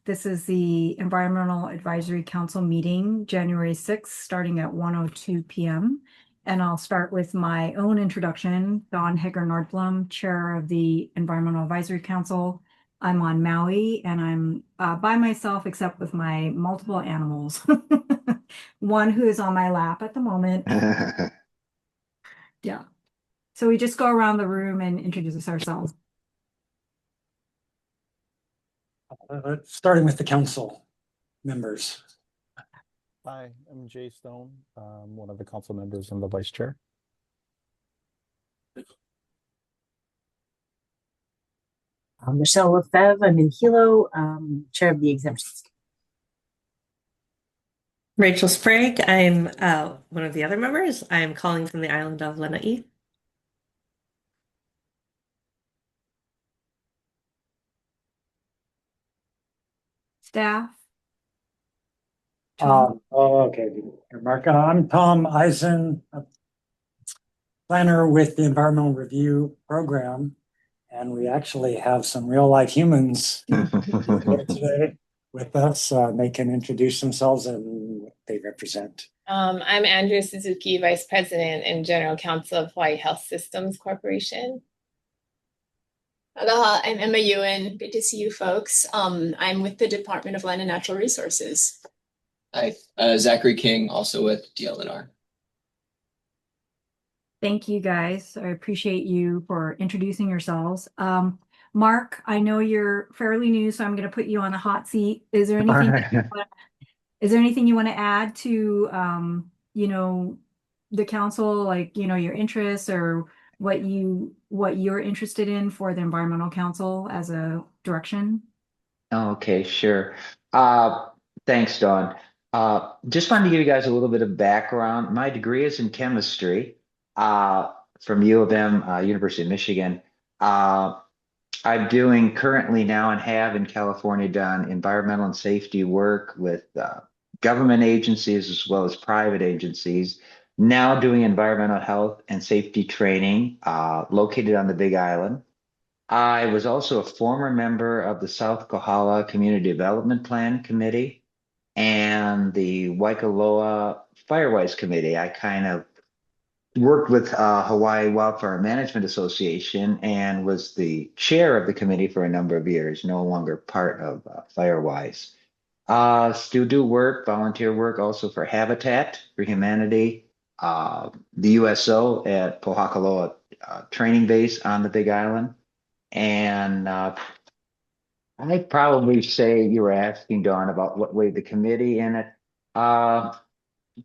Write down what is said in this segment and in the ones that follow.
This is the Environmental Advisory Council meeting, January 6th, starting at 1:02 p.m. And I'll start with my own introduction. Dawn Hager-Nordblom, Chair of the Environmental Advisory Council. I'm on Maui and I'm by myself except with my multiple animals. One who is on my lap at the moment. Yeah. So we just go around the room and introduce ourselves. Starting with the council members. Hi, I'm Jay Stone. I'm one of the council members and the vice chair. Michelle Lefebvre, I'm in Hilo, chair of the exemptions. Rachel Sprague, I'm one of the other members. I'm calling from the island of Lanai. Staff. Okay, Mark. I'm Tom Eisen, a planner with the Environmental Review Program, and we actually have some real life humans here today with us. They can introduce themselves and what they represent. I'm Andrea Suzuki, Vice President and General Counsel of Hawaii Health Systems Corporation. Aloha, I'm Emma Ewan. Good to see you folks. I'm with the Department of Land and Natural Resources. Hi, Zachary King, also with DLNR. Thank you guys. I appreciate you for introducing yourselves. Mark, I know you're fairly new, so I'm going to put you on the hot seat. Is there anything you want to add to the council, like your interests or what you're interested in for the environmental council as a direction? Okay, sure. Thanks, Dawn. Just wanted to give you guys a little bit of background. My degree is in chemistry from U of M, University of Michigan. I'm doing currently now and have in California done environmental and safety work with government agencies as well as private agencies. Now doing environmental health and safety training located on the Big Island. I was also a former member of the South Kohala Community Development Plan Committee and the Waikoloa Firewise Committee. I kind of worked with Hawaii Wildfire Management Association and was the chair of the committee for a number of years, no longer part of Firewise. Still do work, volunteer work also for Habitat for Humanity, the USO at Pohakaloa training base on the Big Island. And I'd probably say you were asking, Dawn, about what way the committee in it.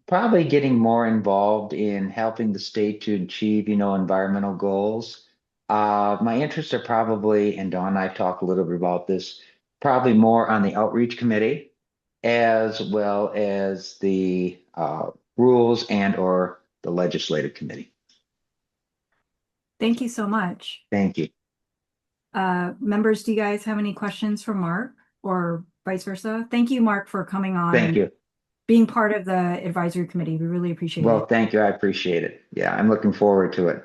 Probably getting more involved in helping the state to achieve, environmental goals. My interests are probably, and Dawn and I talked a little bit about this, probably more on the outreach committee, as well as the rules and or the legislative committee. Thank you so much. Thank you. Members, do you guys have any questions for Mark or vice versa? Thank you, Mark, for coming on. Thank you. Being part of the advisory committee. We really appreciate it. Well, thank you. I appreciate it. Yeah, I'm looking forward to it.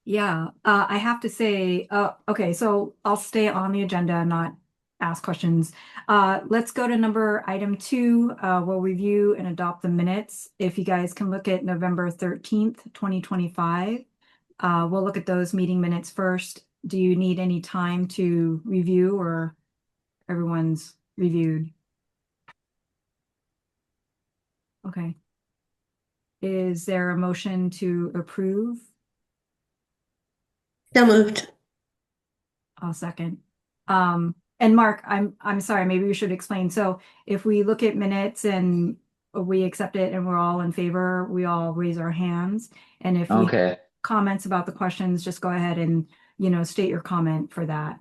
Yeah, I have to say, okay, so I'll stay on the agenda and not ask questions. Let's go to item 2. We'll review and adopt the minutes. If you guys can look at November 13th, 2025. We'll look at those meeting minutes first. Do you need any time to review or everyone's reviewed? Okay. Is there a motion to approve? So moved. I'll second. And Mark, I'm sorry, maybe we should explain. So if we look at minutes and we accept it and we're all in favor, we all raise our hands. And if you have comments about the questions, just go ahead and state your comment for that.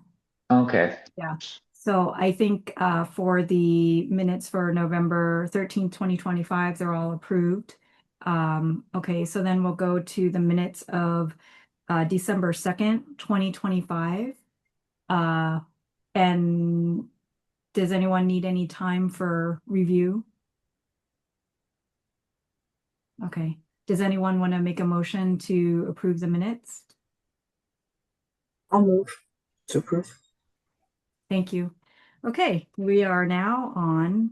Okay. Yeah. So I think for the minutes for November 13th, 2025, they're all approved. Okay, so then we'll go to the minutes of December 2nd, 2025. And does anyone need any time for review? Okay. Does anyone want to make a motion to approve the minutes? I'll move to approve. Thank you. Okay, we are now on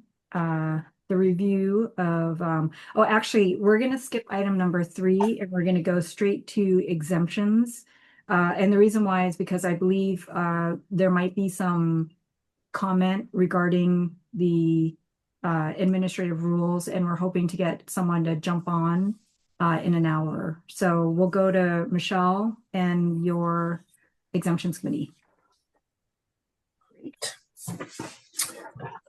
the review of oh, actually, we're gonna skip item number 3 and we're gonna go straight to exemptions. And the reason why is because I believe there might be some comment regarding the administrative rules, and we're hoping to get someone to jump on in an hour. So we'll go to Michelle and your exemptions committee. Great.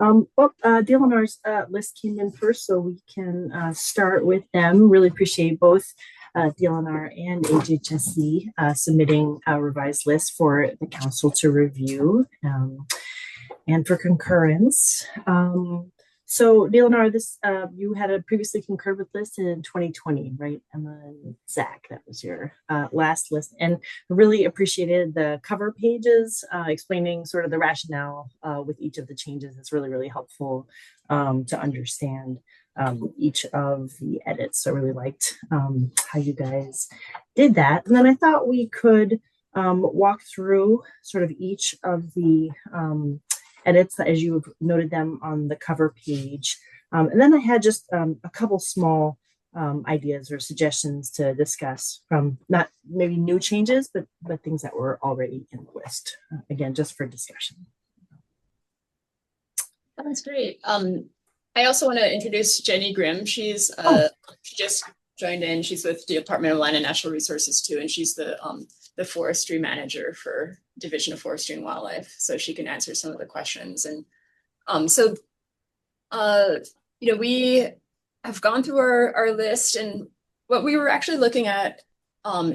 DLNR's list came in first, so we can start with them. Really appreciate both DLNR and HHSC submitting a revised list for the council to review and for concurrence. So DLNR, this you had previously concurred with this in 2020, right? And then Zach, that was your last list, and really appreciated the cover pages explaining sort of the rationale with each of the changes. It's really, really helpful to understand each of the edits. So I really liked how you guys did that. And then I thought we could walk through sort of each of the edits as you noted them on the cover page. And then I had just a couple small ideas or suggestions to discuss from not maybe new changes, but things that were already in the list. Again, just for discussion. That's great. I also want to introduce Jenny Grimm. She just joined in. She's with the Department of Land and Natural Resources too, and she's the forestry manager for Division of Forestry and Wildlife, so she can answer some of the questions. And we have gone through our list, and what we were actually looking at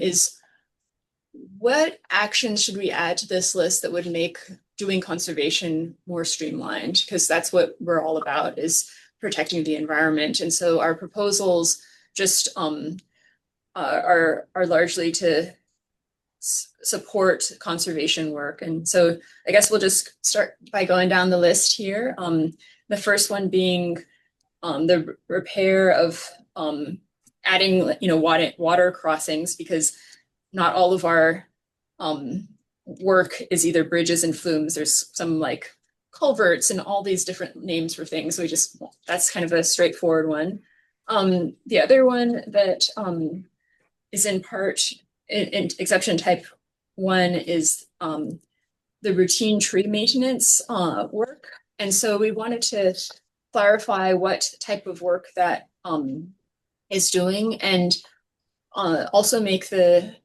is what actions should we add to this list that would make doing conservation more streamlined, because that's what we're all about, is protecting the environment. And so our proposals just are largely to support conservation work. And so I guess we'll just start by going down the list here. The first one being the repair of adding water crossings, because not all of our work is either bridges and flumes. There's some like culverts and all these different names for things. So that's kind of a straightforward one. The other one that is in part in exception type 1 is the routine tree maintenance work. And so we wanted to clarify what type of work that is doing, and also make the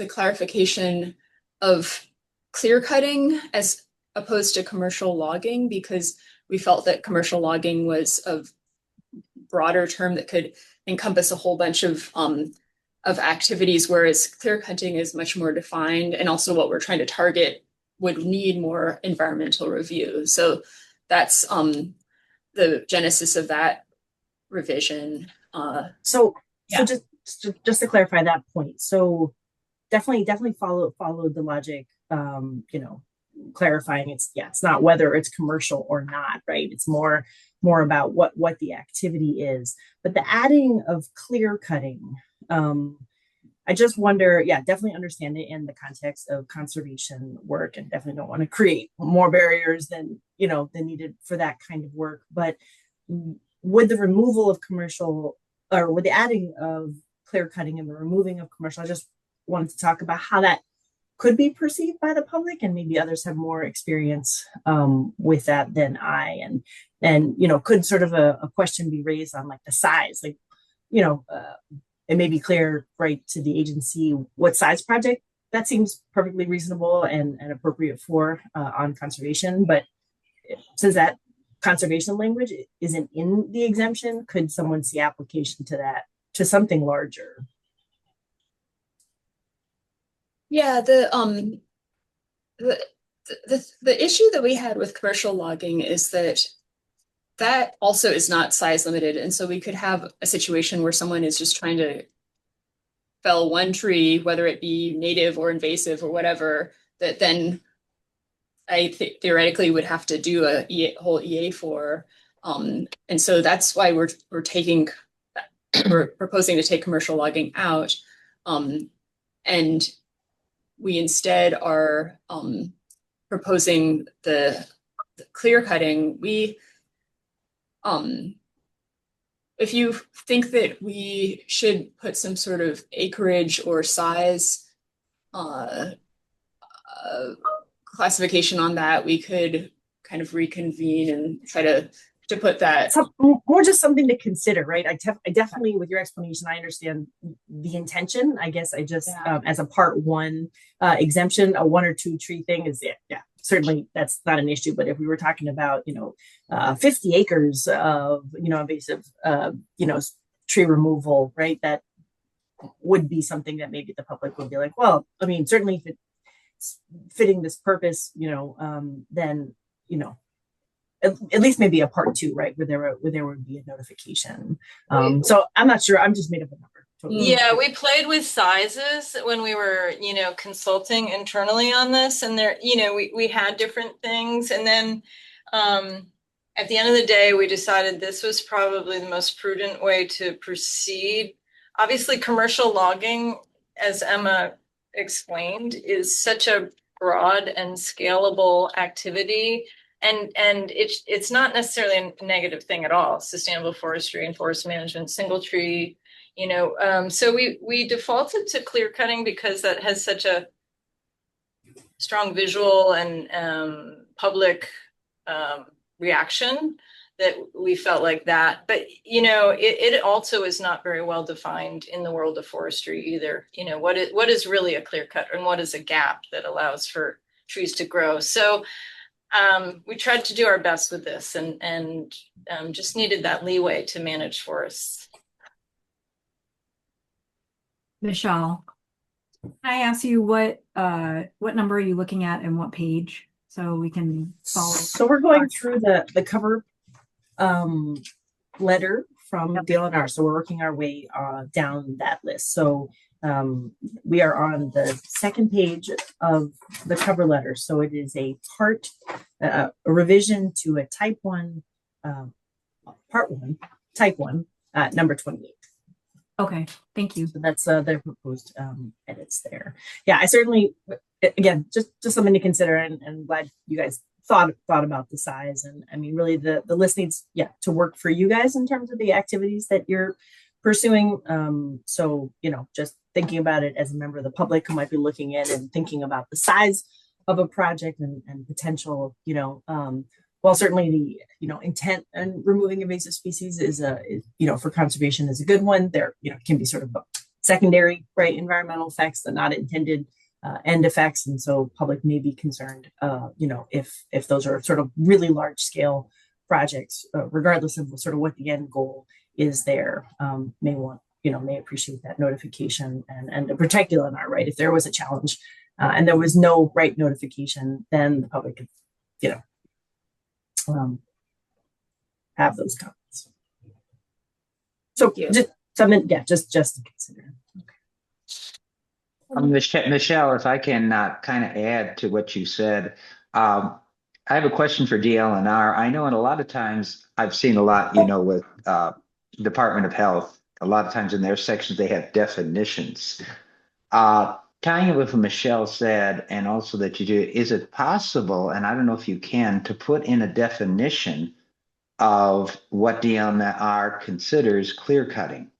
clarification of clear cutting as opposed to commercial logging, because we felt that commercial logging was a broader term that could encompass a whole bunch of activities, whereas clear cutting is much more defined, and also what we're trying to target would need more environmental review. So that's the genesis of that revision. So just to clarify that point, so definitely follow the logic, clarifying it's not whether it's commercial or not, right? It's more about what the activity is. But the adding of clear cutting, I just wonder, definitely understand it in the context of conservation work, and definitely don't want to create more barriers than needed for that kind of work. But would the removal of commercial, or with the adding of clear cutting and the removing of commercial, I just wanted to talk about how that could be perceived by the public, and maybe others have more experience with that than I, and could sort of a question be raised on like the size, like it may be clear right to the agency what size project that seems perfectly reasonable and appropriate for on conservation. But since that conservation language isn't in the exemption, could someone see application to that to something larger? Yeah, the issue that we had with commercial logging is that also is not size limited. And so we could have a situation where someone is just trying to fell one tree, whether it be native or invasive or whatever, that then I theoretically would have to do a whole EA for. And so that's why we're proposing to take commercial logging out. And we instead are proposing the clear cutting, if you think that we should put some sort of acreage or size classification on that, we could kind of reconvene and try to put that. More just something to consider, right? I definitely, with your explanation, I understand the intention. I guess I just, as a part one exemption, a 1 or 2 tree thing is, certainly that's not an issue. But if we were talking about, 50 acres of, invasive, tree removal, right? That would be something that maybe the public would be like, well, I mean, certainly if it's fitting this purpose, then, at least maybe a part 2, right? Where there would be a notification. So I'm not sure. I'm just made up a number. Totally. Yeah, we played with sizes when we were, consulting internally on this, and there, we had different things. And then at the end of the day, we decided this was probably the most prudent way to proceed. Obviously, commercial logging, as Emma explained, is such a broad and scalable activity. And it's not necessarily a negative thing at all. Sustainable forestry and forest management, single tree, so we defaulted to clear cutting because that has such a strong visual and public reaction that we felt like that. But, it also is not very well defined in the world of forestry either. What is really a clear cut and what is a gap that allows for trees to grow? So we tried to do our best with this and just needed that leeway to manage forests. Michelle, can I ask you what number are you looking at and what page so we can follow? So we're going through the cover letter from DLNR. So we're working our way down that list. So we are on the 2nd page of the cover letter. So it is a revision to a type 1, part 1, type 1, number 28. Okay, thank you. So that's the proposed edits there. Yeah, I certainly, again, just something to consider, and glad you guys thought about the size. And I mean, really the list needs to work for you guys in terms of the activities that you're pursuing. So, just thinking about it as a member of the public who might be looking at and thinking about the size of a project and potential, while certainly the, intent and removing invasive species is for conservation is a good one. There, can be sort of secondary, right, environmental effects, the not intended end effects. And so public may be concerned, if those are sort of really large scale projects, regardless of sort of what the end goal is there, may appreciate that notification and to protect DLNR, right? If there was a challenge and there was no right notification, then the public could, have those comments. So just something, just to consider. Michelle, if I can kind of add to what you said, I have a question for DLNR. I know, and a lot of times I've seen a lot, with Department of Health, a lot of times in their sections, they have definitions. Tying it with what Michelle said, and also that you do, is it possible, and I don't know if you can, to put in a definition of what DLNR considers clear cutting?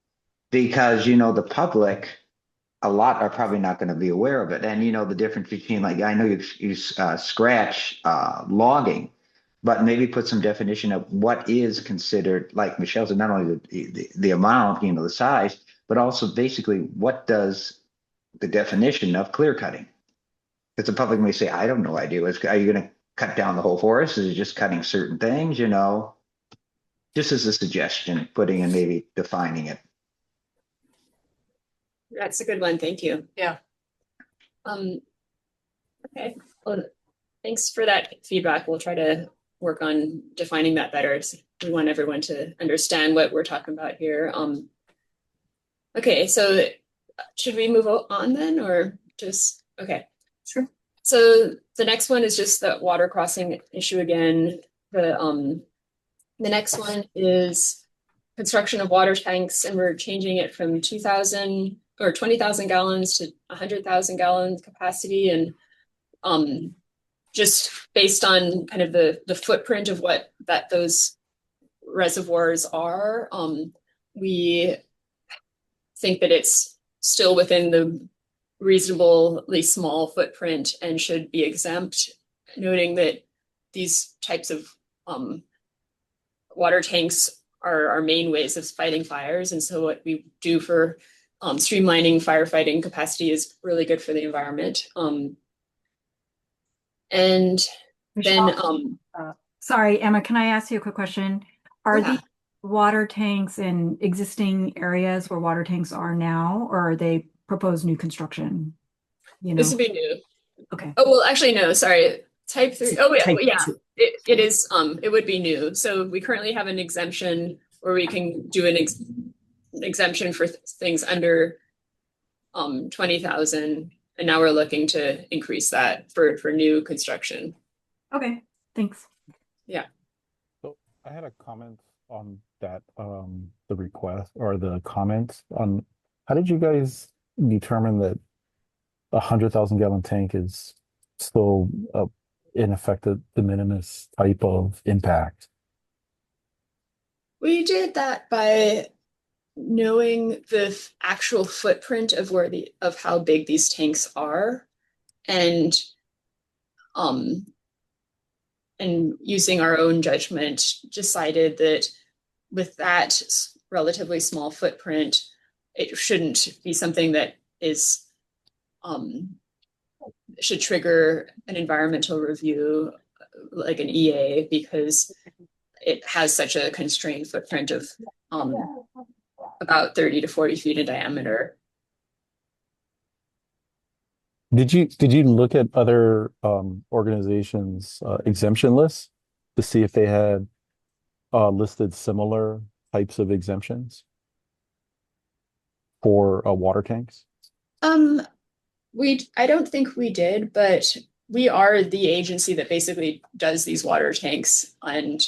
Because, the public, a lot are probably not going to be aware of it. And, the difference between, like, I know you scratch logging, but maybe put some definition of what is considered, like Michelle said, not only the amount, the size, but also basically what does the definition of clear cutting? Because the public may say, I have no idea. Are you going to cut down the whole forest? Is it just cutting certain things, Just as a suggestion, putting in maybe defining it. That's a good one. Thank you. Yeah. Okay. Well, thanks for that feedback. We'll try to work on defining that better. So we want everyone to understand what we're talking about here. Okay, so should we move on then, or just, okay. Sure. So the next one is just the water crossing issue again. The next one is construction of water tanks, and we're changing it from 2,000 or 20,000 gallons to 100,000 gallons capacity. And just based on kind of the footprint of what those reservoirs are, we think that it's still within the reasonably small footprint and should be exempt, noting that these types of water tanks are our main ways of fighting fires. And so what we do for streamlining firefighting capacity is really good for the environment. And then, sorry, Emma, can I ask you a quick question? Are Yeah. these water tanks in existing areas where water tanks are now, or are they proposed new construction? You know, this would be new. okay. Oh, well, actually, no, sorry. Type 3. Oh, yeah, Type yeah. 2. It is, it would be new. So we currently have an exemption where we can do an exemption for things under 20,000. And now we're looking to increase that for new construction. Okay, thanks. Yeah. So I had a comment on that, the request or the comments on how did you guys determine that 100,000 gallon tank is still in effect a de minimis type of impact? We did that by knowing the actual footprint of of how big these tanks are, and using our own judgment, decided that with that relatively small footprint, it shouldn't be something that is should trigger an environmental review like an EA, because it has such a constrained footprint of about 30 to 40 feet in diameter. Did you look at other organizations' exemption lists to see if they had listed similar types of exemptions for water tanks? I don't think we did, but we are the agency that basically does these water tanks, and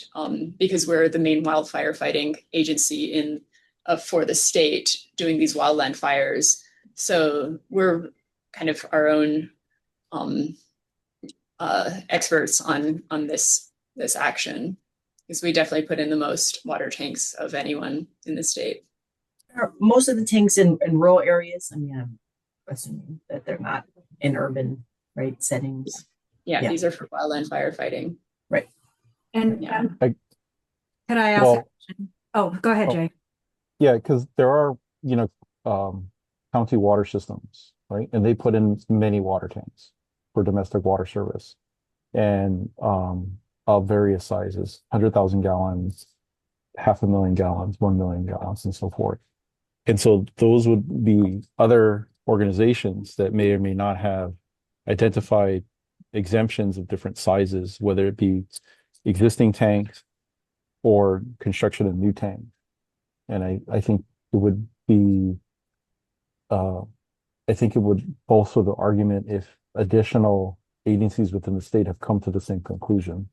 because we're the main wildfire fighting agency for the state doing these wildland fires, so we're kind of our own experts on this action, because we definitely put in the most water tanks of anyone in the state. Are most of the tanks in rural areas? I mean, I'm assuming that they're not in urban, right, settings. Yeah, these are for wildland firefighting. Right. And Yeah. could I ask a question? Oh, go ahead, Jay. Yeah, because there are, county water systems, right? And they put in many water tanks for domestic water service, and of various sizes, 100,000 gallons, 500,000 gallons, 1 million gallons, and so forth. And so those would be other organizations that may or may not have identified exemptions of different sizes, whether it be existing tanks or construction of new tanks. And I think it would be, I think it would bolster the argument if additional agencies within the state have come to the same conclusion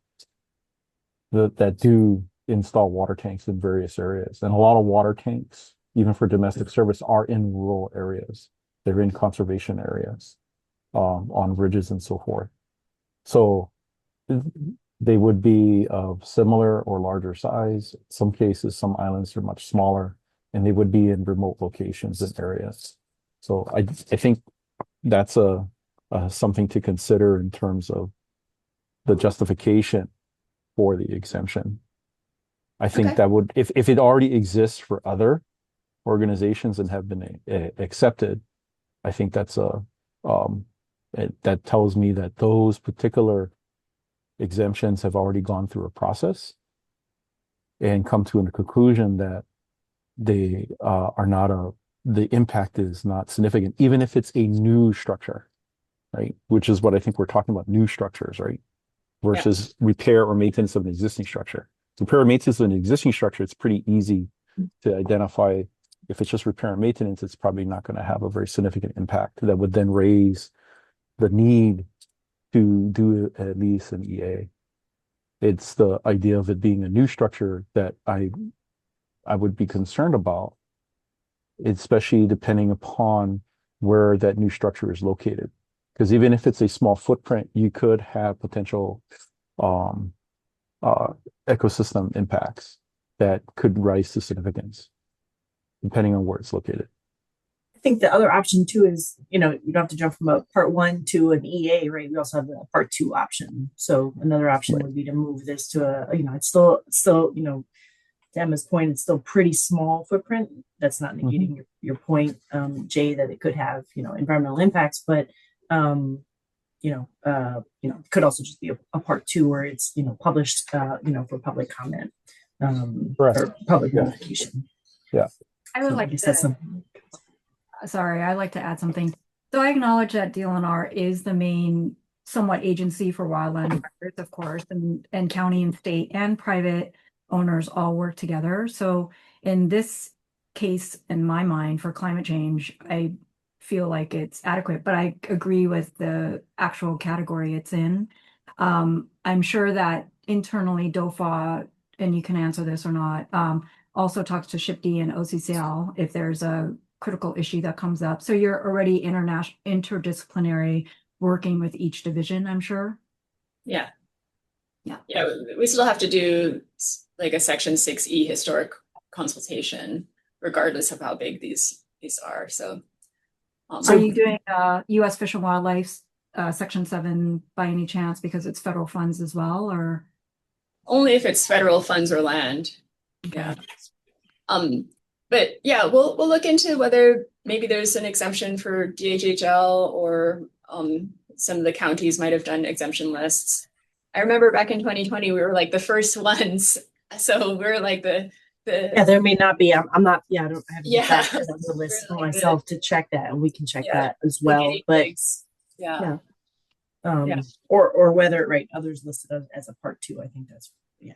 that do install water tanks in various areas. And a lot of water tanks, even for domestic service, are in rural areas. They're in conservation areas, on ridges and so forth. So they would be of similar or larger size. In some cases, some islands are much smaller, and they would be in remote locations and areas. So I think that's something to consider in terms of the justification for the exemption. I think that would, if it already exists for other organizations and have been accepted, I think that's that tells me that those particular exemptions have already gone through a process and come to a conclusion that they are not the impact is not significant, even if it's a new structure, right? Which is what I think we're talking about, new structures, right? Versus repair or maintenance of an existing structure. Repair or maintenance of an existing structure, it's pretty easy to identify. If it's just repair and maintenance, it's probably not going to have a very significant impact that would then raise the need to do at least an EA. It's the idea of it being a new structure that I would be concerned about, especially depending upon where that new structure is located. Because even if it's a small footprint, you could have potential um, ecosystem impacts that could rise to significance, depending on where it's located. I think the other option too is, you don't have to jump from a part 1 to an EA, right? We also have a part 2 option. So another option Right. would be to move this to a, it's still, to Emma's point, it's still pretty small footprint. That's not negating your point, Jay, that it could have, environmental impacts, but, it could also just be a part 2 where it's, published, for public comment, or public notification. Yeah. I would So I like guess to, that's something. sorry, I'd like to add something. So I acknowledge that DLNR is the main somewhat agency for wildland records, of course, and county and state and private owners all work together. So in this case, in my mind, for climate change, I feel like it's adequate, but I agree with the actual category it's in. I'm sure that internally DOFA, and you can answer this or not, also talks to SHPD and OCCL if there's a critical issue that comes up. So you're already interdisciplinary working with each division, I'm sure. Yeah. Yeah. Yeah, we still have to do like a section 6E historic consultation, regardless of how big these are. So are you doing US Fish and Wildlife section 7 by any chance because it's federal funds as well, or only if it's federal funds or land? okay. Yeah. But yeah, we'll look into whether maybe there's an exemption for DHHL, or some of the counties might have done exemption lists. I remember back in 2020, we were like the first ones. So we're like the Yeah, there may not be. I'm not. Yeah, I haven't Yeah. got that on the list for Really myself to check that, and we can check Yeah, that as the well. guinea But pigs. Yeah. yeah, or whether others listed as a part 2. I think that's Yeah.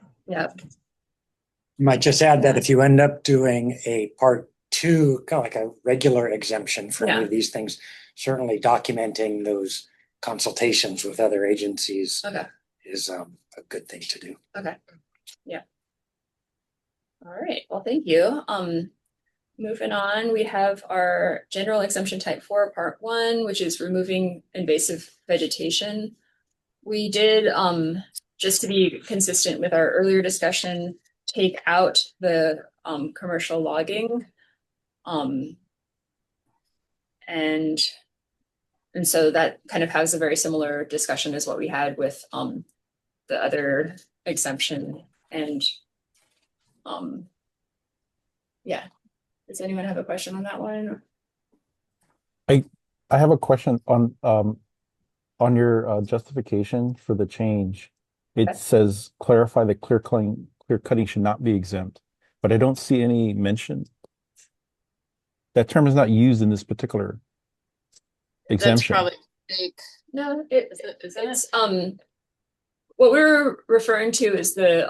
You might just add that if you end up doing a part 2, kind of like a regular exemption for any Yeah. of these things, certainly documenting those consultations with other agencies Okay. is a good thing to do. Okay. Yeah. All right. Well, thank you. Moving on, we have our general exemption type 4, part 1, which is removing invasive vegetation. We did, just to be consistent with our earlier discussion, take out the commercial logging. And so that kind of has a very similar discussion as what we had with the other exemption. And yeah. Does anyone have a question on that one? I have a question on your justification for the change. It Okay. says clarify that clear cutting should not be exempt, but I don't see any mention. That term is not used in this particular exemption. That's probably fake. No, Isn't it? it's what we're referring to is the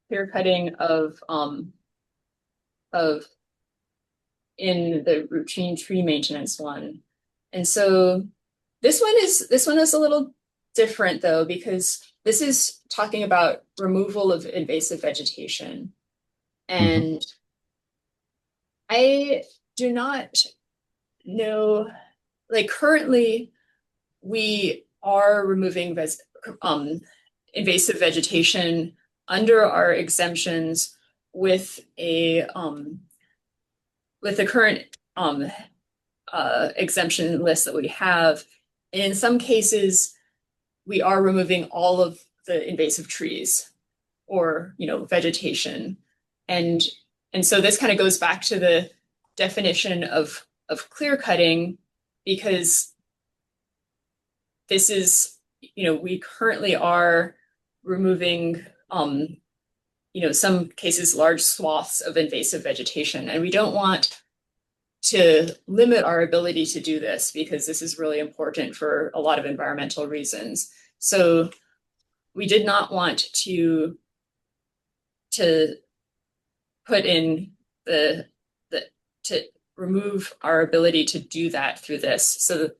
clear cutting of in the routine tree maintenance one. And so this one is a little different though, because this is talking about removal of invasive vegetation. And I do not know, like currently we are removing invasive vegetation under our exemptions with the current exemption list that we have. In some cases, we are removing all of the invasive trees or vegetation, and so this kind of goes back to the definition of clear cutting, because this is we currently are removing some cases large swaths of invasive vegetation, and we don't want to limit our ability to do this because this is really important for a lot of environmental reasons. So we did not want to put in to remove our ability to do that through this. So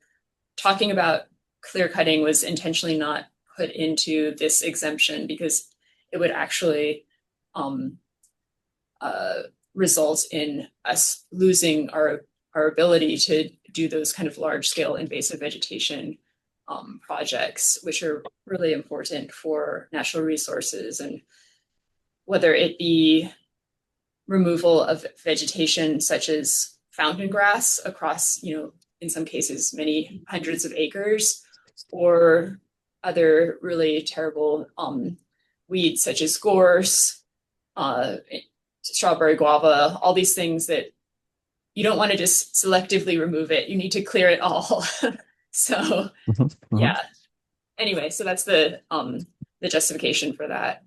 talking about clear cutting was intentionally not put into this exemption because it would actually result in us losing our ability do those kind of large scale invasive vegetation projects, which are really important for natural resources, and whether it be removal of vegetation such as fountain grass across, in some cases, many hundreds of acres, or other really terrible weeds such as gorse, strawberry guava, all these things that you don't want to just selectively remove it. You need to clear it all. So yeah. Anyway, so that's the justification for that.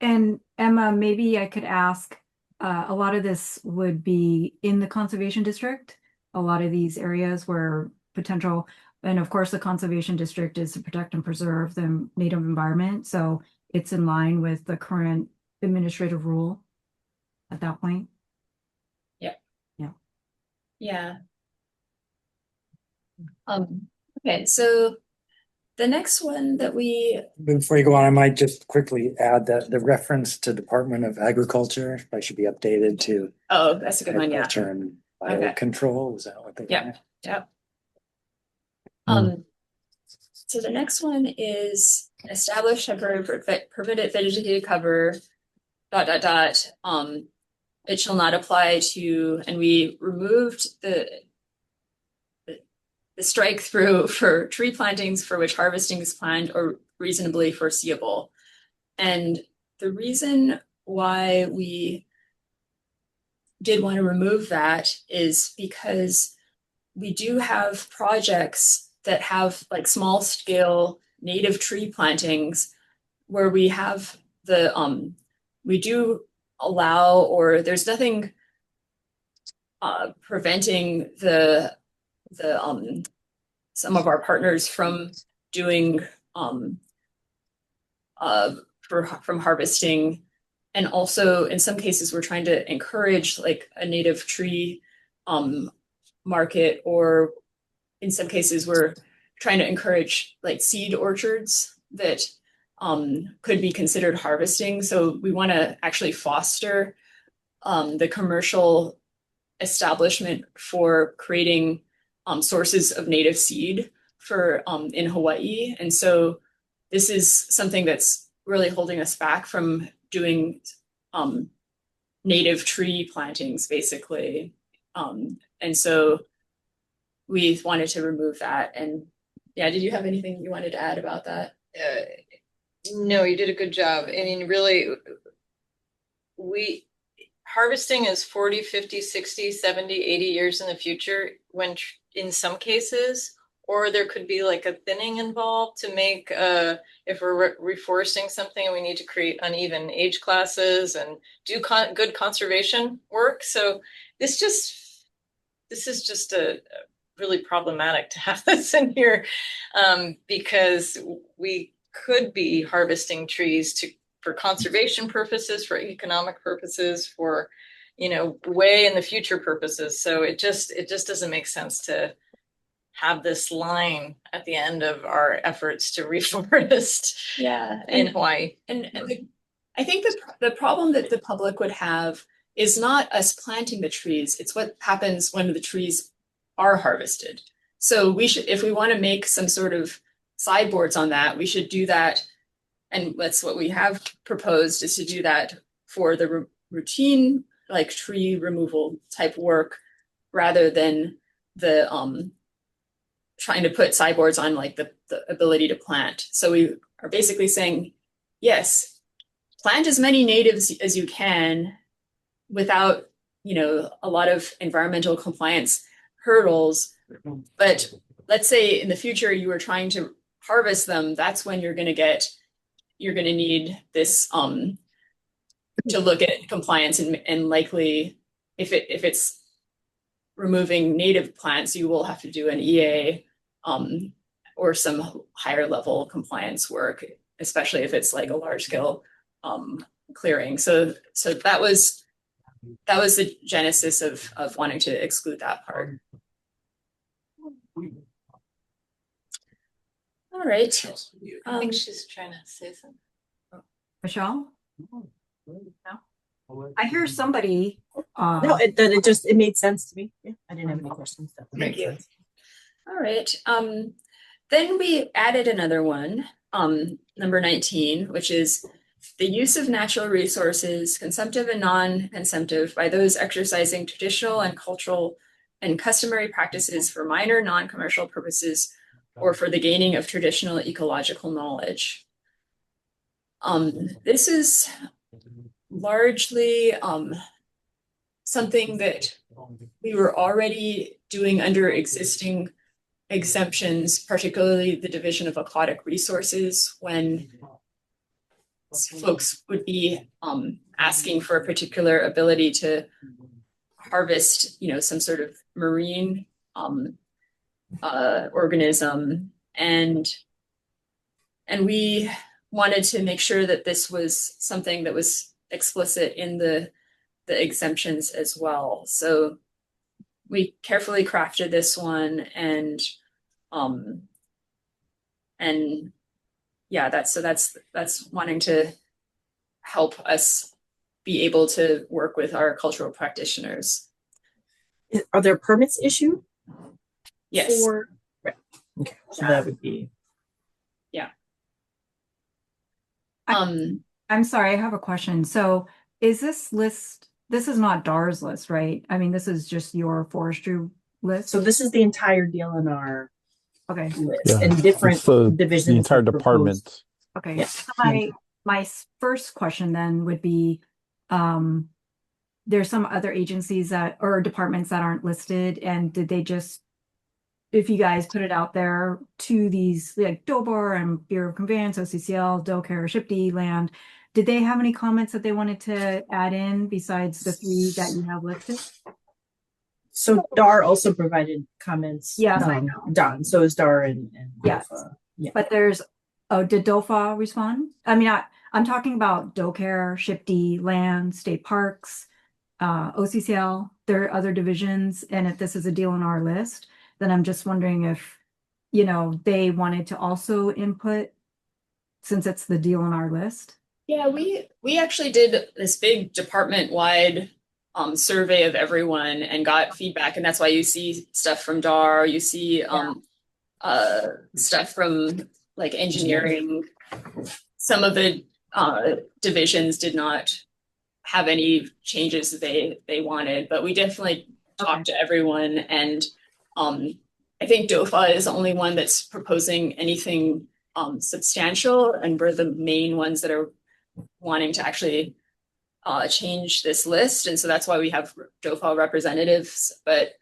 And Emma, maybe I could ask, a lot of this would be in the conservation district, a lot of these areas where potential, and of course the conservation district is to protect and preserve the native environment. So it's in line with the current administrative rule at that point. Yeah. Yeah. Yeah. Okay, so the next one that Before you go on, I might just quickly add that the reference to Department of Agriculture, that should be updated to oh, that's a good one, yeah. agriculture and Okay. biocontrol. Is that what they? Yeah. Yeah. So the next one is establish temporary permitted vegetative cover, ... It shall not apply to, and we removed the strike through for tree plantings for which harvesting is planned or reasonably foreseeable. And the reason why we did want to remove that is because we do have projects that have like small scale native tree plantings where we have the we do allow, or there's nothing preventing some of our partners from doing from harvesting. And also in some cases we're trying to encourage like a native tree market, or in some cases we're trying to encourage like seed orchards that could be considered harvesting. So we want to actually foster the commercial establishment for creating sources of native seed for in Hawaii. And so this is something that's really holding us back from doing native tree plantings, basically. And so we wanted to remove that. And yeah, did you have anything you wanted to add about that? No, you did a good job. I mean, really, harvesting is 40, 50, 60, 70, 80 years in the future when in some cases, or there could be like a thinning involved to make, if we're reforesting something and we need to create uneven age classes and do good conservation work. So this is just a really problematic to have this in here, because we could be harvesting trees for conservation purposes, for economic purposes, for, way in the future purposes. So it just doesn't make sense to have this line at the end of our efforts to reforest in Hawaii. And I think the problem that the public would have is not us planting the trees, it's what happens when the trees are harvested. So we should, if we want to make some sort of sideboards on that, we should do that. And that's what we have proposed, is to do that for the routine, like tree removal type work, rather than the trying to put sideboards on like the ability to plant. So we are basically saying, yes, plant as many natives as you can without, a lot of environmental compliance hurdles. But let's say in the future you were trying to harvest them, that's when you're going to need this to look at compliance, and likely if it's removing native plants, you will have to do an EA or some higher level compliance work, especially if it's like a large scale clearing. So that was the genesis of wanting to exclude that part. All right. I think she's trying to say something. Michelle? No? I hear somebody, No, it made sense to me. Yeah, I didn't have any questions. That Thank made you. sense. All right. Then we added another one, number 19, which is the use of natural resources, consumptive and non-consumptive, by those exercising traditional and cultural and customary practices for minor non-commercial purposes or for the gaining of traditional ecological knowledge. This is largely something that we were already doing under existing exemptions, particularly the Division of Aquatic Resources, when folks would be asking for a particular ability to harvest, some sort of marine organism, and we wanted to make sure that this was something that was explicit in the exemptions as well. So we carefully crafted this one, and yeah, that's wanting to help us be able to work with our cultural practitioners. Are there permits issued? Yes. Right. Okay. So that would be. Yeah. I'm sorry, I have a question. So is this list, this is not DAR's list, right? I mean, this is just your forestry list? So this is the entire DLNR Okay. list Yeah. and different It's the divisions. entire have proposed. department. Okay. Yeah. So my first question then would be, there's some other agencies or departments that aren't listed, and did they just, if you guys put it out there to these like DOBOR and Bureau of Conveyance, OCCL, DOCARE, SHPD, Land, did they have any comments that they wanted to add in besides the 3 that you have listed? So DAR also provided comments. Yes, I know. Don. So is DAR and Yes. yeah. But there's, did DOFA respond? I mean, I'm talking about DOCARE, SHPD, Land, State Parks, OCCL. There are other divisions, and if this is a deal on our list, then I'm just wondering if, they wanted to also input since it's the deal on our list. Yeah, we actually did this big department-wide survey of everyone and got feedback, and that's why you see stuff from DAR, you see stuff from like engineering. Some of the divisions did not have any changes that they wanted, but we definitely talked to everyone, and I think DOFA is the only one that's proposing anything substantial, and we're the main ones that are wanting to actually change this list, and so that's why we have DOFA representatives. But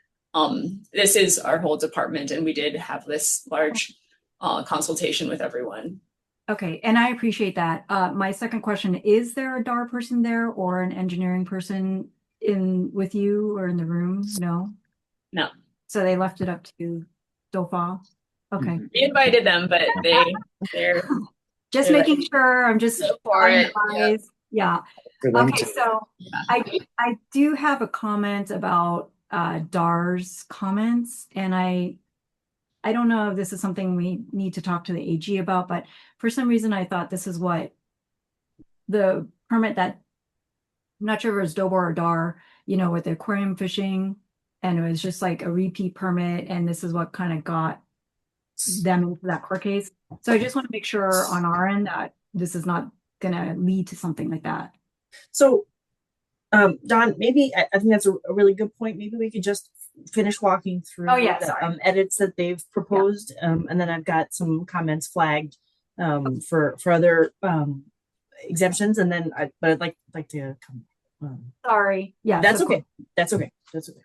this is our whole department, and we did have this large consultation with everyone. Okay, and I appreciate that. My second question, is there a DAR person there or an engineering person with you or in the room? No? No. So they left it up to DOFA? Okay. We invited them, but they're just they're making like, sure. I'm just for it. Yeah. Okay, so I do have a comment about DAR's comments, and I don't know if this is something we need to talk to the AG about, but for some reason I thought this is what the permit that, I'm not sure if it was DOBOR or DAR, with the aquarium fishing, and it was just like a repeat permit, and this is what kind of got them into that court case. So I just want to make sure on our end that this is not going to lead to something like that. So, Don, maybe I think that's a really good point. Maybe we could just finish walking through the edits that they've proposed, and then I've got some comments flagged for other exemptions, and then I'd like to come. Sorry. Yeah, that's okay. That's okay. That's okay.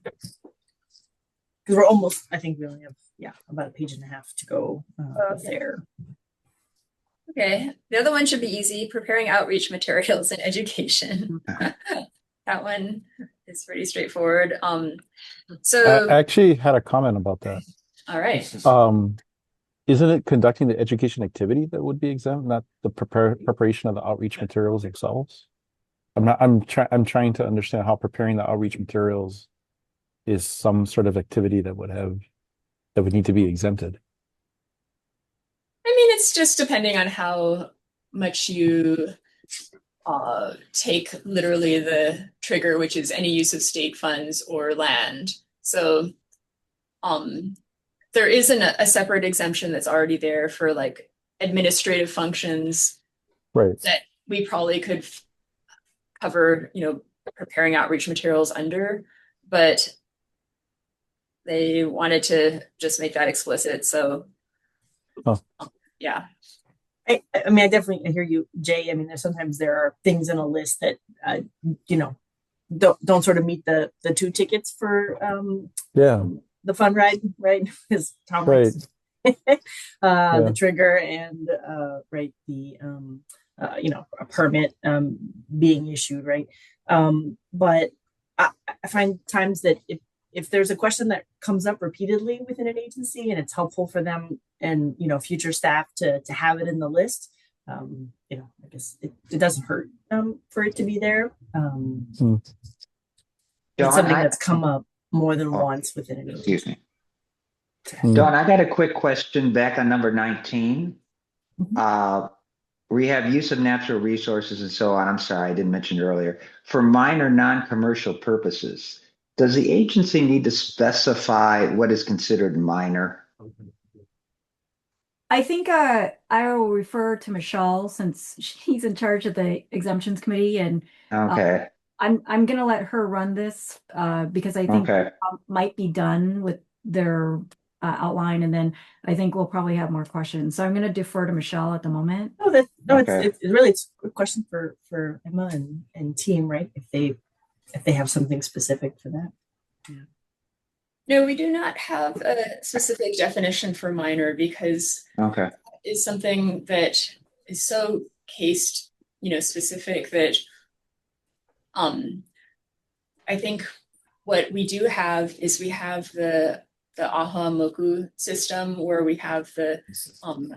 Because we're almost, I think we only have about a page and a half to go there. Okay, the other one should be easy. Preparing outreach materials and education. That one is pretty straightforward. So I actually had a comment about that. All right. Isn't it conducting the education activity that would be exempt, not the preparation of the outreach materials themselves? I'm trying to understand how preparing the outreach materials is some sort of activity that would need to be exempted. I mean, it's just depending on how much you take literally the trigger, which is any use of state funds or land. So there isn't a separate exemption that's already there for like administrative functions Right. that we probably could cover, preparing outreach materials under, but they wanted to just make that explicit. So, yeah. I mean, I definitely hear you, Jay. I mean, sometimes there are things in a list that, don't sort of meet the two tickets for the fun ride, right? Because Tom likes the trigger and right, the a permit being issued, right? But I find times that if there's a question that comes up repeatedly within an agency and it's helpful for them and future staff to have it in the list, I guess it doesn't hurt for it to be there. It's something that's come up more than once within an agency. Excuse me. Dawn, I got a quick question back on number 19. We have use of natural resources and so on. I'm sorry, I didn't mention it earlier. For minor non-commercial purposes, does the agency need to specify what is considered minor? I think I will refer to Michelle since she's in charge of the exemptions committee, and okay. I'm gonna let her run this because I think might be done with their outline, and then I think we'll probably have more questions. So I'm gonna defer to Michelle at the moment. It's a question for Emma and team, right? If they have something specific for that. Yeah. No, we do not have a specific definition for minor because it's something that is so case, specific that I think what we do have is we have the AHA Moku system where we have the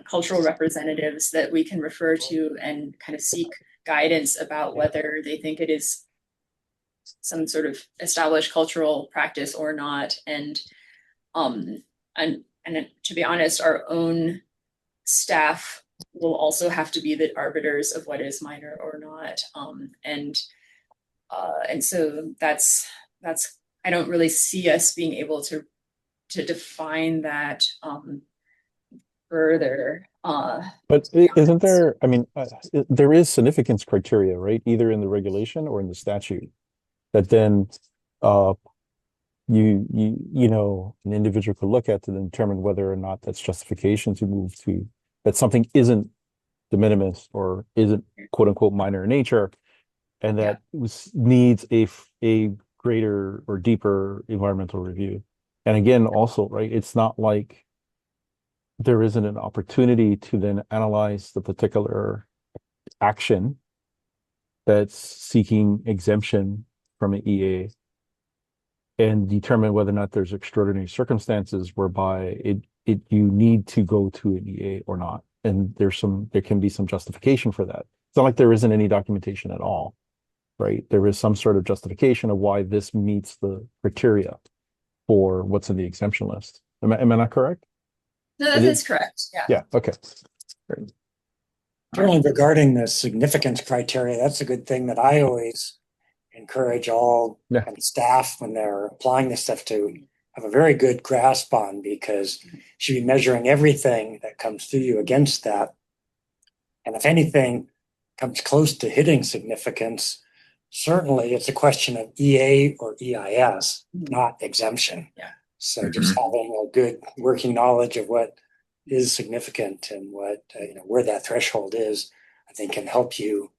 cultural representatives that we can refer to and kind of seek guidance about whether they think it is some sort of established cultural practice or not. And to be honest, our own staff will also have to be the arbiters of what is minor or not. And so that's I don't really see us being able to define that further. But isn't there, I mean, there is significance criteria, right? Either in the regulation or in the statute that then an individual could look at to determine whether or not that's justification to move to that something isn't de minimis or isn't quote unquote minor in nature, and that needs a greater or deeper environmental review. And again, also, right, it's not like there isn't an opportunity to then analyze the particular action that's seeking exemption from an EA and determine whether or not there's extraordinary circumstances whereby you need to go to an EA or not. And there can be some justification for that. It's not like there isn't any documentation at all, right? There is some sort of justification of why this meets the criteria for what's in the exemption list. Am I not correct? No, that is correct. Yeah. Yeah. Okay. Great. Certainly regarding the significance criteria, that's a good thing that I always encourage all kind of staff when they're applying this stuff to have a very good grasp on, because you should be measuring everything that comes through you against that. And if anything comes close to hitting significance, certainly it's a question of EA or EIS, not exemption. Yeah. So just having a good working knowledge of what is significant and what, where that threshold is, I think can help you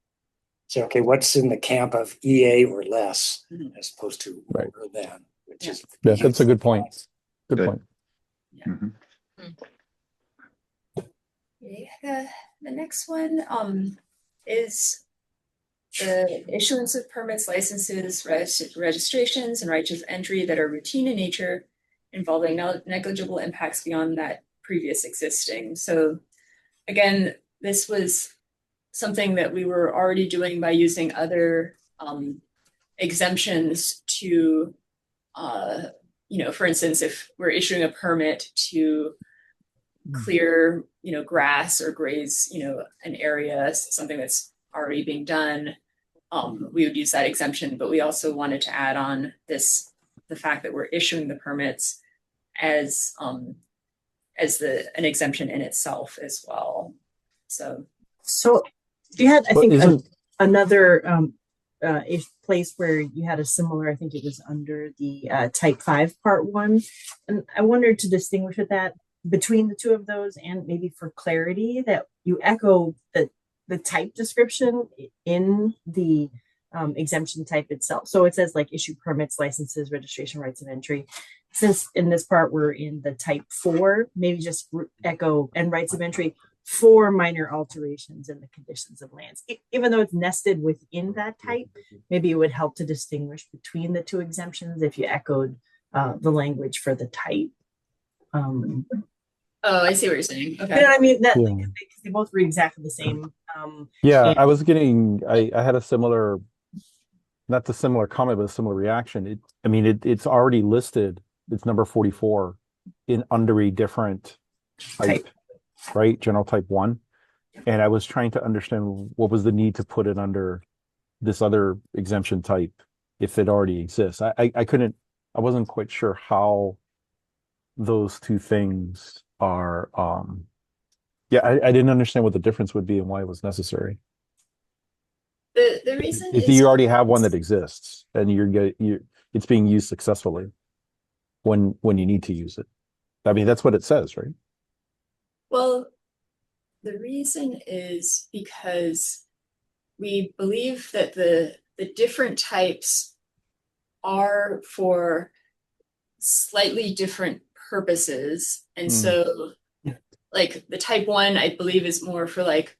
say, okay, what's in the camp of EA or less, as opposed to more than, which is. Yeah, that's a good point. Good point. Yeah. Okay. The next one is the issuance of permits, licenses, registrations, and rights of entry that are routine in nature, involving negligible impacts beyond that previous existing. So again, this was something that we were already doing by using other exemptions to, for instance, if we're issuing a permit to clear, grass or graze, an area, something that's already being done, we would use that exemption, but we also wanted to add on the fact that we're issuing the permits as an exemption in itself as well. So you had, I But think, isn't- another place where you had a similar, I think it was under the type 5 part 1. And I wondered to distinguish with that between the two of those, and maybe for clarity that you echo the type description in the exemption type itself. So it says like issue permits, licenses, registration, rights of entry. Since in this part we're in the type 4, maybe just echo and rights of entry for minor alterations in the conditions of lands. Even though it's nested within that type, maybe it would help to distinguish between the two exemptions if you echoed the language for the type. Oh, I see what you're saying. Okay. You know what I mean? That, Yeah. because they both read exactly the same. Yeah, and- I was getting, I had a similar, not the similar comment, but a similar reaction. It's already listed, it's number 44 in under a different type, right? General type 1. And I was trying to understand what was the need to put it under this other exemption type if it already exists. I wasn't quite sure how those two things are, I didn't understand what the difference would be and why it was necessary. The reason If is you already have one that exists and it's being used successfully when you need to use it. I mean, that's what it says, right? well, the reason is because we believe that the different types are for slightly different purposes. And so like the type 1, I believe, is more for like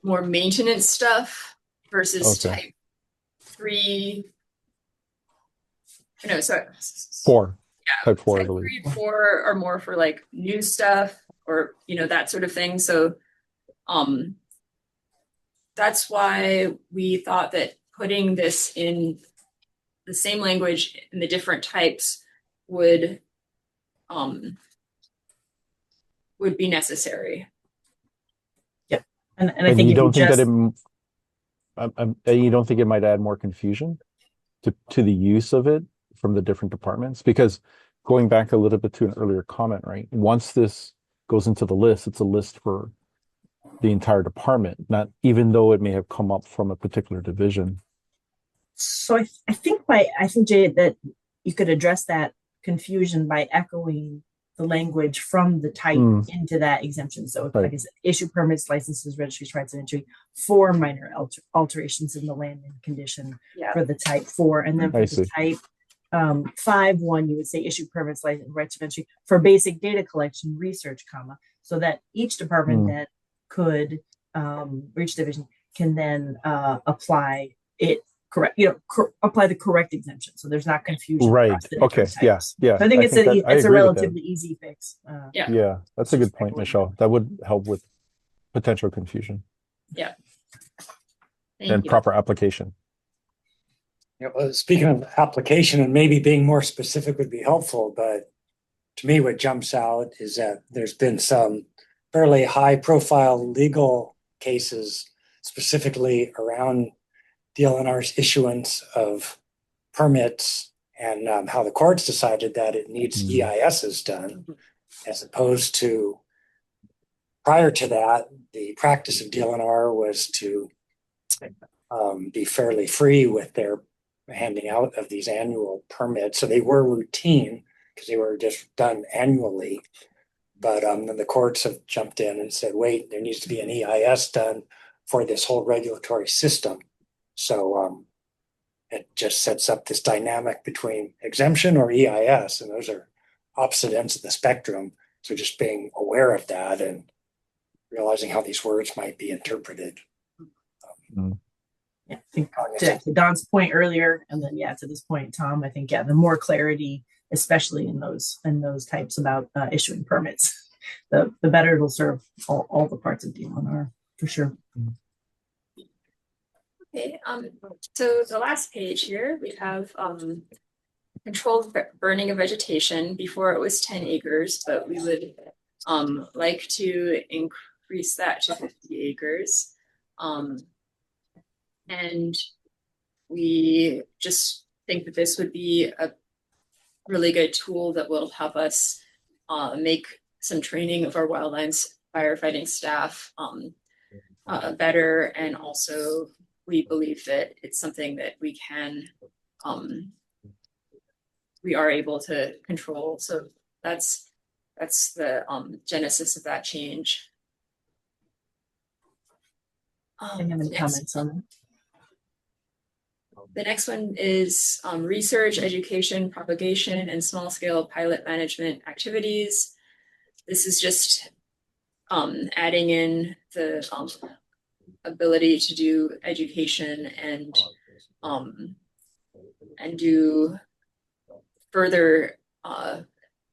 more maintenance stuff versus type 3. No, sorry. 4. Yeah, Type 4, I type believe. 3 and 4 are more for like new stuff or, that sort of thing. So that's why we thought that putting this in the same language in the different types would be necessary. Yep. And I think you if don't think just, you don't think it might add more confusion to the use of it from the different departments? Because going back a little bit to an earlier comment, right? Once this goes into the list, it's a list for the entire department, not even though it may have come up from a particular division. so I think Jay, that you could address that confusion by echoing the language from the type into that exemption. So like I said, issue permits, licenses, registries, rights of entry for minor alterations in the land and condition for the type 4. And then for the type 5.1, you would say issue permits, license, rights of entry for basic data collection, research, so that each department that could, or each division can then apply it correct, apply the correct exemption. So there's not confusion. Right. Okay. Yeah. Yeah. So I think it's a agree relatively easy fix. Yeah. That's a good point, Michelle. That would help with potential confusion. Yeah. And proper application. Yeah, well, speaking of application and maybe being more specific would be helpful, but to me, what jumps out is that there's been some fairly high profile legal cases specifically around DLNR's issuance of permits and how the courts decided that it needs EISs done, as opposed to prior to that, the practice of DLNR was to be fairly free with their handing out of these annual permits. So they were routine because they were just done annually. But then the courts have jumped in and said, wait, there needs to be an EIS done for this whole regulatory system. So it just sets up this dynamic between exemption or EIS, and those are opposite ends of the spectrum. So just being aware of that and realizing how these words might be interpreted. I think to Don's point earlier, and then to this point, Tom, I think the more clarity, especially in those types about issuing permits, the better it'll serve all the parts of DLNR for sure. Okay, so the last page here, we have controlled burning of vegetation. Before it was 10 acres, but we would like to increase that to 50 acres. And we just think that this would be a really good tool that will help us make some training of our wildlands firefighting staff better. And also we believe that it's something that we are able to control. So that's the genesis of that change. Any other comments on that? The next one is research, education, propagation, and small-scale pilot management activities. This is just adding in the ability to do education and do further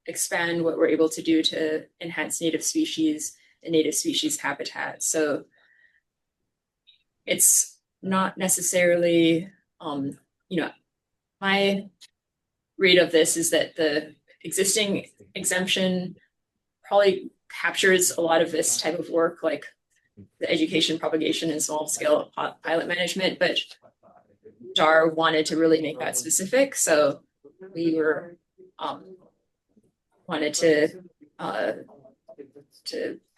expand what we're able to do to enhance native species and native species habitat. So it's not necessarily, my read of this is that the existing exemption probably captures a lot of this type of work, like the education, propagation, and small scale pilot management, but JAR wanted to really make that specific. So we were wanted to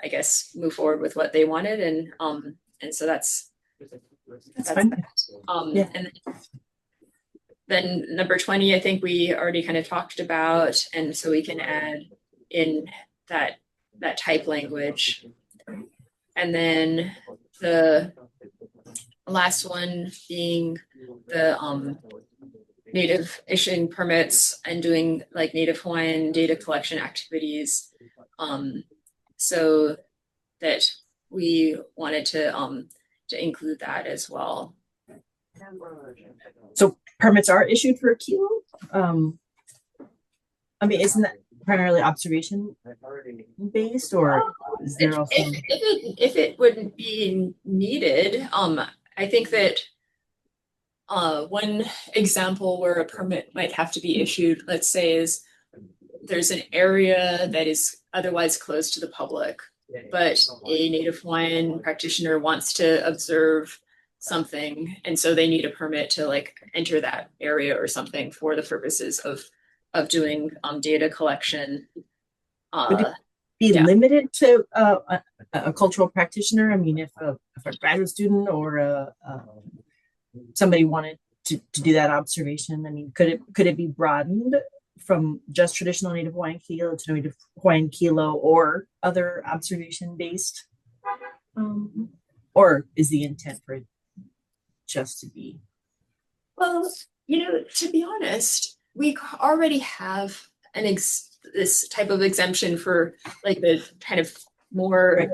I guess move forward with what they wanted, and so that's fine. Yeah. And then number 20, I think we already kind of talked about, and so we can add in that type language. And then the last one being the native issuing permits and doing like Native Hawaiian data collection activities. So that we wanted to include that as well. So permits are issued for a kilo. I mean, isn't that primarily observation based, or is there also if it wouldn't be needed? I think that one example where a permit might have to be issued, let's say, is there's an area that is otherwise closed to the public, but a Native Hawaiian practitioner wants to observe something, and so they need a permit to like enter that area or something for the purposes of doing data collection. would it be limited to a cultural practitioner? I mean, if a graduate student or somebody wanted to do that observation, I mean, could it be broadened from just traditional Native Hawaiian kilo to Native Hawaiian kilo or other observation based? Or is the intent for it just to be? Well, to be honest, we already have this type of exemption for like the kind of more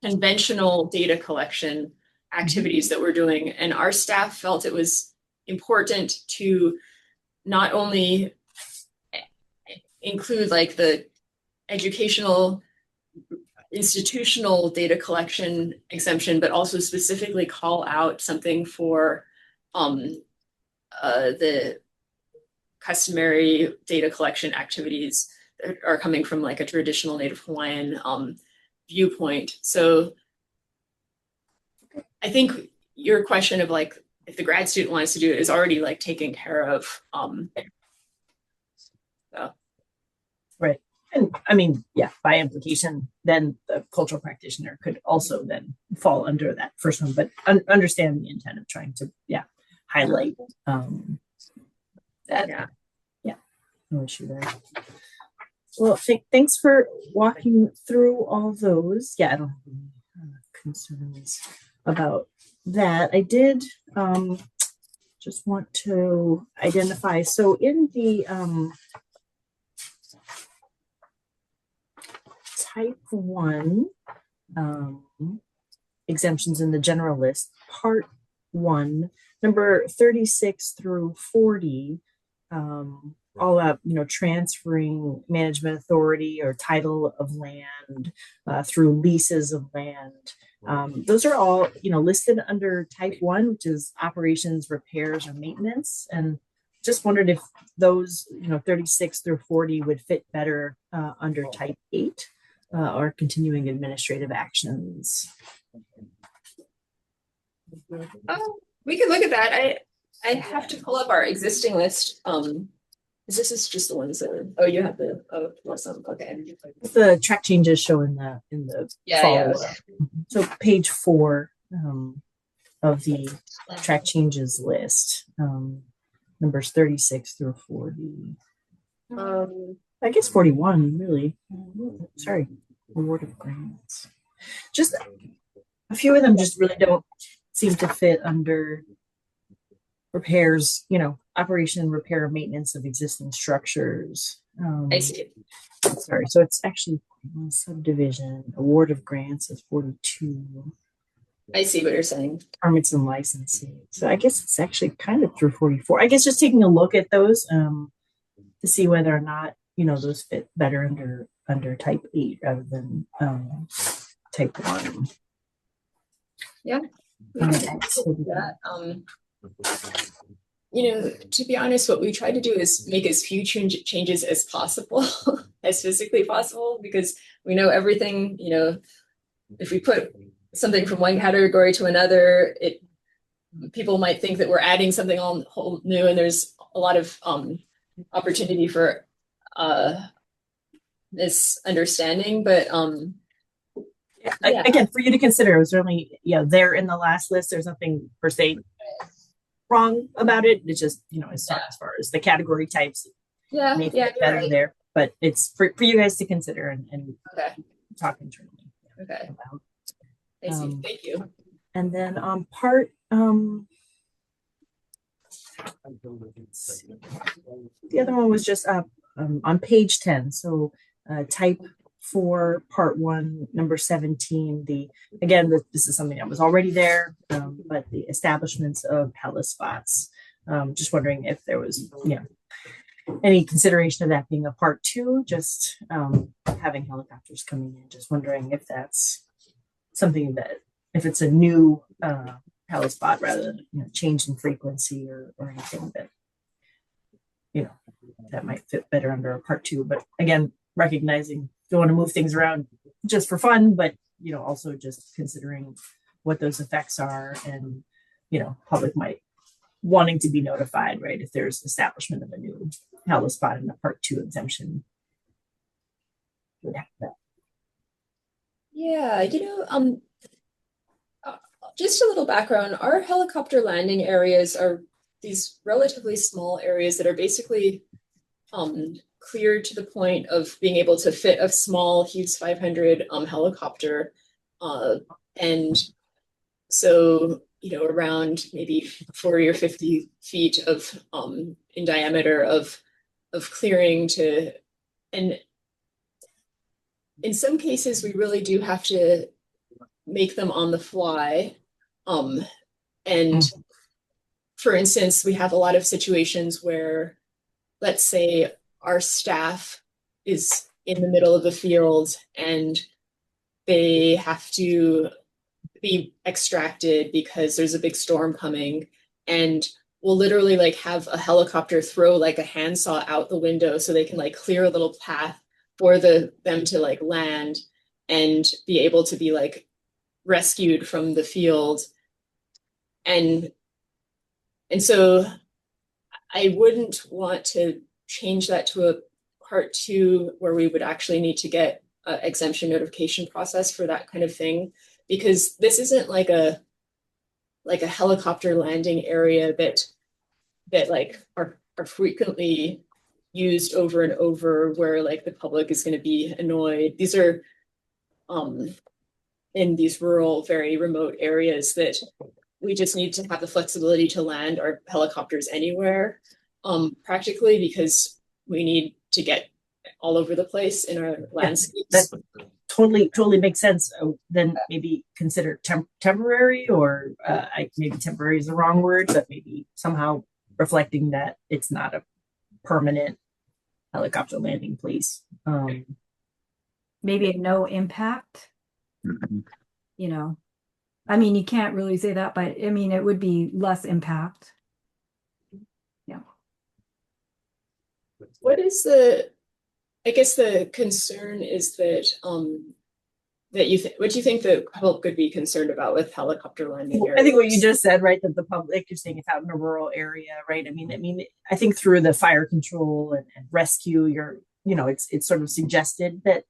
conventional data collection activities that we're doing, and our staff felt it was important to not only include like the educational institutional data collection exemption, but also specifically call out something for the customary data collection activities that are coming from like a traditional Native Hawaiian viewpoint. So I think your question of like if the grad student wants to do it is already like taken care of. Right. And I mean, yeah, by implication, then the cultural practitioner could also then fall under that first one, but understand the intent of trying to, highlight that. Yeah, no issue there. Well, thanks for walking through all those. Yeah, I don't have any concerns about that. I did just want to identify. So in the type 1 exemptions in the general list, part 1, number 36 through 40, all about transferring management authority or title of land through leases of land. Those are all listed under type 1, which is operations, repairs, or maintenance. And just wondered if those 36 through 40 would fit better under type 8 or continuing administrative actions. We could look at that. I have to pull up our existing list. This is just the ones that are, oh, you have the, oh, awesome, okay. The track changes show in the Yeah, follow-up. So page 4 of the track changes list, numbers 36 through 40. I guess 41, really. Sorry, award of grants. Just a few of them just really don't seem to fit under repairs, operation and repair and maintenance of existing structures. I see. Sorry, so it's actually subdivision, award of grants is 42. I see what you're saying. Permits and licensing. So I guess it's actually kind of through 44. I guess just taking a look at those to see whether or not, those fit better under type 8 rather than type 1. Yeah. That, to be honest, what we try to do is make as few changes as possible, as physically possible, because we know everything, if we put something from one category to another, people might think that we're adding something all whole new, and there's a lot of opportunity for misunderstanding. But again, for you to consider, it was certainly there in the last list. There's nothing per se wrong about it. It's just as far as the category types, better right there. But it's for you guys to consider and talk internally. Okay. About. I see. Thank you. And then on part the other one was just on page 10. So type 4 part 1 number 17. This is something that was already there, but the establishments of helisports. Just wondering if there was any consideration of that being a part 2, just having helicopters coming in. Just wondering if that's something that, if it's a new helispot rather than change in frequency or anything that that might fit better under a part 2. But again, recognizing don't want to move things around just for fun, but also just considering what those effects are, and public might wanting to be notified, right, if there's establishment of a new helispot in a part 2 exemption. Would have that. Yeah, just a little background. Our helicopter landing areas are these relatively small areas that are basically cleared to the point of being able to fit a small Hughes 500 helicopter. And so, around maybe 40 or 50 feet of in diameter of clearing and in some cases we really do have to make them on the fly. And for instance, we have a lot of situations where, let's say, our staff is in the middle of the field and they have to be extracted because there's a big storm coming, and we'll literally have a helicopter throw a handsaw out the window so they can clear a little path for them to land and be able to be rescued from the field. And so I wouldn't want to change that to a part 2 where we would actually need to get an exemption notification process for that kind of thing, because this isn't like a helicopter landing area that are frequently used over and over, where the public is going to be annoyed. These are in these rural, very remote areas that we just need to have the flexibility to land our helicopters anywhere, practically, because we need to get all over the place in our landscapes. That totally makes sense. Then maybe consider temporary, or maybe temporary is the wrong word, but maybe somehow reflecting that it's not a permanent helicopter landing place. Maybe a no impact. I mean, you can't really say that, but I mean, it would be less impact. Yeah. What is I guess the concern is that that what you think the public could be concerned about with helicopter landing areas? I think what you just said, right? That the public, you're saying it's out in a rural area, right? I think through the fire control and rescue, it's sort of suggested that,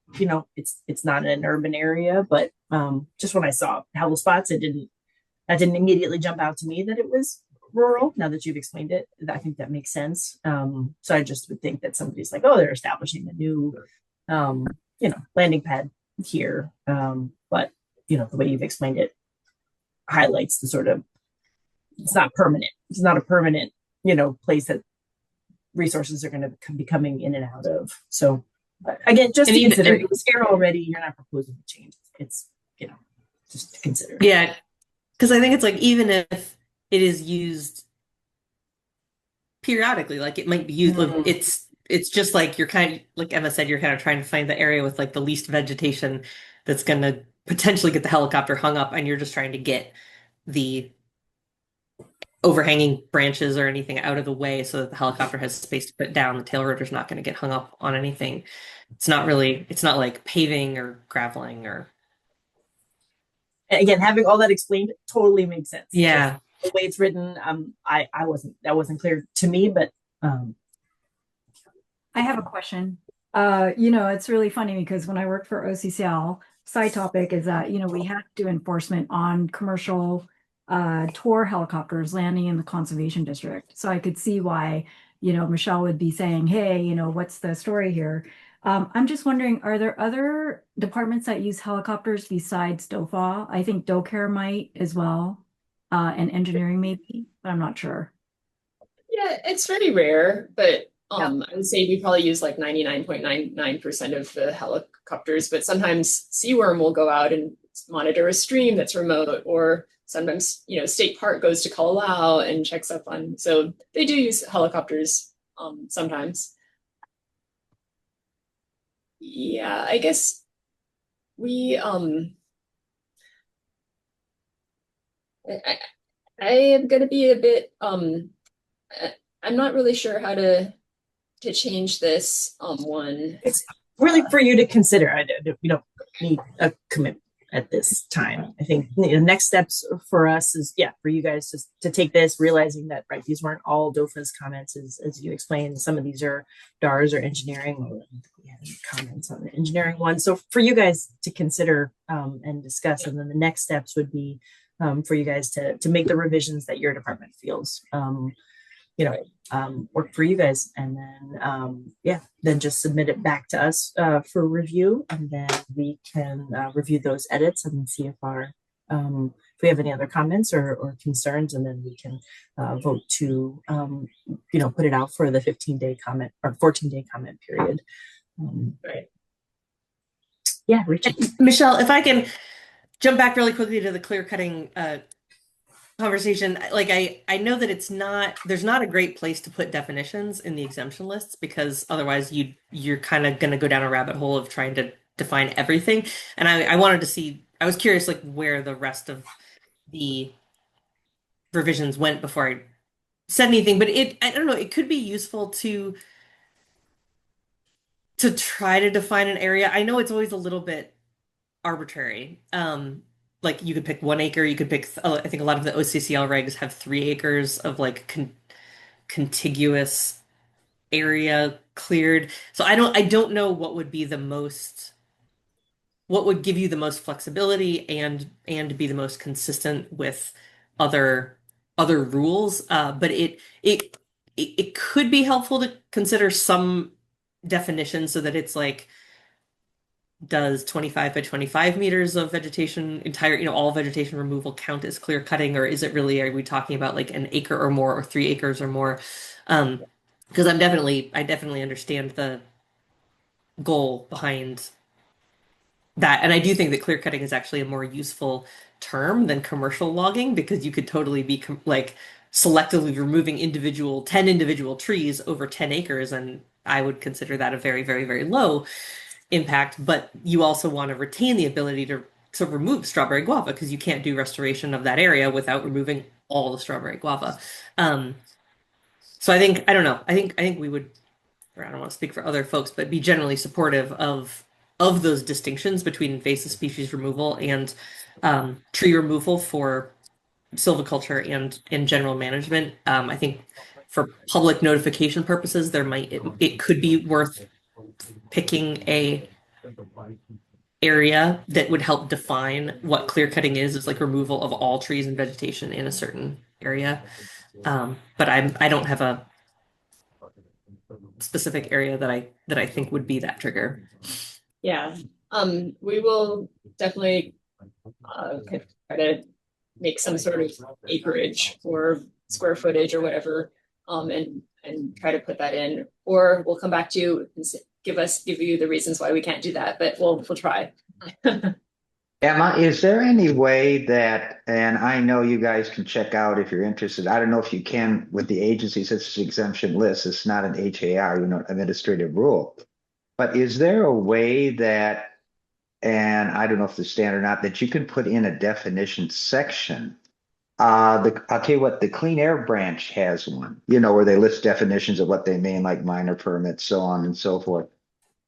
it's not in an urban area, but just when I saw heli spots, that didn't immediately jump out to me that it was rural. Now that you've explained it, I think that makes sense. So I just would think that somebody's like, oh, they're establishing a new, landing pad here. But the way you've explained it highlights the sort of, it's not permanent. It's not a permanent, place that resources are going to be coming in and out of. So again, just to consider, it was here already. You're not proposing to change. It's, just to consider. Yeah. Because I think it's like, even if it is used periodically, like it might be used, it's just like you're kind of, like Emma said, you're kind of trying to find the area with like the least vegetation that's going to potentially get the helicopter hung up, and you're just trying to get the overhanging branches or anything out of the way so that the helicopter has space to put down. The tail rotor's not going to get hung up on anything. It's not like paving or graveling or. And again, having all that explained totally makes sense. Yeah. Just the way it's written, that wasn't clear to me, but I have a question. It's really funny because when I worked for OCCL, side topic is that, we had to do enforcement on commercial tour helicopters landing in the conservation district. So I could see why, Michelle would be saying, hey, what's the story here? I'm just wondering, are there other departments that use helicopters besides DOFA? I think DoCare might as well, and engineering maybe, but I'm not sure. Yeah, it's very rare, but I would say we probably use like 99.99% of the helicopters, but sometimes Seaworm will go out and monitor a stream that's remote, or sometimes, State Park goes to Kalawao and checks up on, so they do use helicopters sometimes. Yeah, I guess we I am gonna be a bit I'm not really sure how to change this one. It's really for you to consider. We don't need a commitment at this time. I think the next steps for us is, for you guys just to take this, realizing that, right, these weren't all DOFA's comments, as you explained. Some of these are DARS or engineering. I don't think we had any comments on the engineering one. So for you guys to consider and discuss, and then the next steps would be for you guys to make the revisions that your department feels work for you guys, and then just submit it back to us for review, and then we can review those edits and see if if we have any other comments or concerns, and then we can vote to put it out for the 15-day comment or 14-day comment period. Right. Yeah, Richard. Michelle, if I can jump back really quickly to the clear cutting conversation, like I know that there's not a great place to put definitions in the exemption lists, because otherwise you're kind of going to go down a rabbit hole of trying to define everything. And I was curious like where the rest of the revisions went before I said anything, but I don't know, it could be useful to try to define an area. I know it's always a little bit arbitrary. Like you could pick 1 acre, you could pick, I think a lot of the OCCL regs have 3 acres of like contiguous area cleared. So I don't know what would be what would give you the most flexibility and be the most consistent with other rules. But it could be helpful to consider some definition so that it's like, does 25 by 25 meters of vegetation, all vegetation removal count as clear cutting, or is it really, are we talking about like an acre or more, or 3 acres or more? Because I definitely understand the goal behind that. And I do think that clear cutting is actually a more useful term than commercial logging, because you could totally be like selectively removing 10 individual trees over 10 acres. And I would consider that a very, very, very low impact, but you also want to retain the ability to remove strawberry guava, because you can't do restoration of that area without removing all the strawberry guava. So I think we would, or I don't want to speak for other folks, but be generally supportive of of those distinctions between invasive species removal and tree removal for silviculture and general management. I think for public notification purposes, it could be worth picking a area that would help define what clear cutting is like removal of all trees and vegetation in a certain area. But I don't have a specific area that I think would be that trigger. Yeah, we will definitely try to make some sort of acreage or square footage or whatever, and try to put that in, or we'll come back to you and give you the reasons why we can't do that, but we'll try. Emma, is there any way that, and I know you guys can check out if you're interested. I don't know if you can with the agencies, it's an exemption list. It's not an HAR, administrative rule. But is there a way that, and I don't know if the standard or not, that you can put in a definition section? I'll tell you what, the Clean Air branch has one, where they list definitions of what they mean, like minor permits, so on and so forth.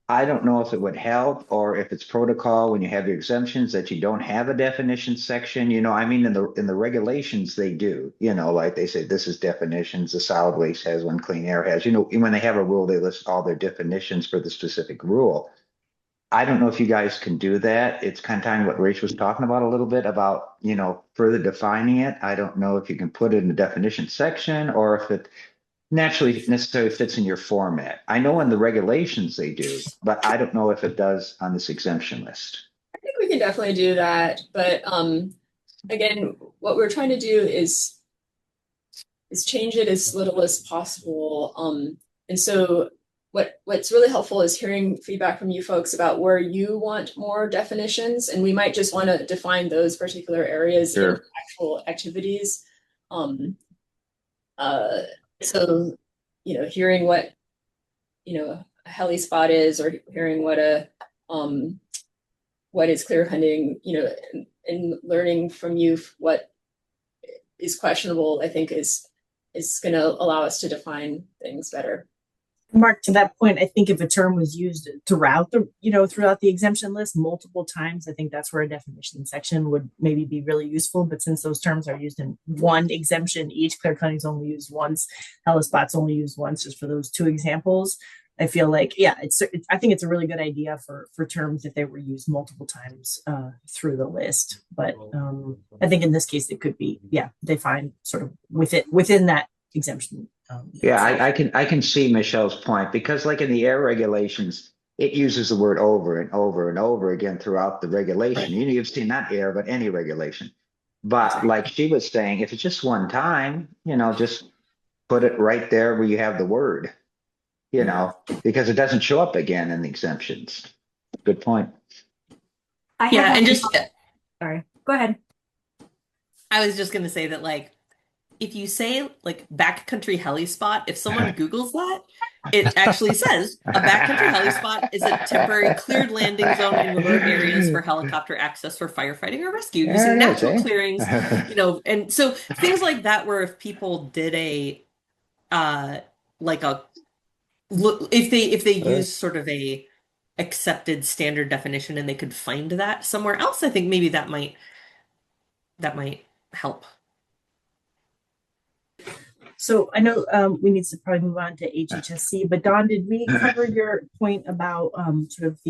I don't know if it would help or if it's protocol when you have your exemptions that you don't have a definition section. I mean, in the regulations they do, like they say this is definitions, the solid waste has one, clean air has, when they have a rule, they list all their definitions for the specific rule. I don't know if you guys can do that. It's kind of tying what Rach was talking about a little bit about, further defining it. I don't know if you can put it in the definition section or if it naturally necessarily fits in your format. I know in the regulations they do, but I don't know if it does on this exemption list. I think we can definitely do that, but again, what we're trying to do is change it as little as possible. And so what's really helpful is hearing feedback from you folks about where you want more definitions, and we might just want to define those particular areas in actual activities. So, hearing what, a heli spot is, or hearing what is clear hunting, and learning from you what is questionable, I think is going to allow us to define things better. Mark, to that point, I think if a term was used throughout the exemption list multiple times, I think that's where a definition section would maybe be really useful. But since those terms are used in one exemption, each clear cutting is only used once, helispot's only used once, just for those two examples. I feel like, I think it's a really good idea for terms if they were used multiple times through the list. But I think in this case, it could be, defined sort of within that exemption. I can see Michelle's point, because like in the air regulations, it uses the word over and over and over again throughout the regulation. Right. You've seen not air, but any regulation. But like she was saying, if it's just one time, just put it right there where you have the word, because it doesn't show up again in the exemptions. Good point. Sorry, go ahead. I was just going to say that, if you say backcountry heli spot, if someone Googles that, it actually says a backcountry heli spot is a temporary cleared landing zone in remote areas for helicopter access for firefighting or rescue using natural clearings, and so things like that, where if people did if they use sort of a accepted standard definition and they could find that somewhere else, I think maybe that might help. So I know we need to probably move on to HHSC, but Dawn, did we cover your point about sort of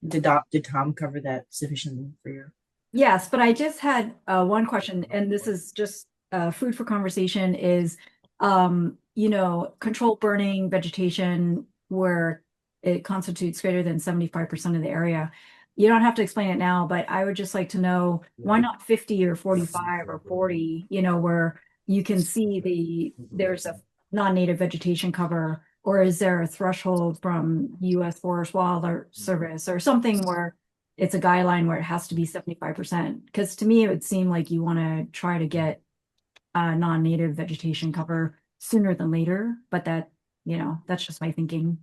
did Tom cover that sufficiently for your? Yes, but I just had one question, and this is just food for conversation, is, controlled burning vegetation where it constitutes greater than 75% of the area. You don't have to explain it now, but I would just like to know, why not 50 or 45 or 40, where you can see there's a non-native vegetation cover, or is there a threshold from U.S. Forest Wildlife Service or something where it's a guideline where it has to be 75%? Because to me, it would seem like you want to try to get non-native vegetation cover sooner than later, but that's just my thinking.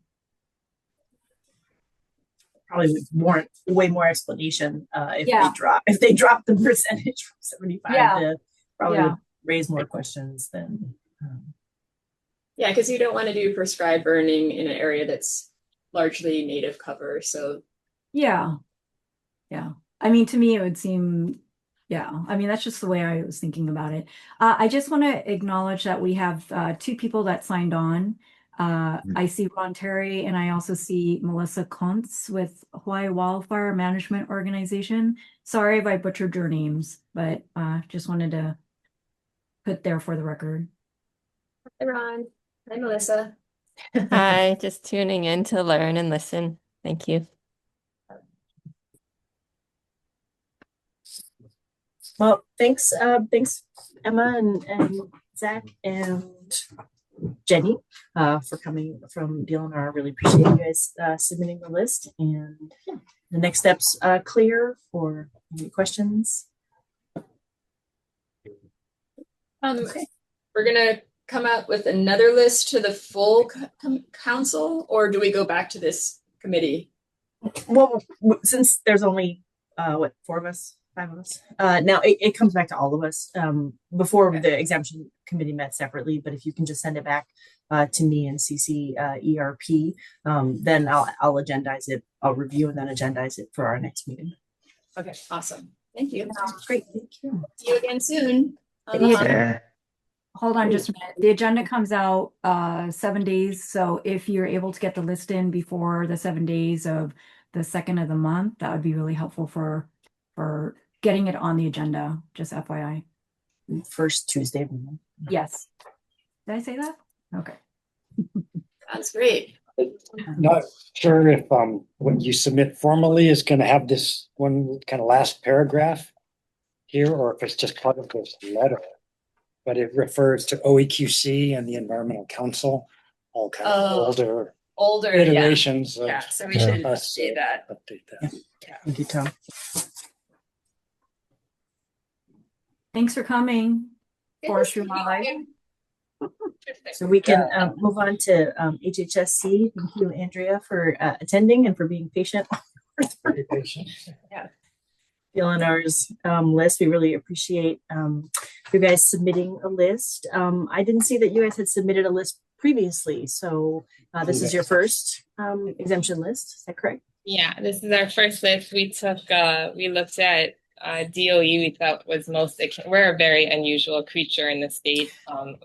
Probably would warrant way more explanation if they drop the percentage from 75 to probably would raise more questions than because you don't want to do prescribed burning in an area that's largely native cover. So Yeah. Yeah. I mean, to me, it would seem, yeah. I mean, that's just the way I was thinking about it. I just want to acknowledge that we have two people that signed on. I see Ron Terry and I also see Melissa Kuntz with Hawaii Wildfire Management Organization. Sorry if I butchered your names, but just wanted to put there for the record. hi, Ron. Hi, Melissa. Hi, just tuning in to learn and listen. Thank you. Well, thanks, Emma and Zach and Jenny, for coming from DLNR. Really appreciate you guys submitting the list. And yeah, the next steps clear for any questions. Okay. We're gonna come up with another list to the full council, or do we go back to this committee? Well, since there's only what, 4 of us, 5 of us, now it comes back to all of us. Before the exemption committee met separately, but if you can just send it back to me and CC ERP, then I'll agendize it. I'll review and then agendize it for our next meeting. Okay, awesome. Thank you. Great, thank you. See you again soon. Yeah. Hold on just a minute. The agenda comes out 7 days. So if you're able to get the list in before the 7 days of the second of the month, that would be really helpful for getting it on the agenda, just FYI. First Tuesday of the month. Yes. Did I say that? Okay. That's great. Not sure if what you submit formally is going to have this one kind of last paragraph here, or if it's just part of this letter. But it refers to OEQC and the Environmental Council, all kind of older Yeah. iterations of Yeah, so we should us. update that. Update that. Thank you, Tom. Thanks for coming. Forestry Wildlife. So we can move on to HHSC. Thank you, Andrea, for attending and for being patient. Pretty patient. DLNR's list. We really appreciate you guys submitting a list. I didn't see that you guys had submitted a list previously, so this is your first exemption list. Is that correct? Yeah, this is our first list. We looked at DOE. We thought was most, we're a very unusual creature in the state.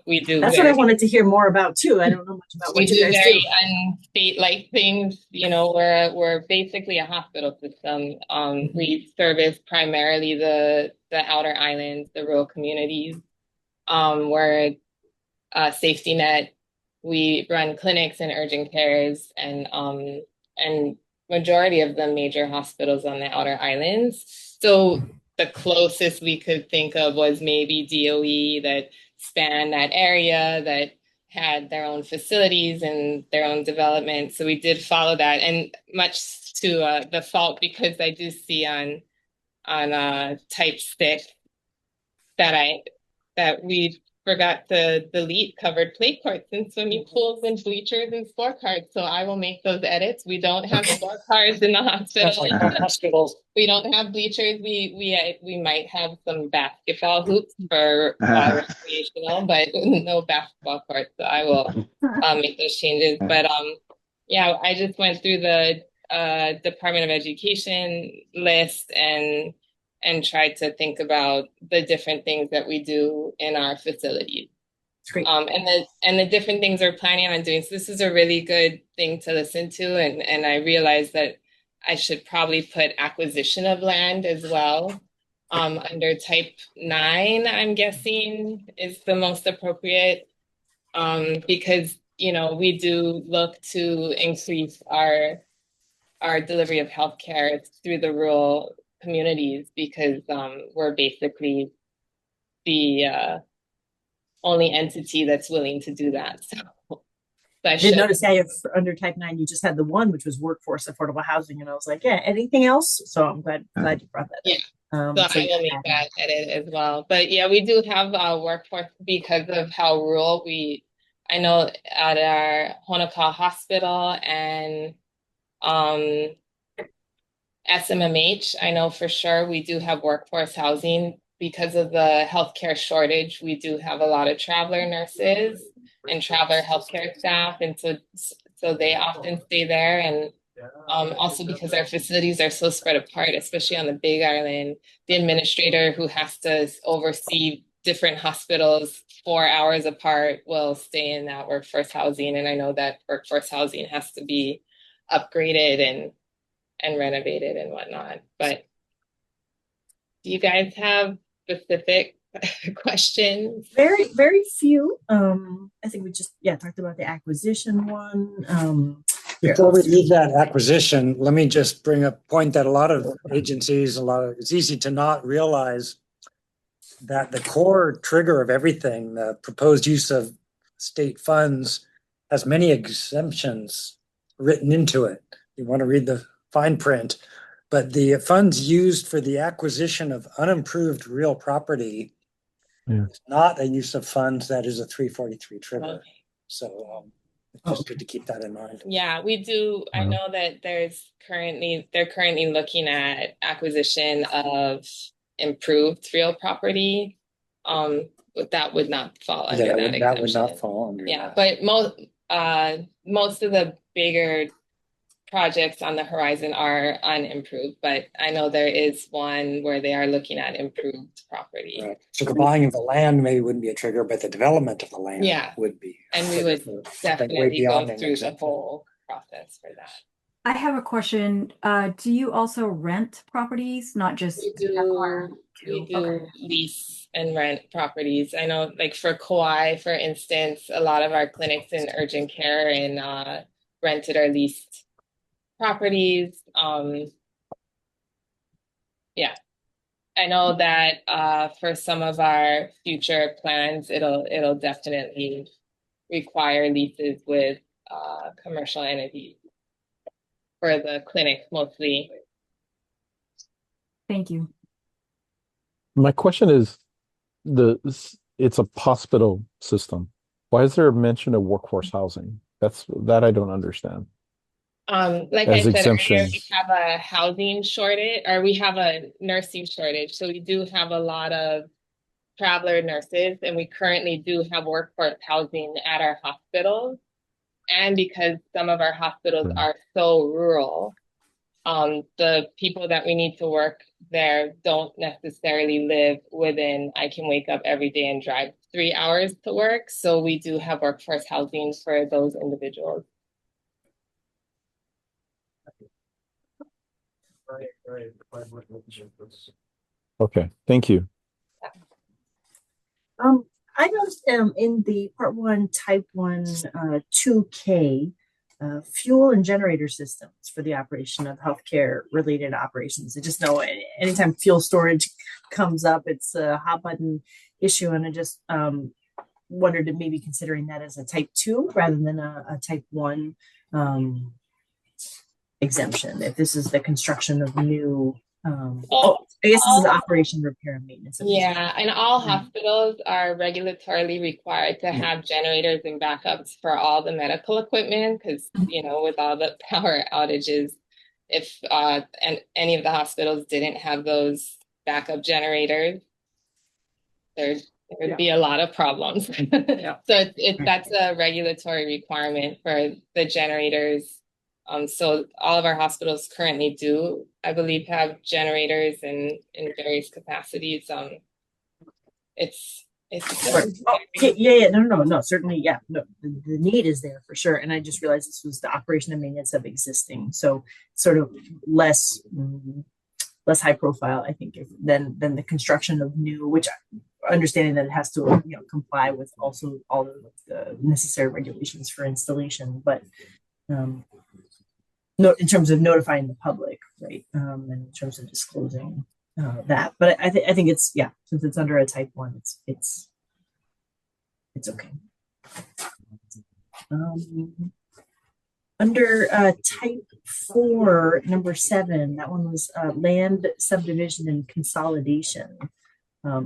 We do. That's what I wanted to hear more about too. I don't know much about what you guys do. Very unstate-like things. You know, we're basically a hospital system. We service primarily the outer islands, the rural communities. We're a safety net. We run clinics and urgent cares, and majority of the major hospitals on the outer islands. So the closest we could think of was maybe DOE that spanned that area, that had their own facilities and their own development. So we did follow that, and much to the fault, because I do see on type 6 that we forgot to delete covered play courts and swimming pools and bleachers and scorecards. So I will make those edits. We don't have scorecards in the hospital. We don't have bleachers. We might have some basketball hoops for recreational, but no basketball courts. So I will make those changes. But yeah, I just went through the Department of Education list and tried to think about the different things that we do in our facilities. Great. And the different things we're planning on doing. So this is a really good thing to listen to. And I realized that I should probably put acquisition of land as well. Under type 9, I'm guessing is the most appropriate, because, you know, we do look to increase our delivery of healthcare through the rural communities, because we're basically the only entity that's willing to do that. So I did notice how under type 9 you just had the one, which was workforce affordable housing, and I was like, yeah, anything else? So I'm glad you brought that up. So I will make that edit as well. But yeah, we do have workforce because of how rural I know at our Honokaa Hospital and SMMH, I know for sure we do have workforce housing because of the healthcare shortage. We do have a lot of traveler nurses and traveler healthcare staff. And so So they often stay there. And also because our facilities are so spread apart, especially on the Big Island, the administrator who has to oversee different hospitals 4 hours apart will stay in that workforce housing. And I know that workforce housing has to be upgraded and renovated and whatnot. But do you guys have specific questions? Very, very few. I think we just talked about the acquisition one. Before we leave that acquisition, let me just bring up a point that a lot of agencies, it's easy to not realize that the core trigger of everything, the proposed use of state funds, has many exemptions written into it. You want to read the fine print, but the funds used for the acquisition of unimproved real property is not a use of funds that is a 343 trigger. Okay. So it's just good to keep that in mind. Yeah, we do. I know that they're currently looking at acquisition of improved real property. But that would not fall under that exemption. That would not fall under that. But most of the bigger projects on the horizon are unimproved, but I know there is one where they are looking at improved property. Right. So the buying of the land maybe wouldn't be a trigger, but the development of the land would be. And we would definitely go through the whole process for that. I have a question. Do you also rent properties, not just acquire? We do lease and rent properties. I know, like for Kauai, for instance, a lot of our clinics in urgent care and rented or leased properties. I know that for some of our future plans, it'll definitely require leases with commercial entities for the clinic mostly. Thank you. My question is, it's a hospital system. Why is there a mention of workforce housing? That I don't understand. Like I said earlier, we have a housing shortage, or we have a nursing shortage. So we do have a lot of traveler nurses, and we currently do have workforce housing at our hospitals. And because some of our hospitals are so rural, the people that we need to work there don't necessarily live within, I can wake up every day and drive 3 hours to work. So we do have workforce housing for those individuals. Okay, thank you. I noticed in the part 1, type 1, 2K, fuel and generator systems for the operation of healthcare related operations. I just know anytime fuel storage comes up, it's a hot button issue. And I just wondered if maybe considering that as a type 2 rather than a type 1 exemption, if this is the construction of new I guess this is operation, repair, and maintenance. Yeah, and all hospitals are regulatorily required to have generators and backups for all the medical equipment because, with all the power outages, if and any of the hospitals didn't have those backup generators, there would be a lot of problems. So that's a regulatory requirement for the generators. So all of our hospitals currently do, I believe, have generators in various capacities. It's no, certainly, no, the need is there for sure. And I just realized this was the operation and maintenance of existing, so sort of less high profile, I think, than the construction of new, which understanding that it has to comply with also all of the necessary regulations for installation, but in terms of notifying the public, right? And in terms of disclosing that, but I think it's since it's under a type 1, it's okay. Under type 4, number 7, that one was land subdivision and consolidation.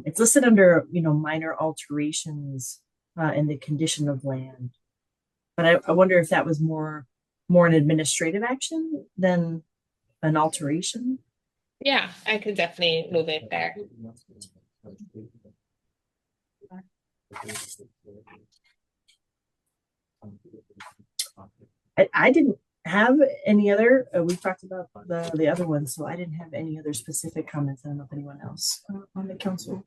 It's listed under minor alterations in the condition of land, but I wonder if that was more an administrative action than an alteration. Yeah, I could definitely move it there. I didn't have any other, we've talked about the other ones, so I didn't have any other specific comments. I don't know if anyone else on the council.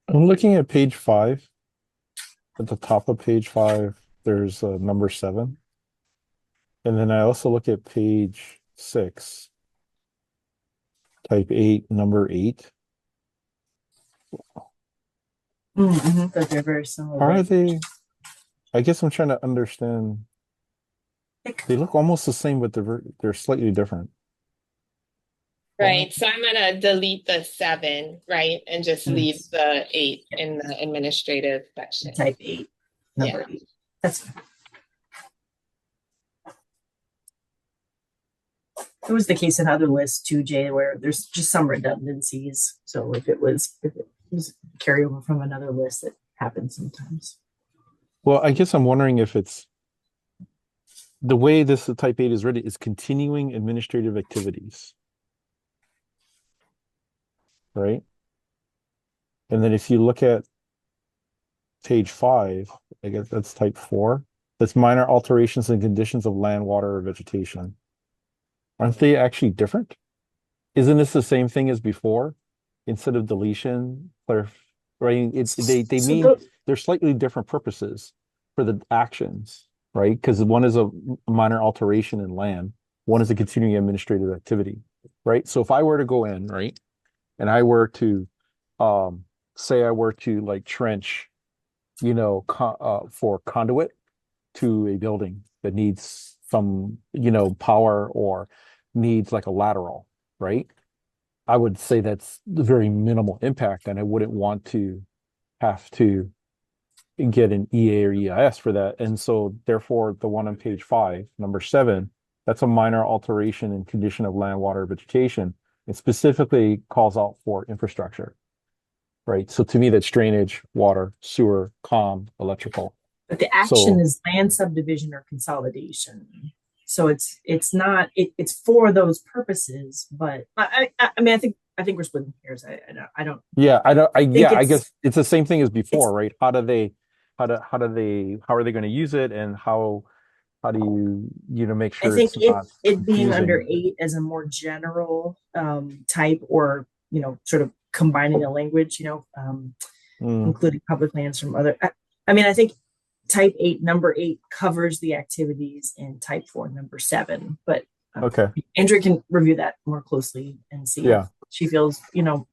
I'm looking at page 5. At the top of page 5, there's number 7. And then I also look at page 6, type 8, number 8. But they're very similar. How are right? they? I guess I'm trying to understand. They look almost the same, but they're slightly different. Right. So I'm gonna delete the 7, right, and just Mm. leave the 8 in the administrative section. Type 8, number 8. That's fine. It was the case in other lists too, Jay, where there's just some redundancies. So if it was carryover from another list, it happens sometimes. Well, I guess I'm wondering if it's the way this type 8 is written is continuing administrative activities. Right? And then if you look at page 5, I guess that's type 4. That's minor alterations in conditions of land, water, or vegetation. Aren't they actually different? Isn't this the same thing as before? Instead of deletion, right? They So mean they're slightly different purposes for the actions, right? Because one is a minor alteration in land, one is a continuing administrative activity, right? So if I were to go in, right, and I were to say I were to like trench, for conduit to a building that needs some, power or needs like a lateral, right? I would say that's very minimal impact, and I wouldn't want to have to get an EA or EIS for that. And so therefore the one on page 5, number 7, that's a minor alteration in condition of land, water, vegetation. It specifically calls out for infrastructure, right? So to me, that's drainage, water, sewer, comm, electrical. But the action is land subdivision or consolidation. So it's not it's for those purposes, but I mean I think we're splitting hairs. I don't. Yeah, I guess it's the same thing as before, right? How are they going to use it, and how do you make sure I think it's not it being confusing? under 8 as a more general type, or sort of combining a language, including public lands from other. I mean, I think type 8, number 8 covers the activities in type 4, number 7. But Okay. Andrea can review that more closely and see Yeah. if she feels, don't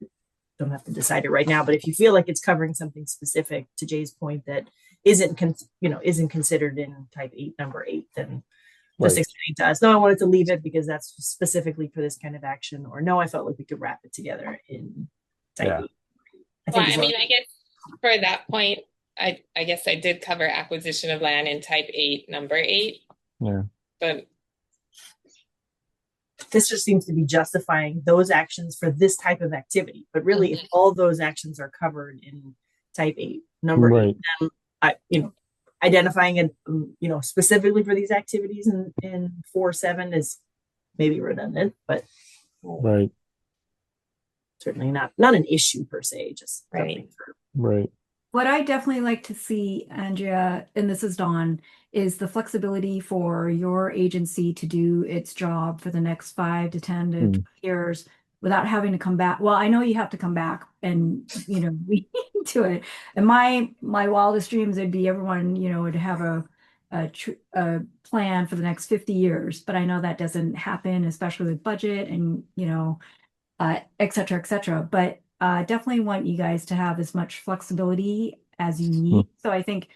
have to decide it right now, but if you feel like it's covering something specific, to Jay's point, that isn't considered in type 8, number 8, then just Right. explain to us, no, I wanted to leave it because that's specifically for this kind of action, or no, I felt like we could wrap it together in type Yeah. 8. Well, I mean, I guess for that point, I guess I did cover acquisition of land in type 8, number 8. Yeah. But this just seems to be justifying those actions for this type of activity. But really, if all those actions are covered in type 8, number 8, then identifying it, specifically for these activities in 4.7 is maybe redundant, but right. Certainly not an issue per se, just right. Right. What I definitely like to see, Andrea, and this is Dawn, is the flexibility for your agency to do its job for the next 5 to 10 to 20 years without having to come back. Well, I know you have to come back and, we do it. And my wildest dreams would be everyone, would have a plan for the next 50 years. But I know that doesn't happen, especially with budget and, et cetera, et cetera. But definitely want you guys to have as much flexibility as you need. So I think,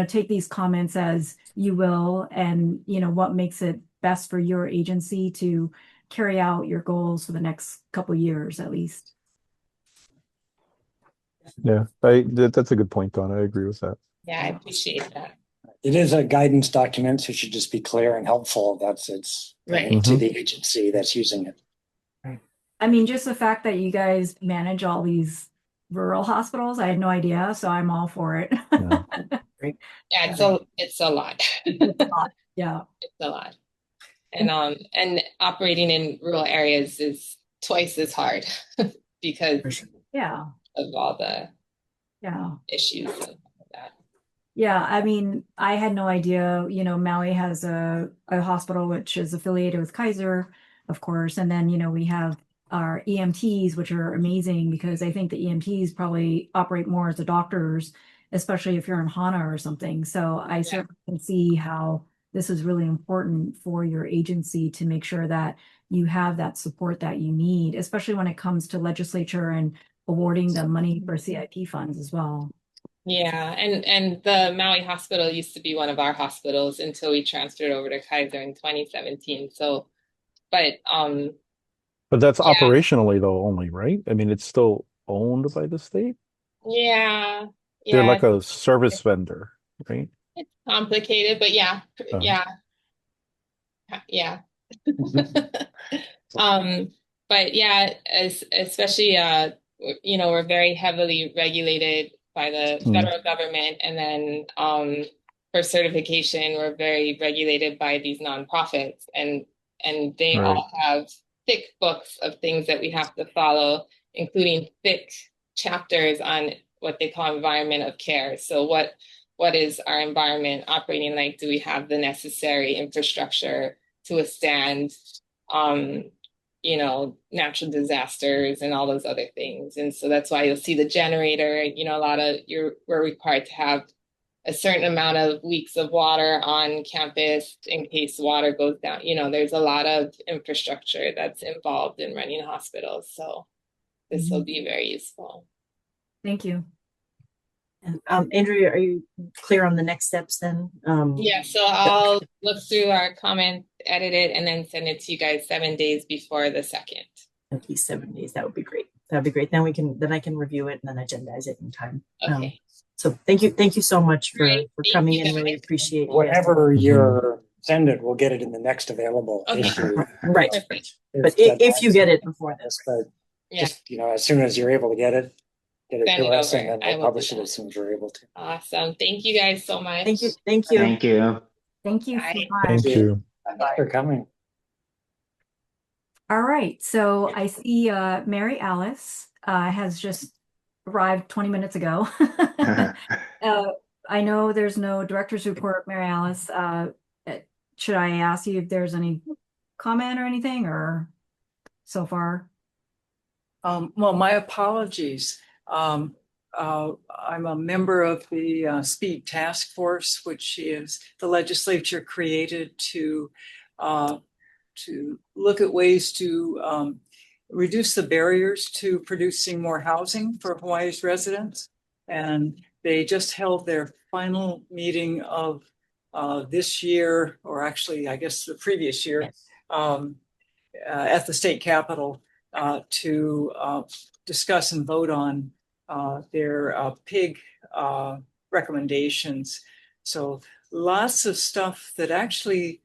take these comments as you will, and, what makes it best for your agency to carry out your goals for the next couple years, at least. Yeah, that's a good point, Dawn. I agree with that. Yeah, I appreciate that. It is a guidance document, so it should just be clear and helpful. That's it's right to the agency that's using it. I mean, just the fact that you guys manage all these rural hospitals, I had no idea, so I'm all for it. Yeah. Yeah, it's a lot. It's a lot. Yeah, it's a lot, and operating in rural areas is twice as hard because yeah of all the yeah issues of that. Yeah, I mean, I had no idea, Maui has a hospital which is affiliated with Kaiser, of course, and then, we have our EMTs, which are amazing because I think the EMTs probably operate more as the doctors, especially if you're in Hana or something. So I certainly can see how this is really important for your agency to make sure that you have that support that you need, especially when it comes to legislature and awarding the money for CIP funds as well. Yeah, and the Maui hospital used to be one of our hospitals until we transferred over to Kaiser in 2017. So, but But that's yeah, operationally though only, right? I mean, it's still owned by the state. yeah, They're yeah. like a service vendor, right? It's complicated, but yeah, Uh, yeah, yeah. Um, but yeah, especially we're very heavily regulated by the mm, federal government, and then for certification, we're very regulated by these nonprofits, and they right. all have thick books of things that we have to follow, including thick chapters on what they call environment of care. So what is our environment operating like? Do we have the necessary infrastructure to withstand um, natural disasters and all those other things? And so that's why you'll see the generator, we're required to have a certain amount of weeks of water on campus in case water goes down. There's a lot of infrastructure that's involved in running hospitals. So this will be very useful. Thank you. And Andrea, are you clear on the next steps then? Yeah, so I'll look through our comments, edit it, and then send it to you guys 7 days before the 2nd. At least 7 days. That would be great. That would be great. Then I can review it and then agendize it in time. Okay. So thank you so much for Great. Thank coming you, in. Really guys. appreciate you guys. Whenever you're send it, we'll get it in the next available Okay. issue. Right. Perfect. But if you get it before this, But Yeah. just, as soon as you're able to get it Send to it us, over. and then I we'll will publish do it that. as soon as you're able to. Awesome. Thank you guys so much. thank you. Thank you. Thank you. Thank you so Bye. much. Thank you. Thanks for coming. All right, so I see Mary Alice has just arrived 20 minutes ago. I know there's no director's report, Mary Alice. Should I ask you if there's any comment or anything, or so far? Well, my apologies. I'm a member of the Speed Task Force, which is the legislature created to look at ways to reduce the barriers to producing more housing for Hawaii's residents. And they just held their final meeting of this year, or actually, I guess the previous year, at the state capitol to discuss and vote on their PIG recommendations. So lots of stuff that actually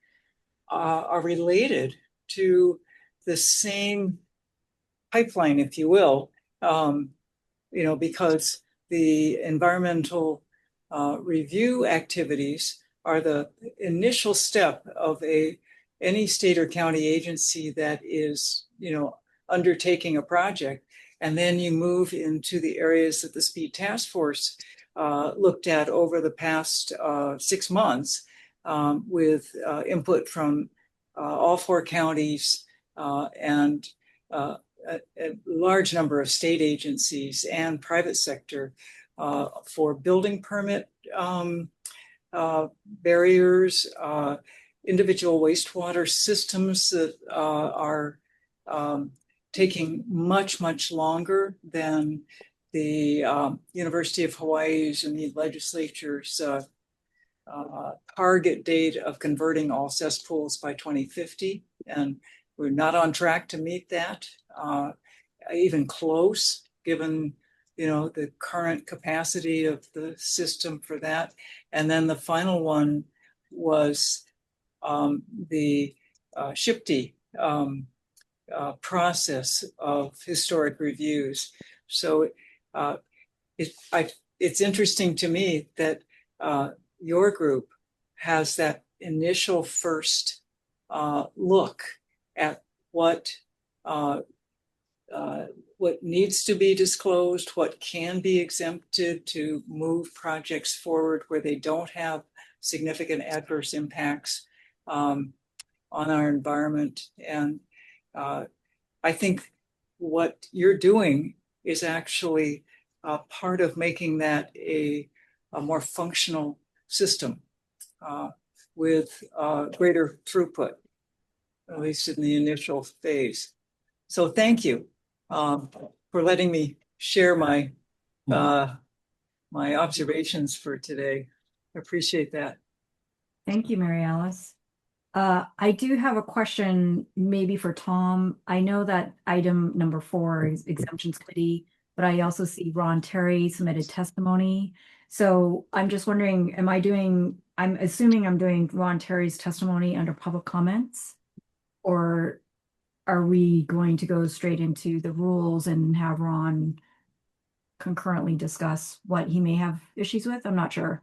are related to the same pipeline, if you will, because the environmental review activities are the initial step of any state or county agency that is, undertaking a project. And then you move into the areas that the Speed Task Force looked at over the past 6 months with input from all 4 counties and a large number of state agencies and private sector for building permit barriers, individual wastewater systems that are taking much longer than the University of Hawaii's and the legislature's target date of converting all cesspools by 2050. And we're not on track to meet that, even close, given the current capacity of the system for that. And then the final one was the SHPT process of historic reviews. So it's interesting to me that your group has that initial first look at what what needs to be disclosed, what can be exempted to move projects forward where they don't have significant adverse impacts on our environment. And I think what you're doing is actually part of making that a more functional system with greater throughput, at least in the initial phase. So thank you for letting me share my my observations for today. I appreciate that. Thank you, Mary Alice. I do have a question maybe for Tom. I know that item number 4 is exemptions committee, but I also see Ron Terry submitted testimony. So I'm just wondering, I'm assuming I'm doing Ron Terry's testimony under public comments, or are we going to go straight into the rules and have Ron concurrently discuss what he may have issues with? I'm not sure.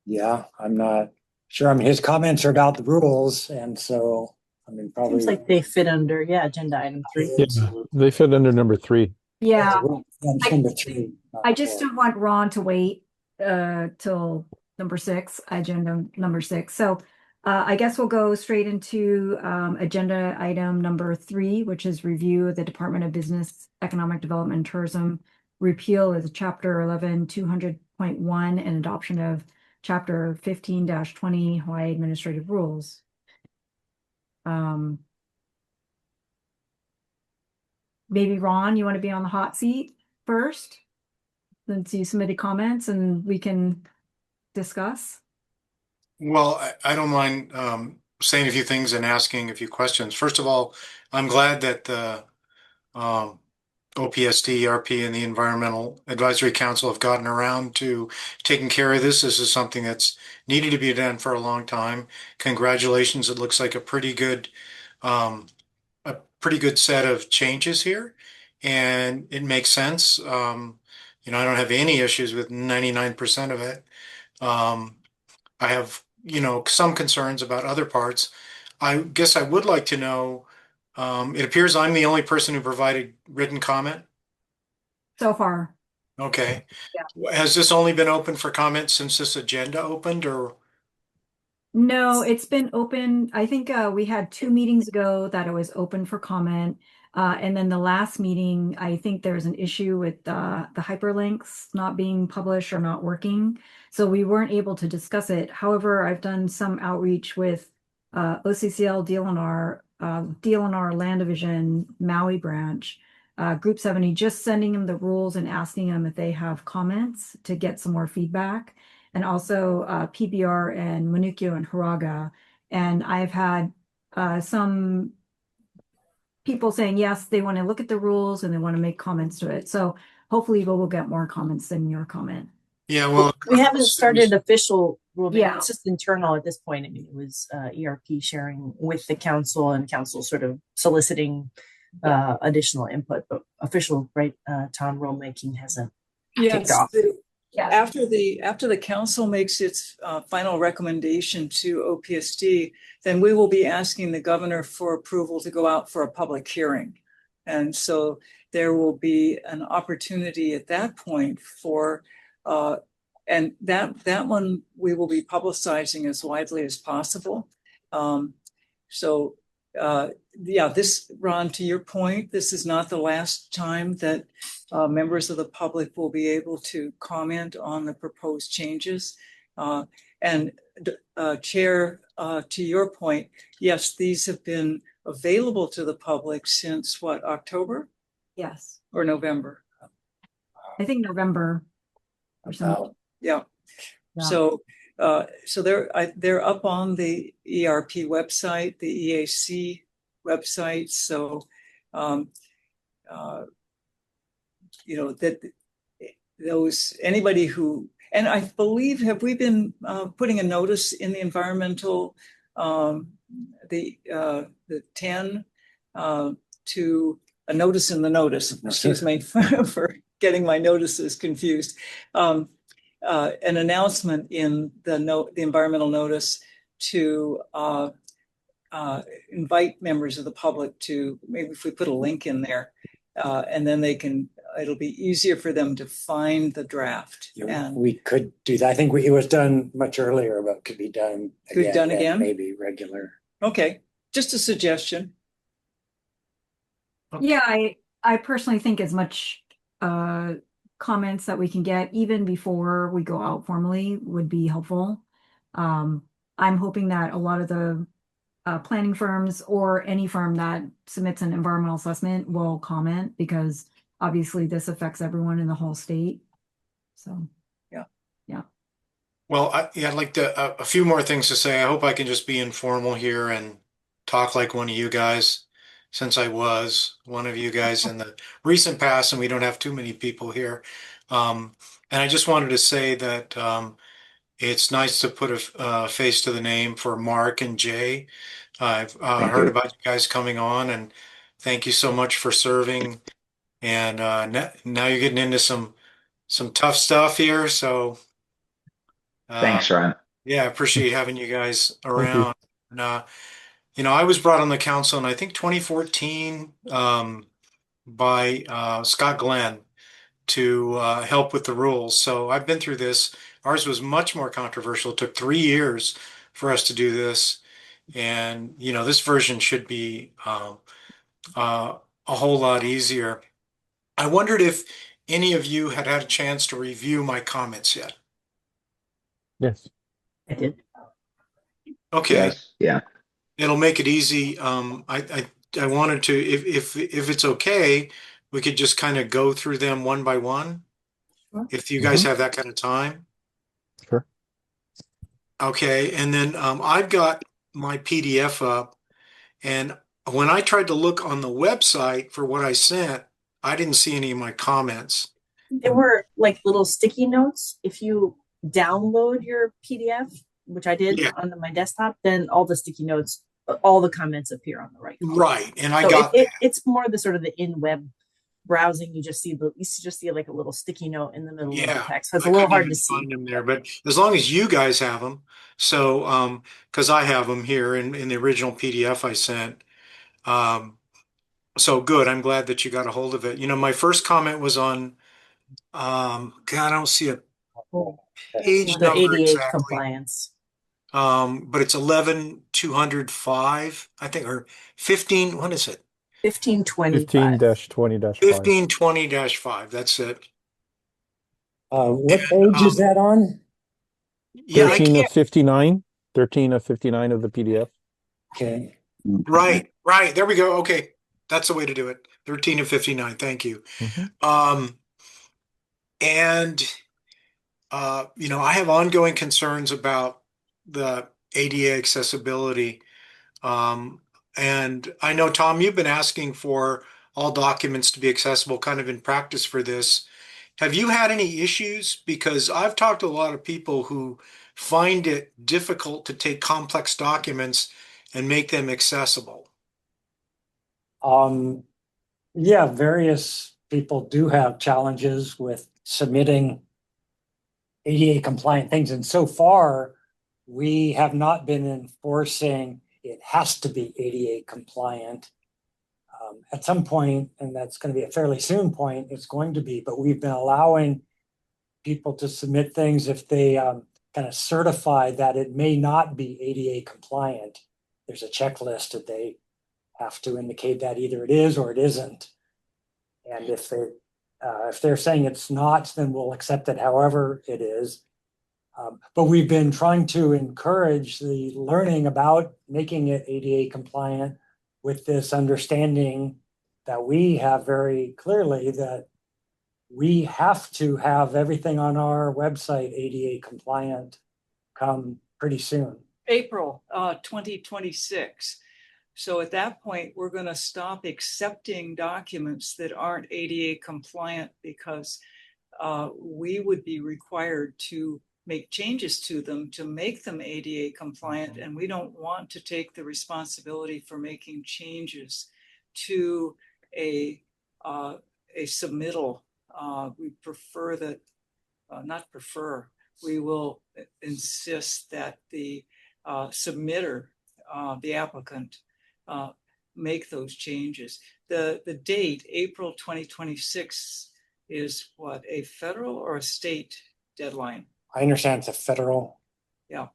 Yeah, I'm not sure. I mean, his comments are about the rules, and so I mean, probably Seems like they fit under, agenda item 3. Yeah, they fit under number 3. Yeah, number 3. I just don't want Ron to wait till number 6, agenda number 6. So I guess we'll go straight into agenda item number 3, which is review of the Department of Business, Economic Development and Tourism repeal of Chapter 11, 200.1 and adoption of Chapter 15-20 Hawaii Administrative Rules. Maybe Ron, you want to be on the hot seat first, since you submitted comments and we can discuss? Well, I don't mind saying a few things and asking a few questions. First of all, I'm glad that the OPSD, ERP, and the Environmental Advisory Council have gotten around to taking care of this. This is something that's needed to be done for a long time. Congratulations. It looks like a pretty good set of changes here, and it makes sense. I don't have any issues with 99% of it. I have, some concerns about other parts. I guess I would like to know, it appears I'm the only person who provided written comment. So far. Okay. Yeah. Has this only been open for comment since this agenda opened, or? No, it's been open. I think we had 2 meetings ago that it was open for comment. And then the last meeting, I think there was an issue with the hyperlinks not being published or not working. So we weren't able to discuss it. However, I've done some outreach with OCCL DLNR Land Division Maui branch, Group 70, just sending them the rules and asking them if they have comments to get some more feedback. And also PBR and Manukio and Haraga. And I've had some people saying, yes, they want to look at the rules and they want to make comments to it. So hopefully we'll get more comments than your comment. Yeah, well, we haven't started official rulemaking. Yeah. It's just internal at this point. I mean, it was ERP sharing with the council and council sort of soliciting additional input, but official, right, Tom, rulemaking hasn't kicked off. After the council makes its final recommendation to OPSD, then we will be asking the governor for approval to go out for a public hearing. And so there will be an opportunity at that point for, and that one we will be publicizing as widely as possible. This, Ron, to your point, this is not the last time that members of the public will be able to comment on the proposed changes. Chair, to your point, yes, these have been available to the public since what, October? Yes. Or November? I think November or something. Yeah. So they're up on the ERP website, the EAC website. So, that those, anybody who, and I believe, have we been putting a notice in the environmental, the 10 to a notice in the notice, excuse me for getting my notices confused. An announcement in the environmental notice to invite members of the public to, maybe if we put a link in there, and then it'll be easier for them to find the draft. And we could do that. I think it was done much earlier, but could be done again. Maybe regular. Okay, just a suggestion. Yeah, I personally think as much comments that we can get even before we go out formally would be helpful. I'm hoping that a lot of the planning firms or any firm that submits an environmental assessment will comment, because obviously this affects everyone in the whole state. So, yeah. Well, I'd like a few more things to say. I hope I can just be informal here and talk like one of you guys, since I was one of you guys in the recent past, and we don't have too many people here. And I just wanted to say that it's nice to put a face to the name for Mark and Jay. I've heard about you guys coming on, and thank you so much for serving. And now you're getting into some tough stuff here, so Thanks, Ron. yeah, I appreciate having you guys Thank you. around. And, I was brought on the council in, I think, 2014 by Scott Glenn to help with the rules. So I've been through this. Ours was much more controversial. It took 3 years for us to do this. And, this version should be a whole lot easier. I wondered if any of you had a chance to review my comments yet. Yes. I did. Okay. Yes. Yeah. It'll make it easy. I wanted to, if it's okay, we could just kind of go through them one by one. Sure. If you guys have that kind of time. Sure. Okay, and then I've got my PDF up, and when I tried to look on the website for what I sent, I didn't see any of my comments. There were like little sticky notes. If you download your PDF, which I did on my desktop, then all the sticky notes, all the comments appear on the right column. Right, and I got it's more the sort of the in-web browsing. You just see like a little sticky note in the middle of the text. So it's a little hard to see. Find them there, but as long as you guys have them, so because I have them here in the original PDF I sent. So good. I'm glad that you got a hold of it. My first comment was on God, I don't see a page The number ADA exactly. compliance. But it's 11-205, I think, or 15. What is it? 1520. 15-20-5. 1520-5. That's it. What page is that on? Yeah, 13 of 59. 13 of 59 of the PDF. Okay. Right. There we go. Okay. That's the way to do it. 13 of 59. Thank you. And I have ongoing concerns about the ADA accessibility. And I know, Tom, you've been asking for all documents to be accessible kind of in practice for this. Have you had any issues? Because I've talked to a lot of people who find it difficult to take complex documents and make them accessible. Yeah, various people do have challenges with submitting ADA compliant things. And so far, we have not been enforcing it has to be ADA compliant. At some point, and that's going to be a fairly soon point, it's going to be, but we've been allowing people to submit things if they kind of certify that it may not be ADA compliant. There's a checklist that they have to indicate that either it is or it isn't. And if they're saying it's not, then we'll accept it however it is. But we've been trying to encourage the learning about making it ADA compliant with this understanding that we have very clearly that we have to have everything on our website ADA compliant come pretty soon. April 2026. So at that point, we're going to stop accepting documents that aren't ADA compliant because we would be required to make changes to them to make them ADA compliant. And we don't want to take the responsibility for making changes to a submittal. We prefer that, we will insist that the submitter the applicant, make those changes. The date, April 2026, is what, a federal or a state deadline? I understand it's a federal. Yeah.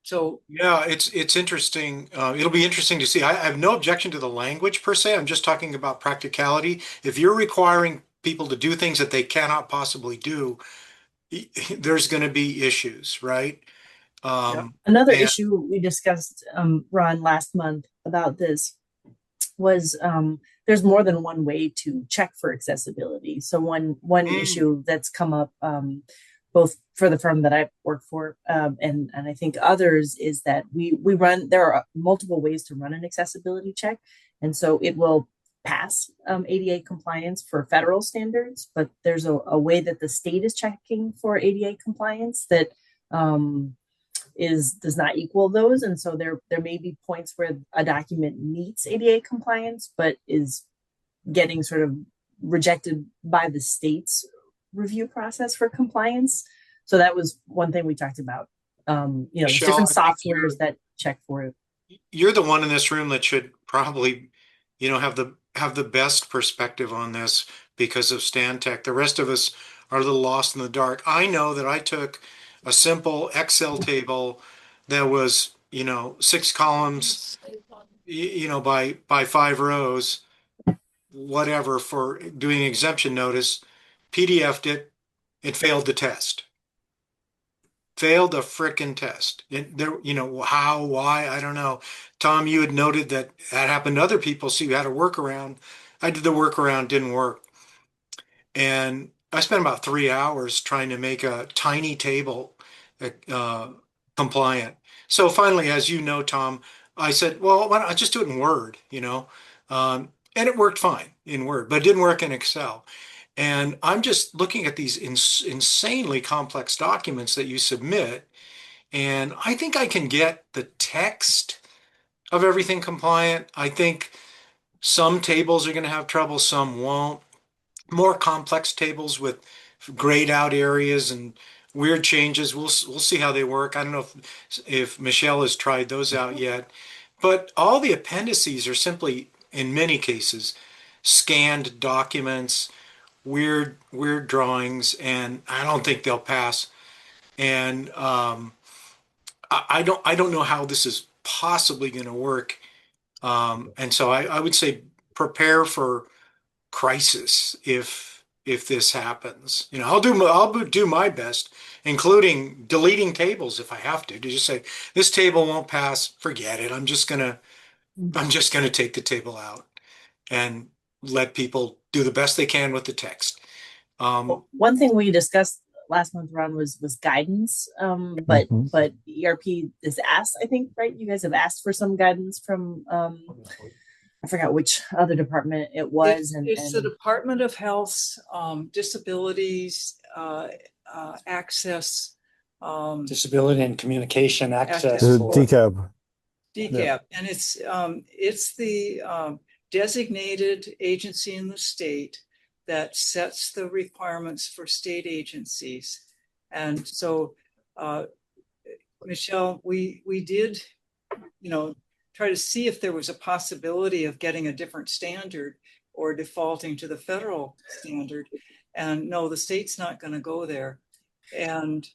So Yeah, it's interesting. It'll be interesting to see. I have no objection to the language per se. I'm just talking about practicality. If you're requiring people to do things that they cannot possibly do, there's going to be issues, right? Another And issue we discussed, Ron, last month about this was there's more than one way to check for accessibility. So one issue that's come up both for the firm that I work for and I think others is that there are multiple ways to run an accessibility check, and so it will pass ADA compliance for federal standards, but there's a way that the state is checking for ADA compliance that does not equal those, and so there may be points where a document meets ADA compliance but is getting sort of rejected by the state's review process for compliance. So that was one thing we talked about. There's Michelle, different I think softwares that check for it. you're the one in this room that should probably, have the best perspective on this because of Stantec. The rest of us are a little lost in the dark. I know that I took a simple Excel table that was, 6 columns, by 5 rows, whatever, for doing exemption notice, PDF'd it, it failed the test. Failed a frickin' test. How, why, I don't know. Tom, you had noted that happened to other people, so you had a workaround. I did the workaround, didn't work. And I spent about 3 hours trying to make a tiny table compliant. So finally, as you know, Tom, I said, well, why don't I just do it in Word, and it worked fine in Word, but it didn't work in Excel. And I'm just looking at these insanely complex documents that you submit, and I think I can get the text of everything compliant. I think some tables are going to have trouble, some won't. More complex tables with grayed out areas and weird changes. We'll see how they work. I don't know if Michelle has tried those out yet, but all the appendices are simply, in many cases, scanned documents, weird drawings, and I don't think they'll pass. And I don't know how this is possibly going to work. And so I would say prepare for crisis if this happens. I'll do my best, including deleting tables if I have to just say this table won't pass. Forget it. I'm just gonna take the table out and let people do the best they can with the text. One thing we discussed last month, Ron, was guidance. But ERP is asked, I think, right? You guys have asked for some guidance from I forgot which other department it was. It's the Department of Health, disabilities, access. Disability and communication access. DCAB. DCAB, Yeah. and it's the designated agency in the state that sets the requirements for state agencies. And so, Michelle, we did, try to see if there was a possibility of getting a different standard or defaulting to the federal standard. And no, the state's not going to go there. And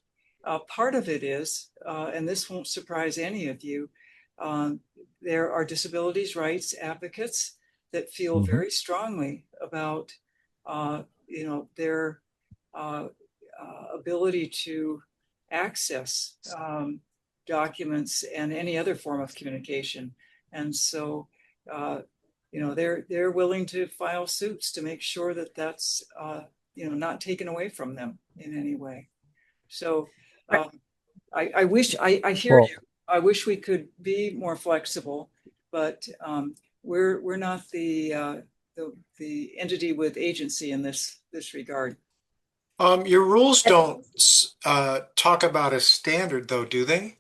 part of it is, and this won't surprise any of you, there are disabilities rights advocates that feel very strongly about, their ability to access documents and any other form of communication. And so, they're willing to file suits to make sure that that's, not taken away from them in any way. So I wish, I hear you. I wish we could be more flexible, but we're not the entity with agency in this regard. Your rules don't talk about a standard, though, do they?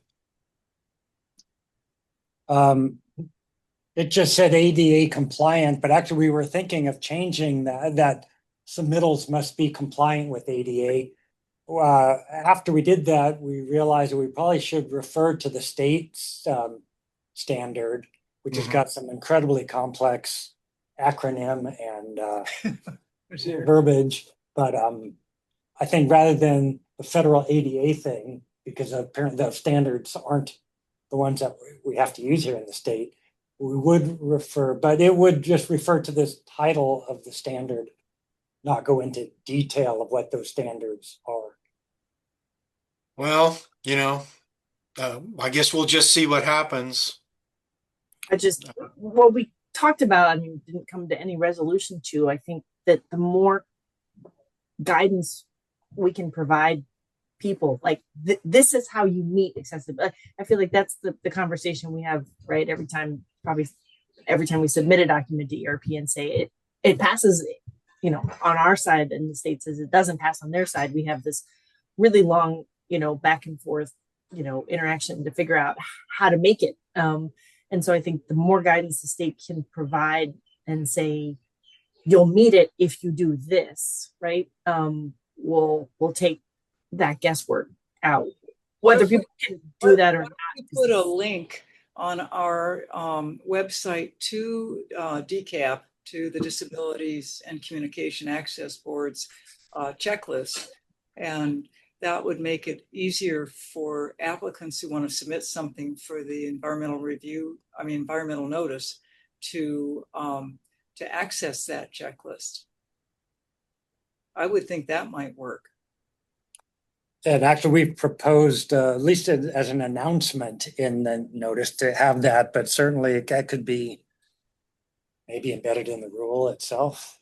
It just said ADA compliant, but actually we were thinking of changing that submittals must be compliant with ADA after we did that, we realized that we probably should refer to the state's standard, which has got some incredibly complex acronym and verbiage. But I think rather than the federal ADA thing, because apparently the standards aren't the ones that we have to use here in the state, we would refer, but it would just refer to this title of the standard, not go into detail of what those standards are. Well, I guess we'll just see what happens. What we talked about, I mean, didn't come to any resolution to. I think that the more guidance we can provide people, like this is how you meet accessibility. I feel like that's the conversation we have, right? Every time we submit a document to ERP and say it passes, on our side, and the state says it doesn't pass on their side. We have this really long, back and forth, interaction to figure out how to make it. And so I think the more guidance the state can provide and say, you'll meet it if you do this, right? We'll take that guesswork out. Whether people can do that or not. Put a link on our website to DCAP, to the Disabilities and Communication Access Board's checklist. And that would make it easier for applicants who want to submit something for the environmental notice to access that checklist. I would think that might work. And actually, we've proposed, at least as an announcement in the notice, to have that, but certainly that could be maybe embedded in the rule itself.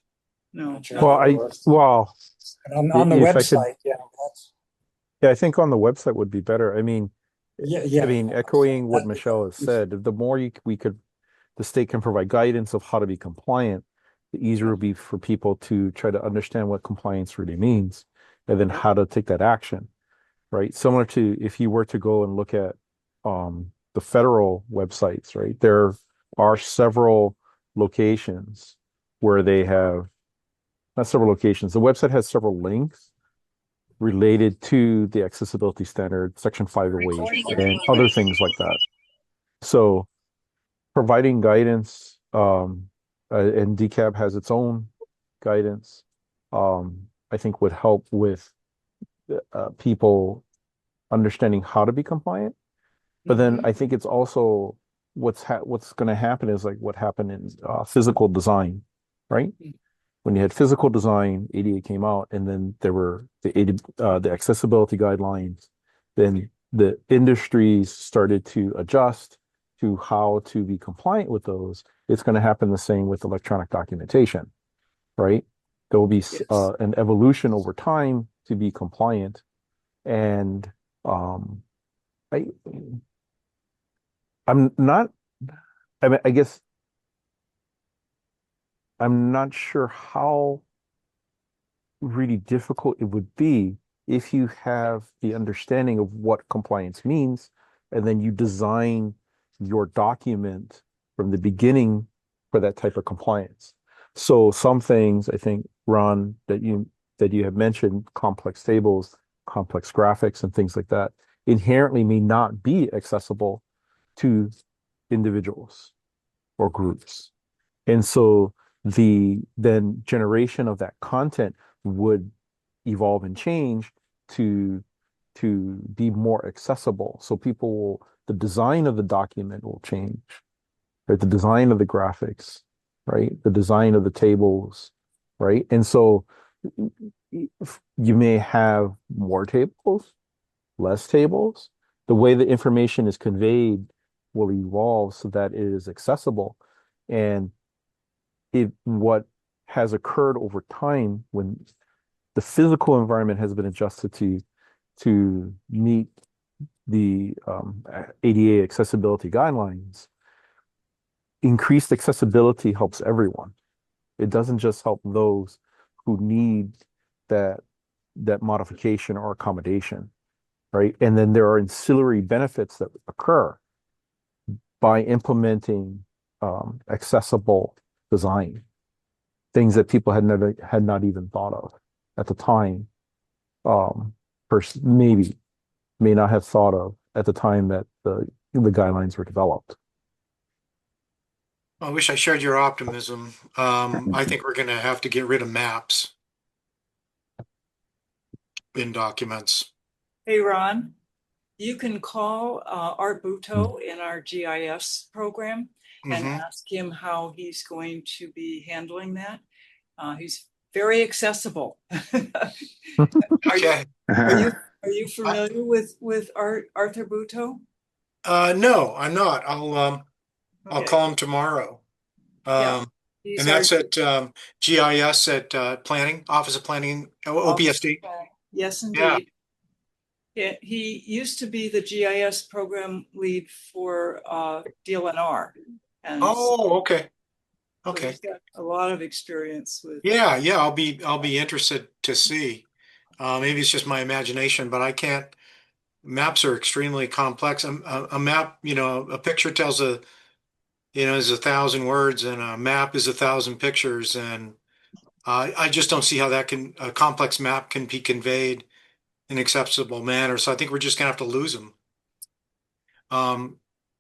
No. Sure on the website, I think on the website would be better. I mean, yeah. I mean, echoing what Michelle has said, the more the state can provide guidance of how to be compliant, the easier it will be for people to try to understand what compliance really means, and then how to take that action, right? Similar to if you were to go and look at the federal websites, right? There are several locations where they have, not several locations, the website has several links related to the accessibility standard, Section 508, and other things like that. So providing guidance, and DCAP has its own guidance, I think would help with people understanding how to be compliant. But then I think it's also what's going to happen is like what happened in physical design, right? When you had physical design, ADA came out, and then there were the accessibility guidelines. Then the industries started to adjust to how to be compliant with those. It's going to happen the same with electronic documentation, right? There will be an evolution over time to be compliant, and I guess I'm not sure how really difficult it would be if you have the understanding of what compliance means, and then you design your document from the beginning for that type of compliance. So some things, I think, Ron, that you have mentioned, complex tables, complex graphics, and things like that, inherently may not be accessible to individuals or groups. And so the then generation of that content would evolve and change to be more accessible. So the design of the document will change, right? The design of the graphics, right? The design of the tables, right? And so you may have more tables, less tables. The way the information is conveyed will evolve so that it is accessible. And what has occurred over time when the physical environment has been adjusted to meet the ADA accessibility guidelines, increased accessibility helps everyone. It doesn't just help those who need that modification or accommodation, right? And then there are ancillary benefits that occur by implementing accessible design, things that people had not even thought of at the time. maybe may not have thought of at the time that the guidelines were developed. I wish I shared your optimism. I think we're going to have to get rid of maps in documents. Hey, Ron, you can call Art Buto in our GIS program and Mhm. ask him how he's going to be handling that. He's very accessible. Are you Okay. are you familiar with Arthur Buto? No, I'm not. I'll Okay. call him tomorrow. Yeah, Um, he's and our that's at GIS at Planning, Office of Planning, OPSD. Yes, Yeah. indeed. He used to be the GIS program lead for DLNR. And Oh, okay. so Okay. he's got a lot of experience with. Yeah, yeah, I'll be interested to see. Maybe it's just my imagination, but I can't. Maps are extremely complex. A map, a picture tells is 1,000 words, and a map is 1,000 pictures, and I just don't see how a complex map can be conveyed in an acceptable manner. So I think we're just gonna have to lose them.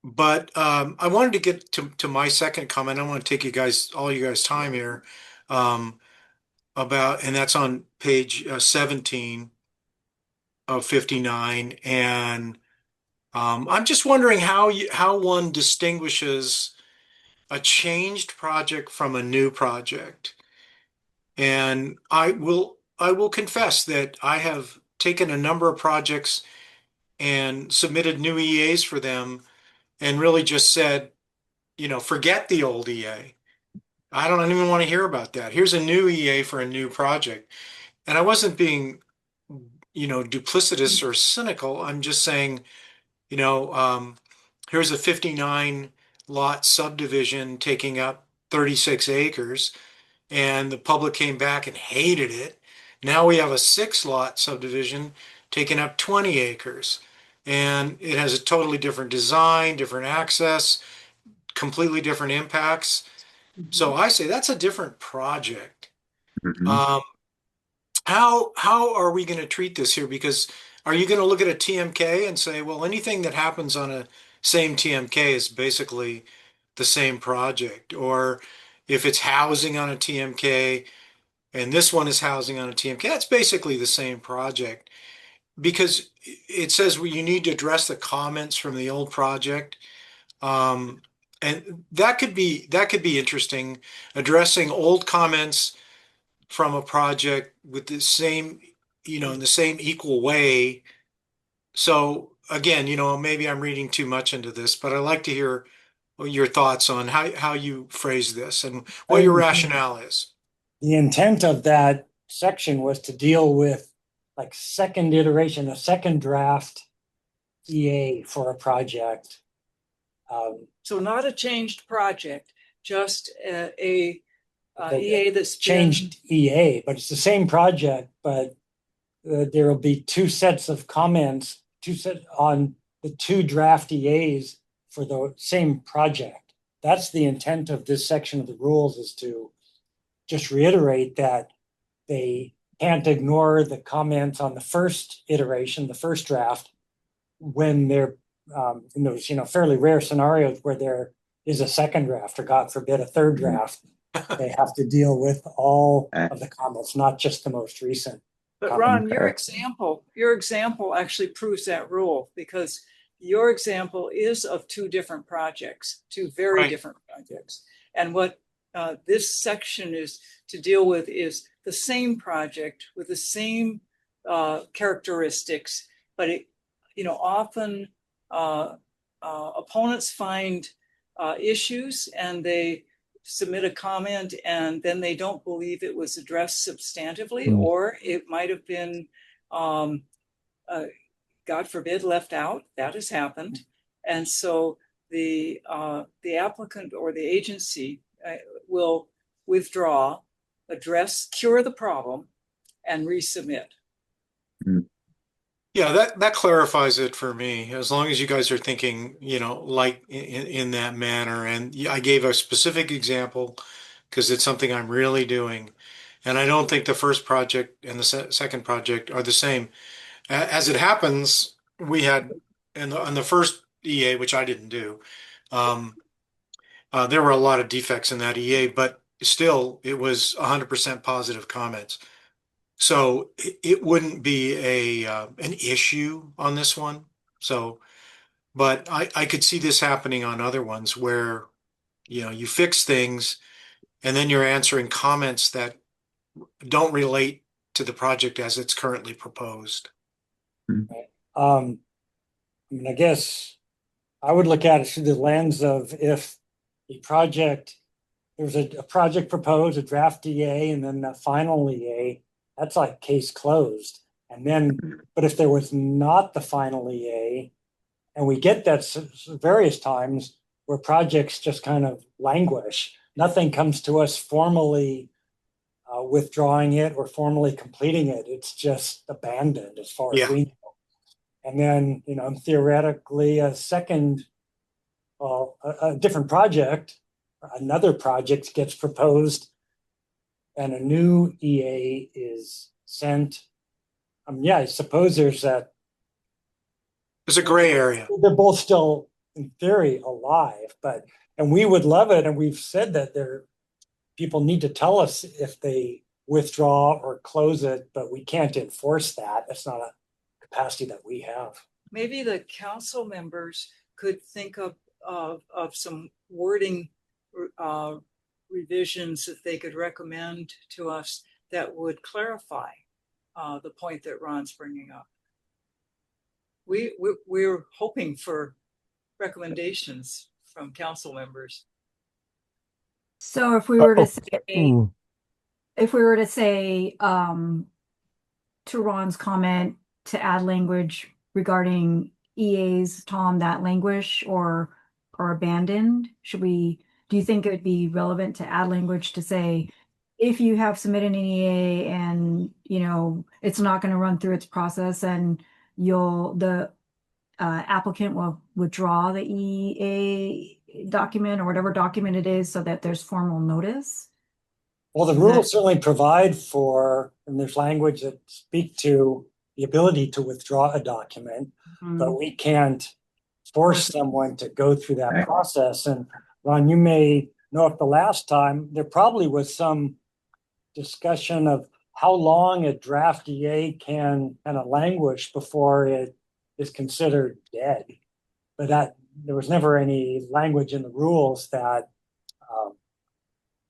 But I wanted to get to my second comment. I want to take all you guys' time here. And that's on page 17 of 59. And I'm just wondering how one distinguishes a changed project from a new project. And I will confess that I have taken a number of projects and submitted new EAs for them and really just said, forget the old EA. I don't even want to hear about that. Here's a new EA for a new project. And I wasn't being, duplicitous or cynical. I'm just saying, you know, um, here's a 59 lot subdivision taking up 36 acres, and the public came back and hated it. Now we have a 6 lot subdivision taking up 20 acres, and it has a totally different design, different access, completely different impacts. So I say that's a different project. Mhm. Um, how are we going to treat this here? Because are you going to look at a TMK and say, well, anything that happens on a same TMK is basically the same project? Or if it's housing on a TMK and this one is housing on a TMK, that's basically the same project. Because it says you need to address the comments from the old project. Um, and that could be interesting, addressing old comments from a project with the same, in the same equal way. So again, maybe I'm reading too much into this, but I'd like to hear your thoughts on how you phrase this and what your rationale is. The intent of that section was to deal with like second iteration, a second draft EA for a project. So not a changed project, just a They EA that's changed EA, but it's the same project, but there will be two sets of comments, two set on the two draft EAs for the same project. That's the intent of this section of the rules, is to just reiterate that they can't ignore the comments on the first iteration, the first draft, when they're in those fairly rare scenarios where there is a second draft, or God forbid a third draft. They have to deal with all of the comments, not just the most recent. But Ron, your example actually proves that rule, because your example is of two different projects, two very different projects. And what this section is to deal with is the same project with the same characteristics, but often opponents find issues and they submit a comment and then they don't believe it was addressed substantively, or it might have been, God forbid, left out. That has happened. And so the applicant or the agency will withdraw, cure the problem, and resubmit. Yeah, that clarifies it for me. As long as you guys are thinking, like in that manner. And I gave a specific example because it's something I'm really doing. And I don't think the first project and the second project are the same. As it happens, we had on the first EA, which I didn't do, um, there were a lot of defects in that EA, but still it was 100% positive comments. So it wouldn't be an issue on this one. So, but I could see this happening on other ones where, you fix things and then you're answering comments that don't relate to the project as it's currently proposed. I mean, I guess I would look at it through the lens of if the project, there's a project proposed, a draft EA, and then the final EA, that's like case closed. And then, but if there was not the final EA, and we get that various times where projects just kind of languish, nothing comes to us formally withdrawing it or formally completing it. It's just abandoned as far as we know. And then, theoretically, a different project, another project gets proposed and a new EA is sent. Yeah, I suppose there's a gray area. They're both still, in theory, alive, and we would love it. And we've said that people need to tell us if they withdraw or close it, but we can't enforce that. That's not a capacity that we have. Maybe the council members could think of some wording revisions that they could recommend to us that would clarify the point that Ron's bringing up. We're hoping for recommendations from council members. So if we were to say, to Ron's comment, to add language regarding EAs, Tom, that languish or abandoned, do you think it would be relevant to add language to say, if you have submitted an EA and, it's not going to run through its process and the applicant will withdraw the EA document or whatever document it is so that there's formal notice? Well, the rules certainly provide for, and there's language that speak to the ability to withdraw a document, but we can't force someone to go through that process. And Ron, you may know if the last time there probably was some discussion of how long a draft EA can kind of languish before it is considered dead. But there was never any language in the rules that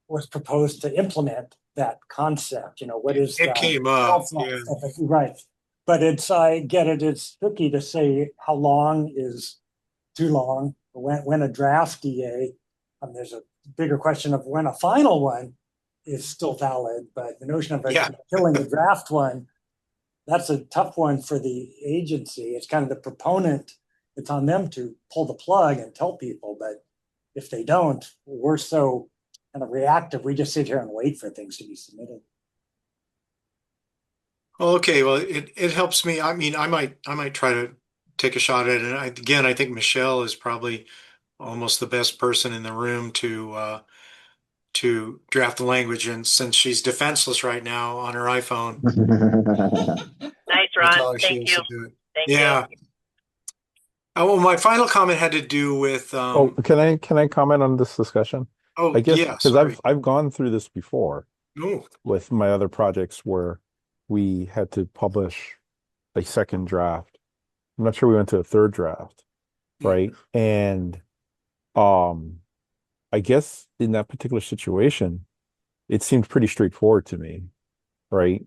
was proposed to implement that concept. What is it came up, yeah. Right. But I get it, it's tricky to say how long is too long. When a draft EA, there's a bigger question of when a final one is still valid, but the notion of killing the draft one, that's a tough one for the agency. It's kind of the proponent, it's on them to pull the plug and tell people, but if they don't, we're so kind of reactive, we just sit here and wait for things to be submitted. Okay, well, it helps me. I mean, I might try to take a shot at it. And I think Michelle is probably almost the best person in the room to draft the language, and since she's defenseless right now on her iPhone. Nice, Ron. Thank you. Thank you. Well, my final comment had to do with. Can I comment on this discussion? I guess because I've gone through this before with my other projects where we had to publish a second draft. I'm not sure we went to a third draft, right? And I guess in that particular situation, it seemed pretty straightforward to me, right?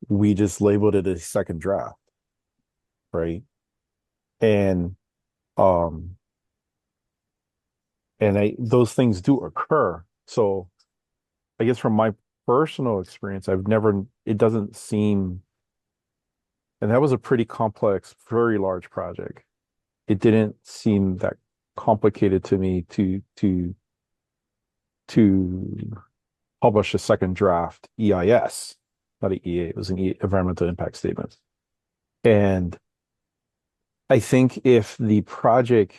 We just labeled it a second draft, right? And those things do occur. So I guess from my personal experience, it doesn't seem, and that was a pretty complex, very large project. It didn't seem that complicated to me to publish a second draft EIS, not an EA, it was an environmental impact statement. And I think if the project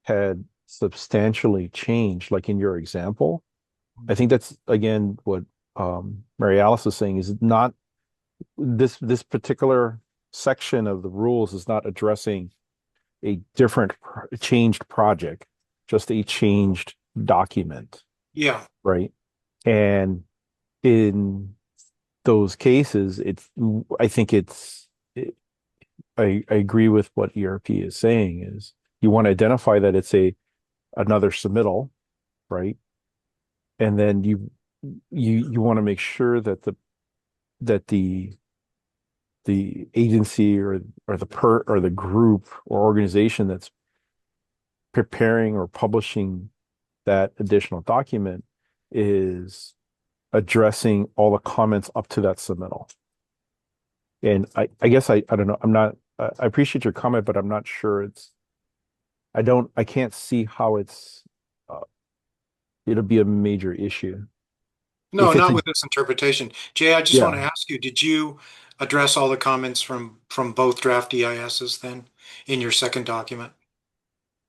had substantially changed, like in your example, I think that's again what Mary Alice is saying, is not this particular section of the rules is not addressing a different changed project, just a changed document, Yeah. right? And in those cases, I think I agree with what ERP is saying is you want to identify that it's another submittal, right? And then you want to make sure that the agency or the group or organization that's preparing or publishing that additional document is addressing all the comments up to that submittal. And I guess I don't know. I appreciate your comment, but I'm not sure I can't see how uh, it'll be a major issue. No, If it's not with this interpretation. Jay, I just want to yeah, ask you, did you address all the comments from both draft EISs then in your second document?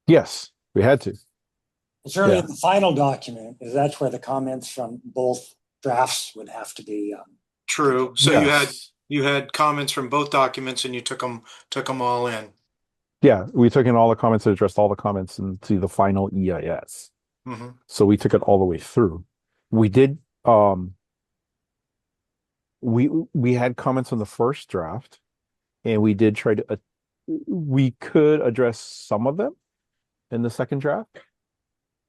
yes, we had to. It's really Yeah. in the final document, because that's where the comments from both drafts would have to be. True. So Yes. you had comments from both documents and you took them all in. Yeah, we took in all the comments and addressed all the comments into the final EIS. Mm-hmm. So we took it all the way through. We did we had comments on the first draft and we did try to we could address some of them in the second draft,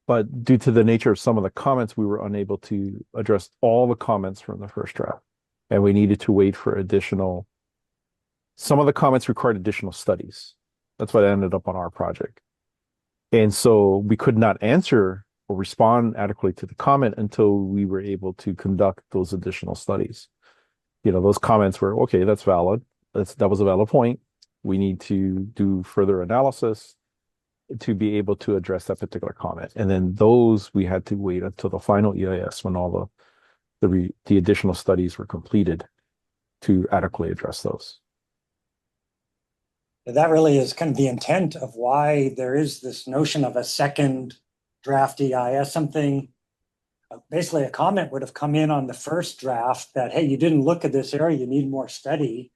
but due to the nature of some of the comments, we were unable to address all the comments from the first draft. And we needed to wait for some of the comments required additional studies. That's what ended up on our project. And so we could not answer or respond adequately to the comment until we were able to conduct those additional studies. Those comments were, okay, that's valid. That was a valid point. We need to do further analysis to be able to address that particular comment. And then those we had to wait until the final EIS when all the additional studies were completed to adequately address those. That really is kind of the intent of why there is this notion of a second draft EIS, something. Basically, a comment would have come in on the first draft that, hey, you didn't look at this area, you need more study.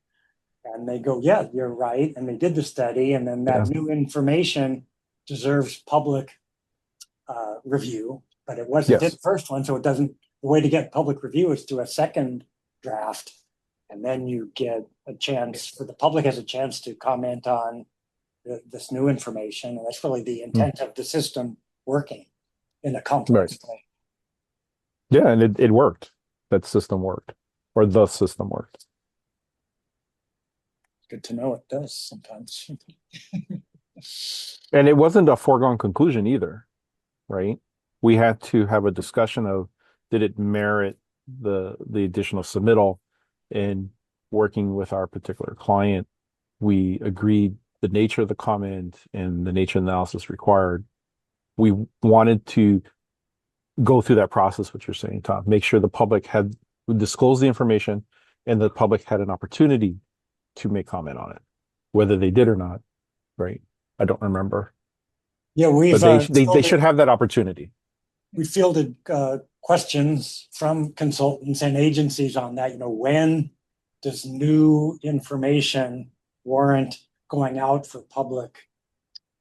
And they go, yeah, you're right. And they did the study. And then that new information deserves public review, but it wasn't in the first one. So the way to get public review is through a second draft. And then you get the public has a chance to comment on this new information. And that's really the intent of the system working in a complex way. Yeah, and it worked. That system worked, or the system worked. Good to know it does sometimes. And it wasn't a foregone conclusion either, right? We had to have a discussion of did it merit the additional submittal, and working with our particular client, we agreed the nature of the comment and the nature of the analysis required. We wanted to go through that process, what you're saying, Tom, make sure the public had disclosed the information and the public had an opportunity to make comment on it, whether they did or not, right? I don't remember. Yeah, they should have that opportunity. We fielded questions from consultants and agencies on that. When does new information warrant going out for public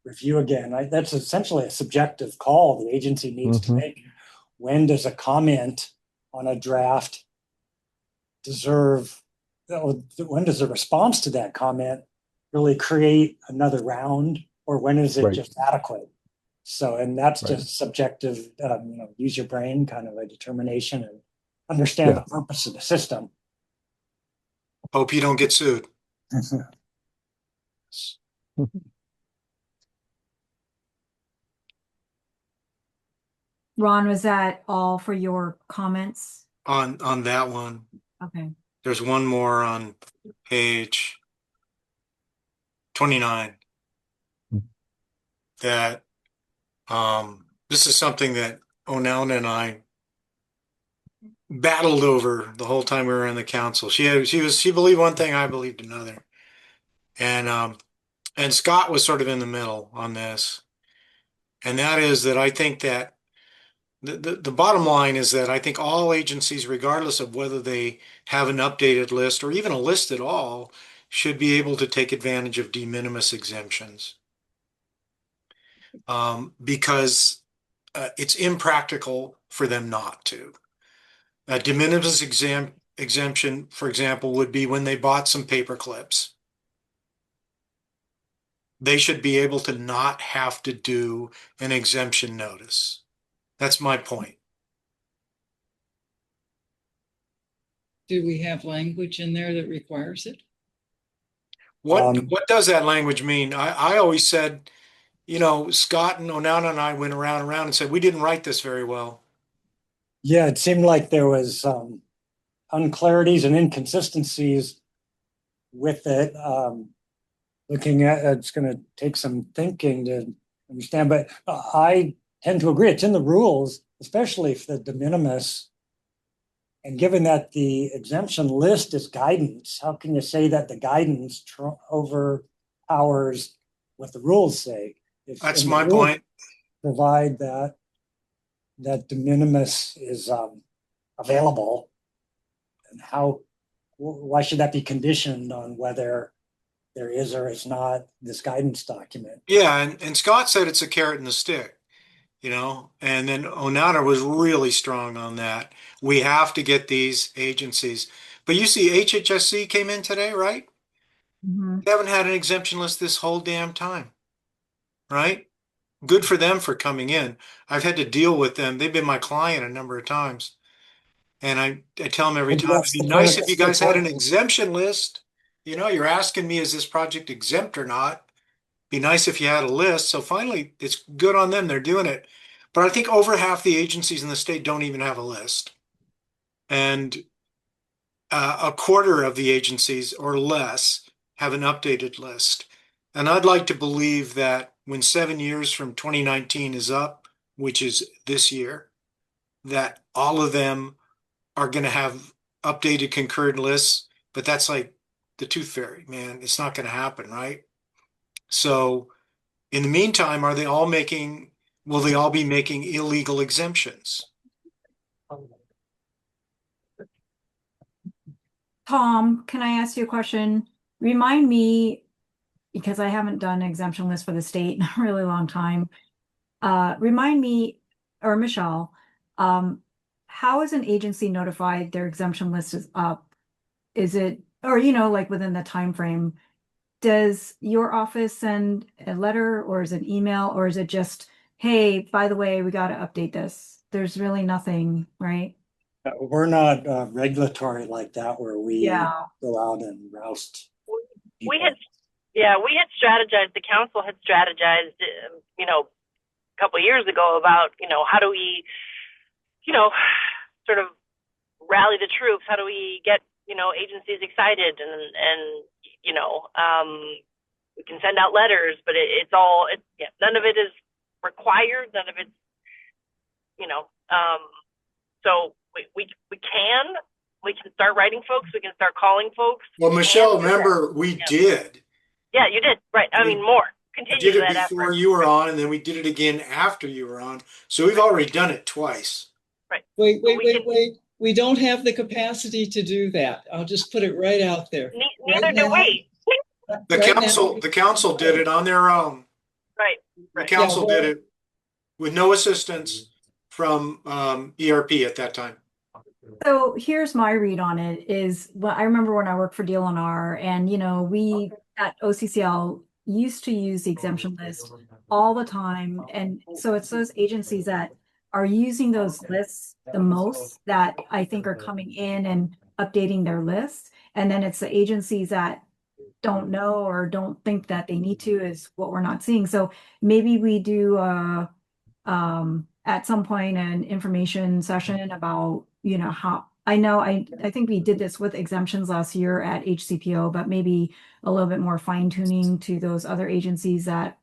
review again? That's essentially a subjective call the agency needs to make. When does a comment on a draft when does a response to that comment really create another round, or when is it just adequate? So, and that's just subjective, use your brain kind of a determination and understand the purpose of the system. Hope you don't get sued. Ron, was that all for your comments? On that one. Okay. There's one more on page 29 that this is something that Onelna and I battled over the whole time we were in the council. She believed one thing, I believed another. And Scott was sort of in the middle on this. And that is that I think that the bottom line is that I think all agencies, regardless of whether they have an updated list or even a list at all, should be able to take advantage of de minimis exemptions. Because it's impractical for them not to. A de minimis exemption, for example, would be when they bought some paper clips. They should be able to not have to do an exemption notice. That's my point. Do we have language in there that requires it? What does that language mean? I always said, you know, Scott and Onana and I went around and around and said, we didn't write this very well. Yeah, it seemed like there was unclarities and inconsistencies with it. Looking at it's going to take some thinking to understand, but I tend to agree. It's in the rules, especially for the de minimis. And given that the exemption list is guidance, how can you say that the guidance overpowers what the rules say? That's my point. Provide that de minimis is available, and why should that be conditioned on whether there is or is not this guidance document? Yeah, and Scott said it's a carrot and the stick, you know, and then Onana was really strong on that. We have to get these agencies. But you see, HHSC came in today, right? Mm-hmm. They haven't had an exemption list this whole damn time, right? Good for them for coming in. I've had to deal with them. They've been my client a number of times. And I tell them every Maybe time, that's it'd be the nice point. if you guys had an exemption list. You know, you're asking me, is this project exempt or not? Be nice if you had a list. So finally, it's good on them. They're doing it. But I think over half the agencies in the state don't even have a list. And a quarter of the agencies or less have an updated list. And I'd like to believe that when 7 years from 2019 is up, which is this year, that all of them are going to have updated concurrent lists. But that's like the tooth fairy, man. It's not going to happen, right? So in the meantime, will they all be making illegal exemptions? Tom, can I ask you a question? Remind me, because I haven't done an exemption list for the state in a really long time. Remind me, or Michelle, how is an agency notified their exemption list is up? Is it, or like within the time frame? Does your office send a letter or is it an email or is it just, hey, by the way, we got to update this? There's really nothing, right? We're not regulatory like that where we Yeah. go out and roust We people. we had strategized, the council had strategized, a couple of years ago about, how do we, sort of rally the troops? How do we get, agencies excited and we can send out letters, but none of it is required. None of it's, so we can start writing folks. We can start calling folks. Well, Michelle, remember we did. Yeah, you did. Right. I mean, more. I Continue did it that before effort. you were on, and then we did it again after you were on. So we've already done it twice. Right. Wait. We don't have the capacity to do that. I'll just put it right out there. Neither do we. The council did it on their own. Right. The council did it with no assistance from ERP at that time. So here's my read on it is, well, I remember when I worked for DLNR and, we at OCCL used to use the exemption list all the time. And so it's those agencies that are using those lists the most that I think are coming in and updating their lists. And then it's the agencies that don't know or don't think that they need to is what we're not seeing. So maybe we do at some point an information session about, how I think we did this with exemptions last year at HCPO, but maybe a little bit more fine tuning to those other agencies that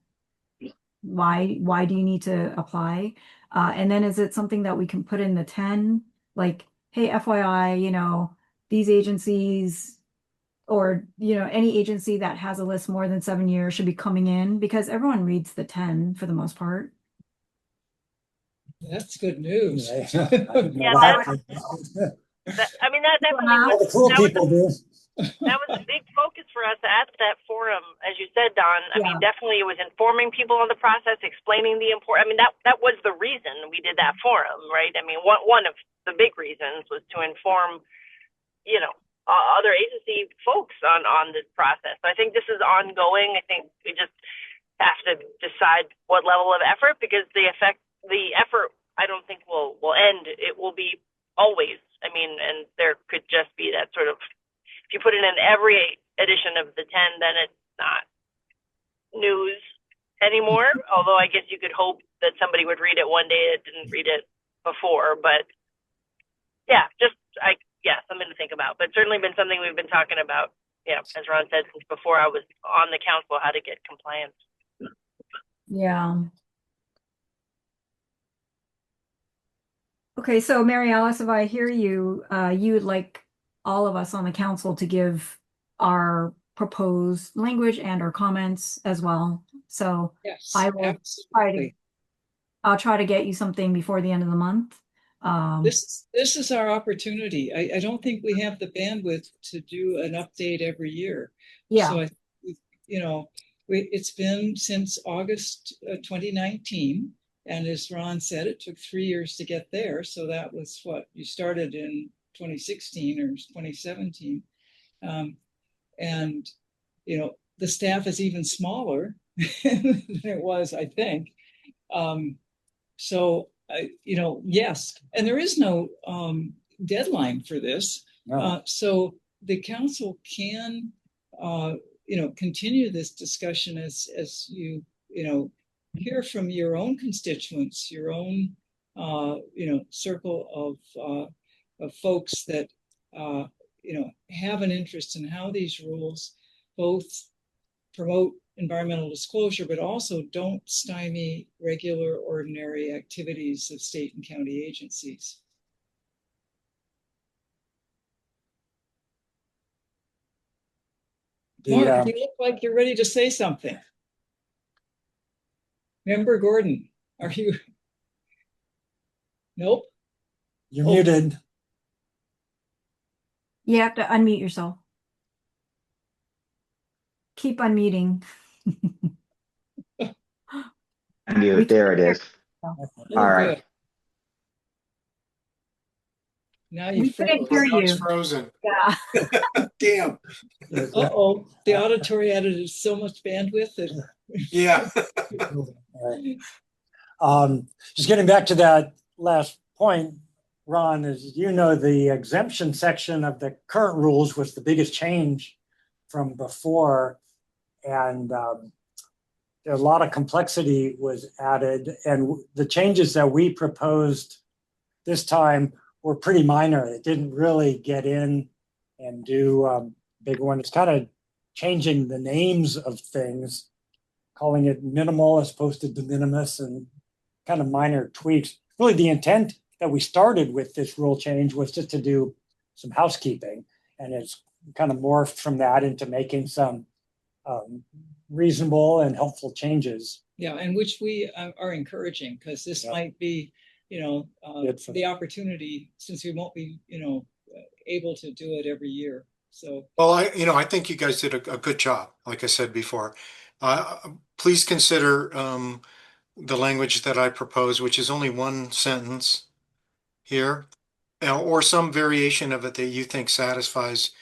why do you need to apply? And then is it something that we can put in the 10, like, hey, FYI, these agencies or, any agency that has a list more than 7 years should be coming in because everyone reads the 10 for the most part. That's good news. Yeah, I mean, that definitely All was, the cool that was, people do. that was a big focus for us at that forum, as you said, Don. I mean, definitely it was informing people on the process, explaining the I mean, that was the reason we did that forum, right? I mean, one of the big reasons was to inform, you know, other agency folks on this process. So I think this is ongoing. I think we just have to decide what level of effort, because the effort, I don't think will end. It will be always. I mean, and there could just be that sort of, if you put it in every edition of the 10, then it's not news anymore. Although I guess you could hope that somebody would read it one day that didn't read it before. But yeah, something to think about. But certainly been something we've been talking about. Yeah, as Ron said, since before I was on the council, how to get compliance. Yeah. Okay, so Mary Alice, if I hear you, you would like all of us on the council to give our proposed language and our comments as well. So Yes, I will absolutely. I'll try to get you something before the end of the month. This is our opportunity. I don't think we have the bandwidth to do an update every year. Yeah. So it's been since August 2019. And as Ron said, it took 3 years to get there. So that was what you started in 2016 or 2017. And, the staff is even smaller than it was, I think. Yes. And there is no deadline for this. No. So the council can, continue this discussion as you hear from your own constituents, your own, circle of folks that, have an interest in how these rules both promote environmental disclosure, but also don't stymie regular, ordinary activities of state and county agencies. Mark, you look like you're ready to say something. Member Gordon, are you? Nope. You're muted. You have to unmute yourself. Keep unmuting. Unmute, there it is. All right. Good. Now We couldn't hear Now it's you. frozen. Yeah. Damn. Uh-oh, the auditory added so much bandwidth that Yeah. Just getting back to that last point, Ron, as you know, the exemption section of the current rules was the biggest change from before. And a lot of complexity was added. And the changes that we proposed this time were pretty minor. It didn't really get in and do big one. It's kind of changing the names of things, calling it minimal as opposed to de minimis, and kind of minor tweaks. Really, the intent that we started with this rule change was just to do some housekeeping, and it's kind of morphed from that into making some reasonable and helpful changes. Yeah, and which we are encouraging, because this might be, the opportunity, since we won't be, able to do it every year. So, well, I think you guys did a good job. Like I said before, please consider the language that I propose, which is only one sentence here, or some variation of it that you think satisfies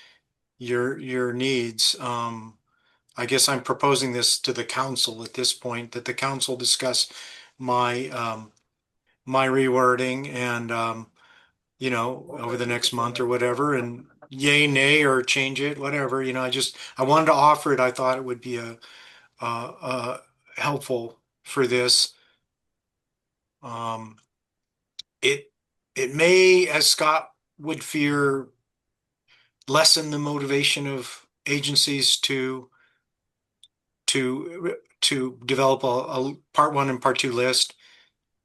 your needs. I guess I'm proposing this to the council at this point, that the council discuss my my rewording and over the next month or whatever, and yay, nay, or change it, whatever. I wanted to offer it. I thought it would be a helpful for this. It may, as Scott would fear, lessen the motivation of agencies to develop a part one and part two list,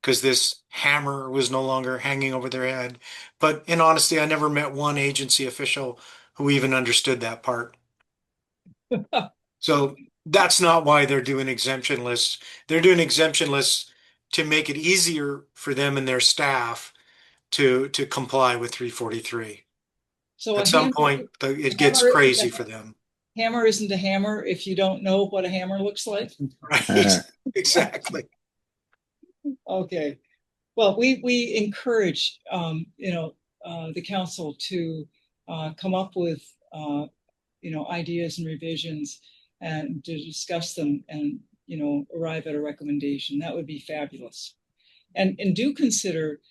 because this hammer was no longer hanging over their head. But in honesty, I never met one agency official who even understood that part. So that's not why they're doing exemption lists. They're doing exemption lists to make it easier for them and their staff to comply with 343. So At some point, it gets crazy for them. Hammer isn't a hammer if you don't know what a hammer looks like. Right. Exactly. Okay. Well, we encourage, the council to come up with, ideas and revisions and to discuss them and, arrive at a recommendation. That would be fabulous. And do consider,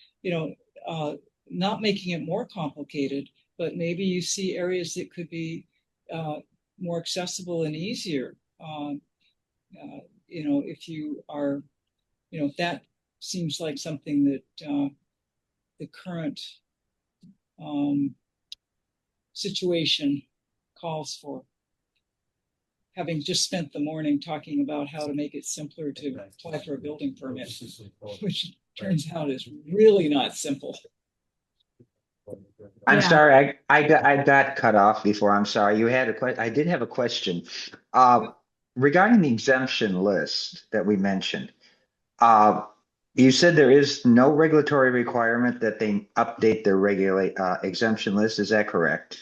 not making it more complicated, but maybe you see areas that could be more accessible and easier. If you are, that seems like something that the current situation calls for. Having just spent the morning talking about how to make it simpler to apply for a building permit, which turns out is really not simple. I'm sorry, I got cut off before. I'm sorry. You had a question. I did have a question. Regarding the exemption list that we mentioned. You said there is no regulatory requirement that they update their exemption list. Is that correct?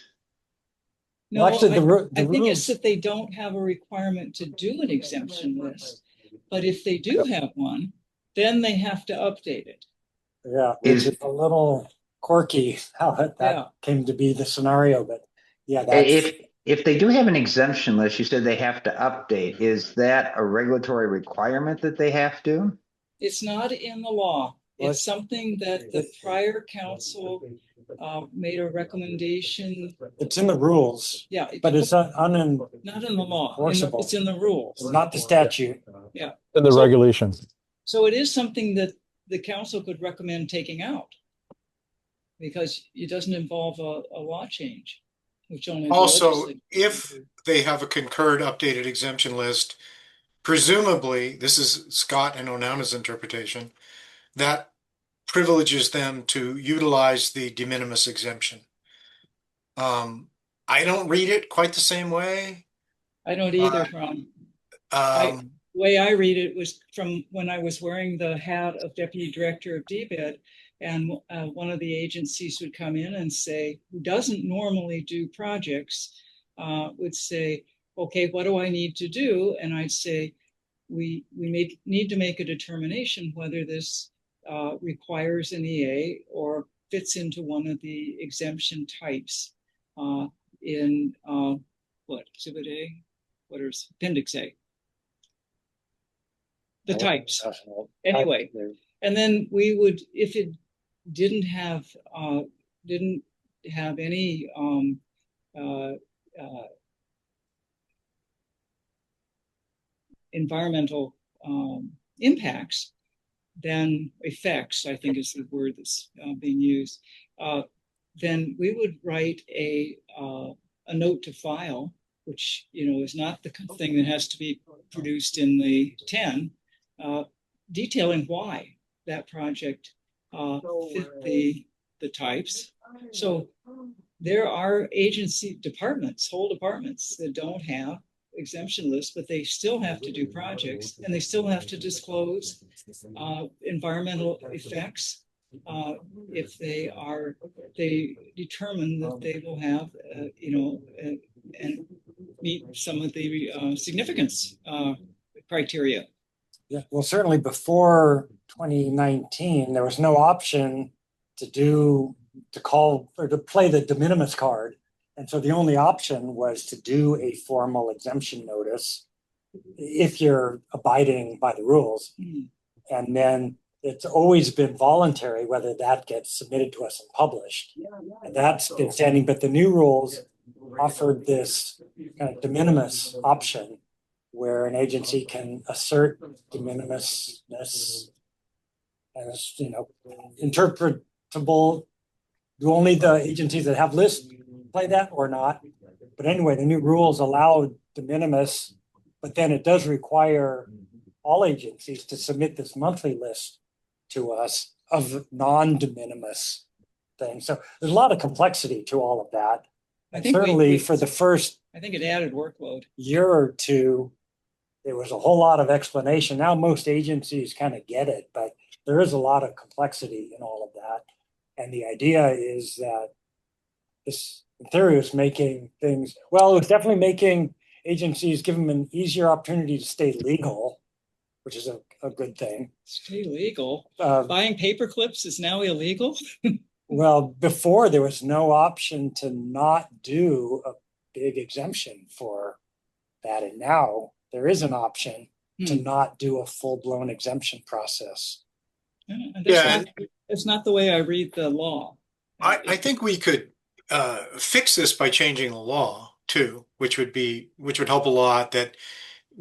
No, well, actually, I think it's that they don't have a requirement to do an exemption list, but if they do have one, then they have to update it. Yeah, which is a little quirky how that came to be the scenario, but yeah, that's. If they do have an exemption list, you said they have to update. Is that a regulatory requirement that they have to? It's not in the law. It's something that the prior council made a recommendation. It's in the rules. Yeah. But it's not in the law. It's in the rules. It's not the statute. Yeah. In the regulations. So it is something that the council could recommend taking out because it doesn't involve a law change. Which only also, if they have a concurred updated exemption list, presumably, this is Scott and Onana's interpretation, that privileges them to utilize the de minimis exemption. I don't read it quite the same way. I don't either, the way I read it was from when I was wearing the hat of Deputy Director of DBED, and one of the agencies would come in and say, who doesn't normally do projects, would say, okay, what do I need to do? And I'd say, we need to make a determination whether this requires an EA or fits into one of the exemption types in what, Exhibit A? What is Appendix A? The types. Anyway, and then we would, if it didn't have any environmental impacts, then effects, I think is the word that's being used, then we would write a note to file, which is not the thing that has to be produced in the 10, detailing why that project fit the types. So there are agency departments, whole departments that don't have exemption lists, but they still have to do projects and they still have to disclose environmental effects if they determine that they will have, and meet some of the significance criteria. Yeah, well, certainly before 2019, there was no option to play the de minimis card. And so the only option was to do a formal exemption notice if you're abiding by the rules. Mm-hmm. And then it's always been voluntary whether that gets submitted to us and published. And that's been standing, but the new rules offered this kind of de minimis option where an agency can assert de minimisness as, interpretable. Do only the agencies that have lists play that or not? But anyway, the new rules allow de minimis, but then it does require all agencies to submit this monthly list to us of non-de minimis things. So there's a lot of complexity to all of that. And certainly for the first, I think it added workload. year or two, there was a whole lot of explanation. Now most agencies kind of get it, but there is a lot of complexity in all of that. And the idea is that this, in theory, is making things, well, it's definitely making agencies, give them an easier opportunity to stay legal, which is a good thing. Stay legal. Buying paper clips is now illegal. Well, before there was no option to not do a big exemption for that. And now there is an option to not do a full-blown exemption process. It's not the way I read the law. I think we could fix this by changing the law too, which would help a lot. That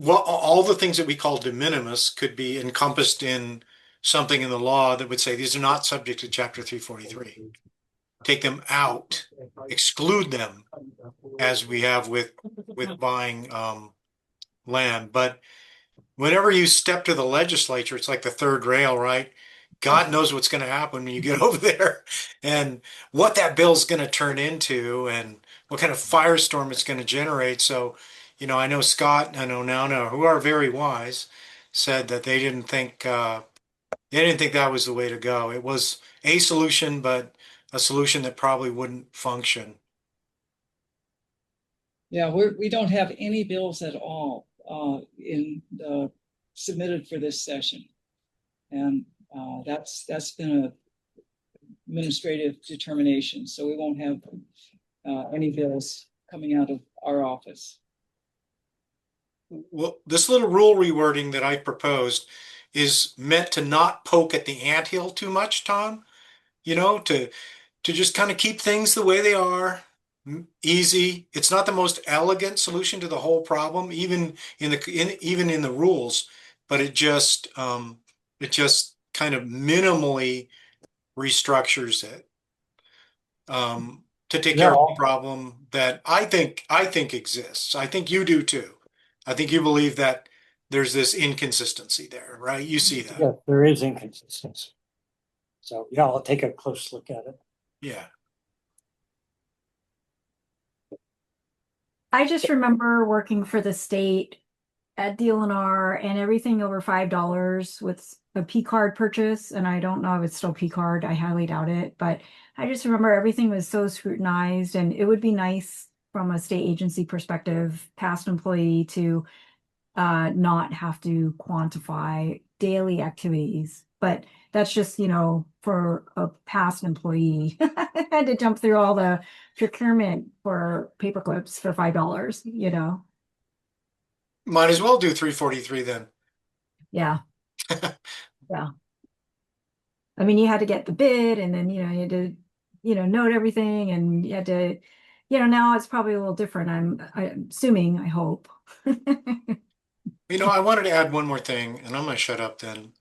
all the things that we call de minimis could be encompassed in something in the law that would say these are not subject to Chapter 343. Take them out, exclude them, as we have with buying land. But whenever you step to the legislature, it's like the third rail, right? God knows what's going to happen when you get over there, and what that bill's going to turn into, and what kind of firestorm it's going to generate. So, I know Scott, I know Nana, who are very wise, said that they didn't think that was the way to go. It was a solution, but a solution that probably wouldn't function. Yeah, we don't have any bills at all submitted for this session, and that's been a administrative determination. So we won't have any bills coming out of our office. Well, this little rule rewording that I proposed is meant to not poke at the anthill too much, Tom. To just kind of keep things the way they are, easy. It's not the most elegant solution to the whole problem, even in the rules, but it just kind of minimally restructures it to take care of the problem that I think exists. I think you do too. I think you believe that there's this inconsistency there, right? You see that. Yeah, there is inconsistency. So yeah, I'll take a close look at it. Yeah. I just remember working for the state at DLNR and everything over $5 with a P card purchase. And I don't know if it's still P card. I highly doubt it. But I just remember everything was so scrutinized, and it would be nice from a state agency perspective, past employee, to not have to quantify daily activities. But that's just, for a past employee, I had to jump through all the procurement for paper clips for $5, Might as well do 343 then. Yeah. Yeah. I mean, you had to get the bid, and then, you had to, note everything, and you had to, now it's probably a little different. I'm assuming, I hope. I wanted to add one more thing, and I'm going to shut up then.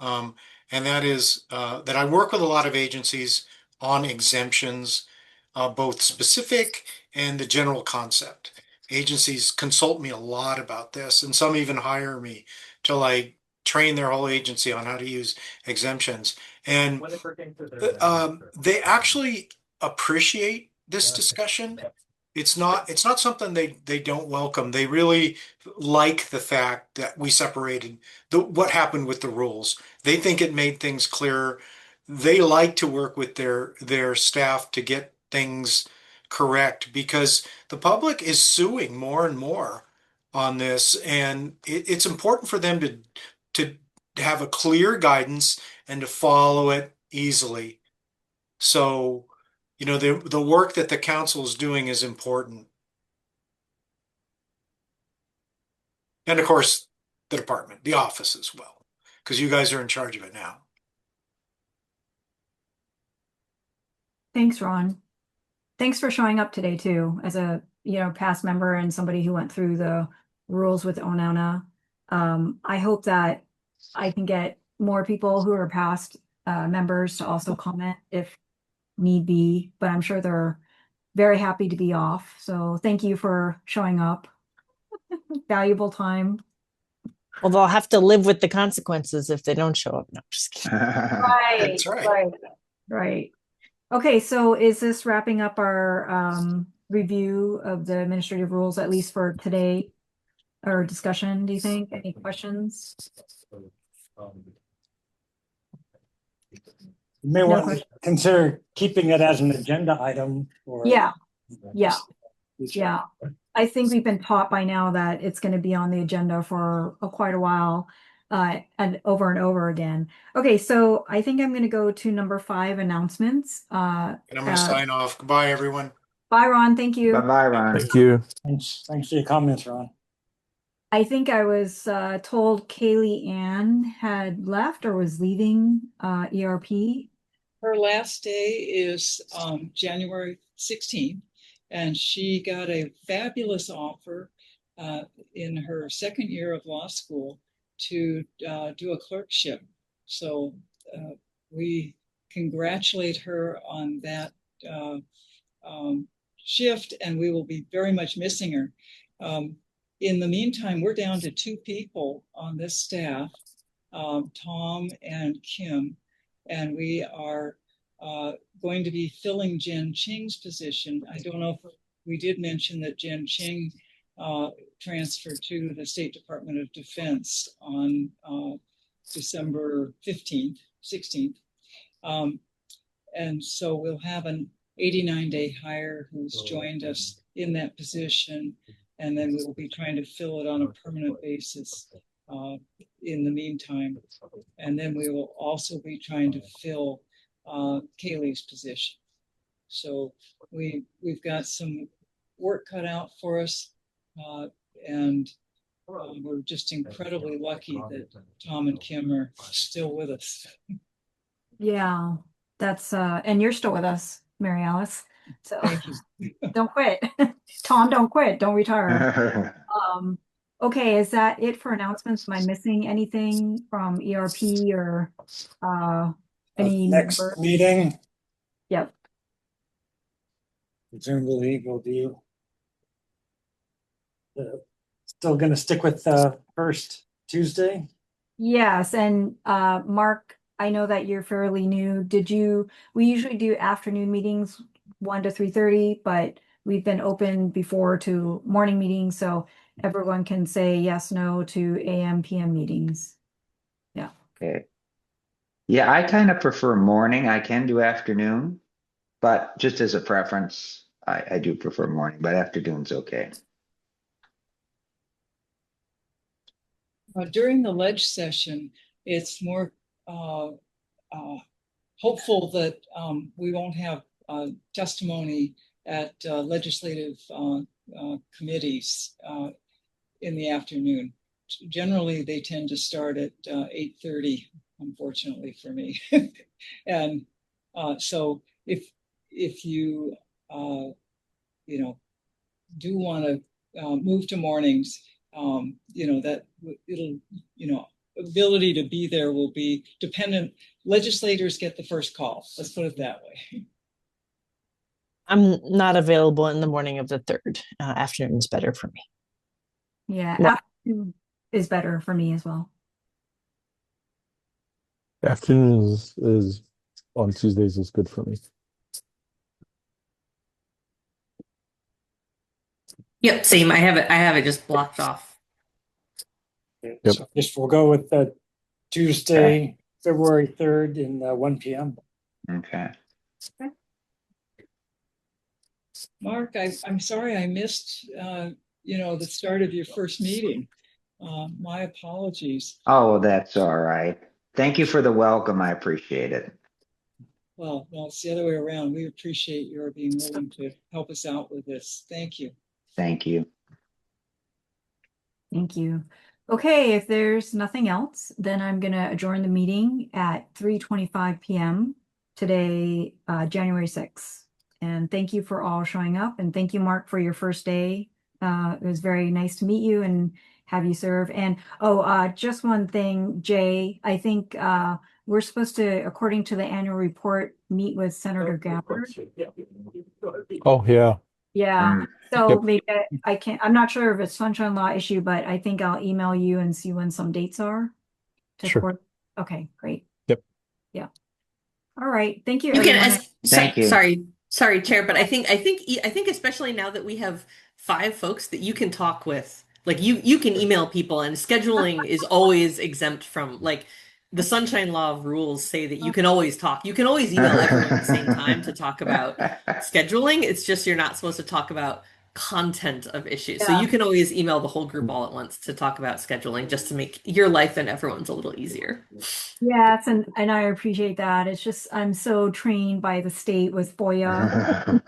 And that is that I work with a lot of agencies on exemptions, both specific and the general concept. Agencies consult me a lot about this, and some even hire me to train their whole agency on how to use exemptions. And they actually appreciate this discussion. It's not something they don't welcome. They really like the fact that we separated what happened with the rules. They think it made things clearer. They like to work with their staff to get things correct, because the public is suing more and more on this, and it's important for them to have a clear guidance and to follow it easily. So, the work that the council is doing is important. And of course, the department, the office as well, because you guys are in charge of it now. Thanks, Ron. Thanks for showing up today too, as a, past member and somebody who went through the rules with Onana. I hope that I can get more people who are past members to also comment if need be, but I'm sure they're very happy to be off. So thank you for showing up. Valuable time. Well, they'll have to live with the consequences if they don't show up. No, just kidding. Right. That's right. Right. Okay, so is this wrapping up our review of the administrative rules, at least for today? or discussion, do you think? Any questions? You may No want to question. consider keeping it as an agenda item or. Yeah, yeah. I think we've been taught by now that it's going to be on the agenda for quite a while, and over again. Okay, so I think I'm going to go to number 5, announcements. And I'm going to sign off. Goodbye, everyone. Bye, Ron. Thank you. Bye-bye, Ron. Thank you. Thanks for your comments, Ron. I think I was told Kaylee Ann had left or was leaving ERP. Her last day is January 16th, and she got a fabulous offer in her second year of law school to do a clerkship. So we congratulate her on that shift, and we will be very much missing her. In the meantime, we're down to 2 people on this staff, Tom and Kim, and we are going to be filling Jen Ching's position. I don't know if we did mention that Jen Ching transferred to the State Department of Defense on December 15th, 16th. And so we'll have an 89-day hire who's joined us in that position, and then we will be trying to fill it on a permanent basis in the meantime. And then we will also be trying to fill Kaylee's position. So we've got some work cut out for us, and we're just incredibly lucky that Tom and Kim are still with us. Yeah, that's and you're still with us, Mary Alice. So Thank you. don't quit. Tom, don't quit. Don't retire. Okay, is that it for announcements? Am I missing anything from ERP or any next number? meeting? Yep. Presumably we'll be still going to stick with the first Tuesday. Yes, and Mark, I know that you're fairly new. We usually do afternoon meetings 1 to 3:30, but we've been open before to morning meetings, so everyone can say yes, no to AM, PM meetings. Yeah. Okay. Yeah, I kind of prefer morning. I can do afternoon, but just as a preference, I do prefer morning, but afternoon's okay. During the ledge session, it's more hopeful that we won't have testimony at legislative committees in the afternoon. Generally, they tend to start at 8:30, unfortunately for me. And so if you do want to move to mornings, that it'll ability to be there will be dependent. Legislators get the first call. Let's put it that way. I'm not available in the morning of the 3rd. Afternoon is better for me. Yeah, Well, afternoon is better for me as well. Afternoon is on Tuesdays is good for me. Yep, same. I have it just blocked off. Yep. So just we'll go with the Tuesday, February 3rd in 1 p.m. Okay. Mark, I'm sorry I missed the start of your first meeting. My apologies. Oh, that's all right. Thank you for the welcome. I appreciate it. Well, it's the other way around. We appreciate your being willing to help us out with this. Thank you. Thank you. Thank you. Okay, if there's nothing else, then I'm going to adjourn the meeting at 3:25 p.m. today, January 6th. And thank you for all showing up. And thank you, Mark, for your first day. It was very nice to meet you and have you serve. And just one thing, Jay, I think we're supposed to, according to the annual report, meet with Senator Gapper. Oh, yeah. Yeah. So Yep. maybe I'm not sure if it's sunshine law issue, but I think I'll email you and see when some dates are. Sure. Okay, great. Yep. Yeah. All right. Thank you, You can everyone. Thank you. Sorry, Chair, but I think especially now that we have 5 folks that you can talk with Like you can email people, and scheduling is always exempt from, like, the Sunshine Law of rules say that you can always talk. You can always email everyone at the same time to talk about scheduling. It's just you're not supposed to talk about content of issues. So Yeah. you can always email the whole group all at once to talk about scheduling, just to make your life and everyone's a little easier. Yes, and I appreciate that. It's just I'm so trained by the state with FOIA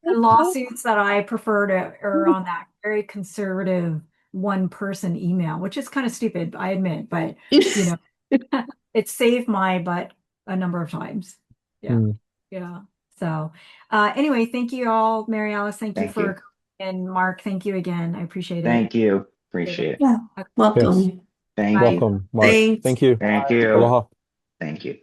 and lawsuits that I prefer to err on that very conservative one person email, which is kind of stupid, I admit, but you know, it saved my butt a number of times. Yeah. Mm. Yeah. So anyway, thank you all. Mary Alice, thank you Thank you. and Mark, thank you again. I appreciate it. Thank you. Appreciate it. Yeah. Okay. Welcome. Yes. Thank you. Welcome, Mark. Thanks. Thank you. Thank you. Aloha. Thank you.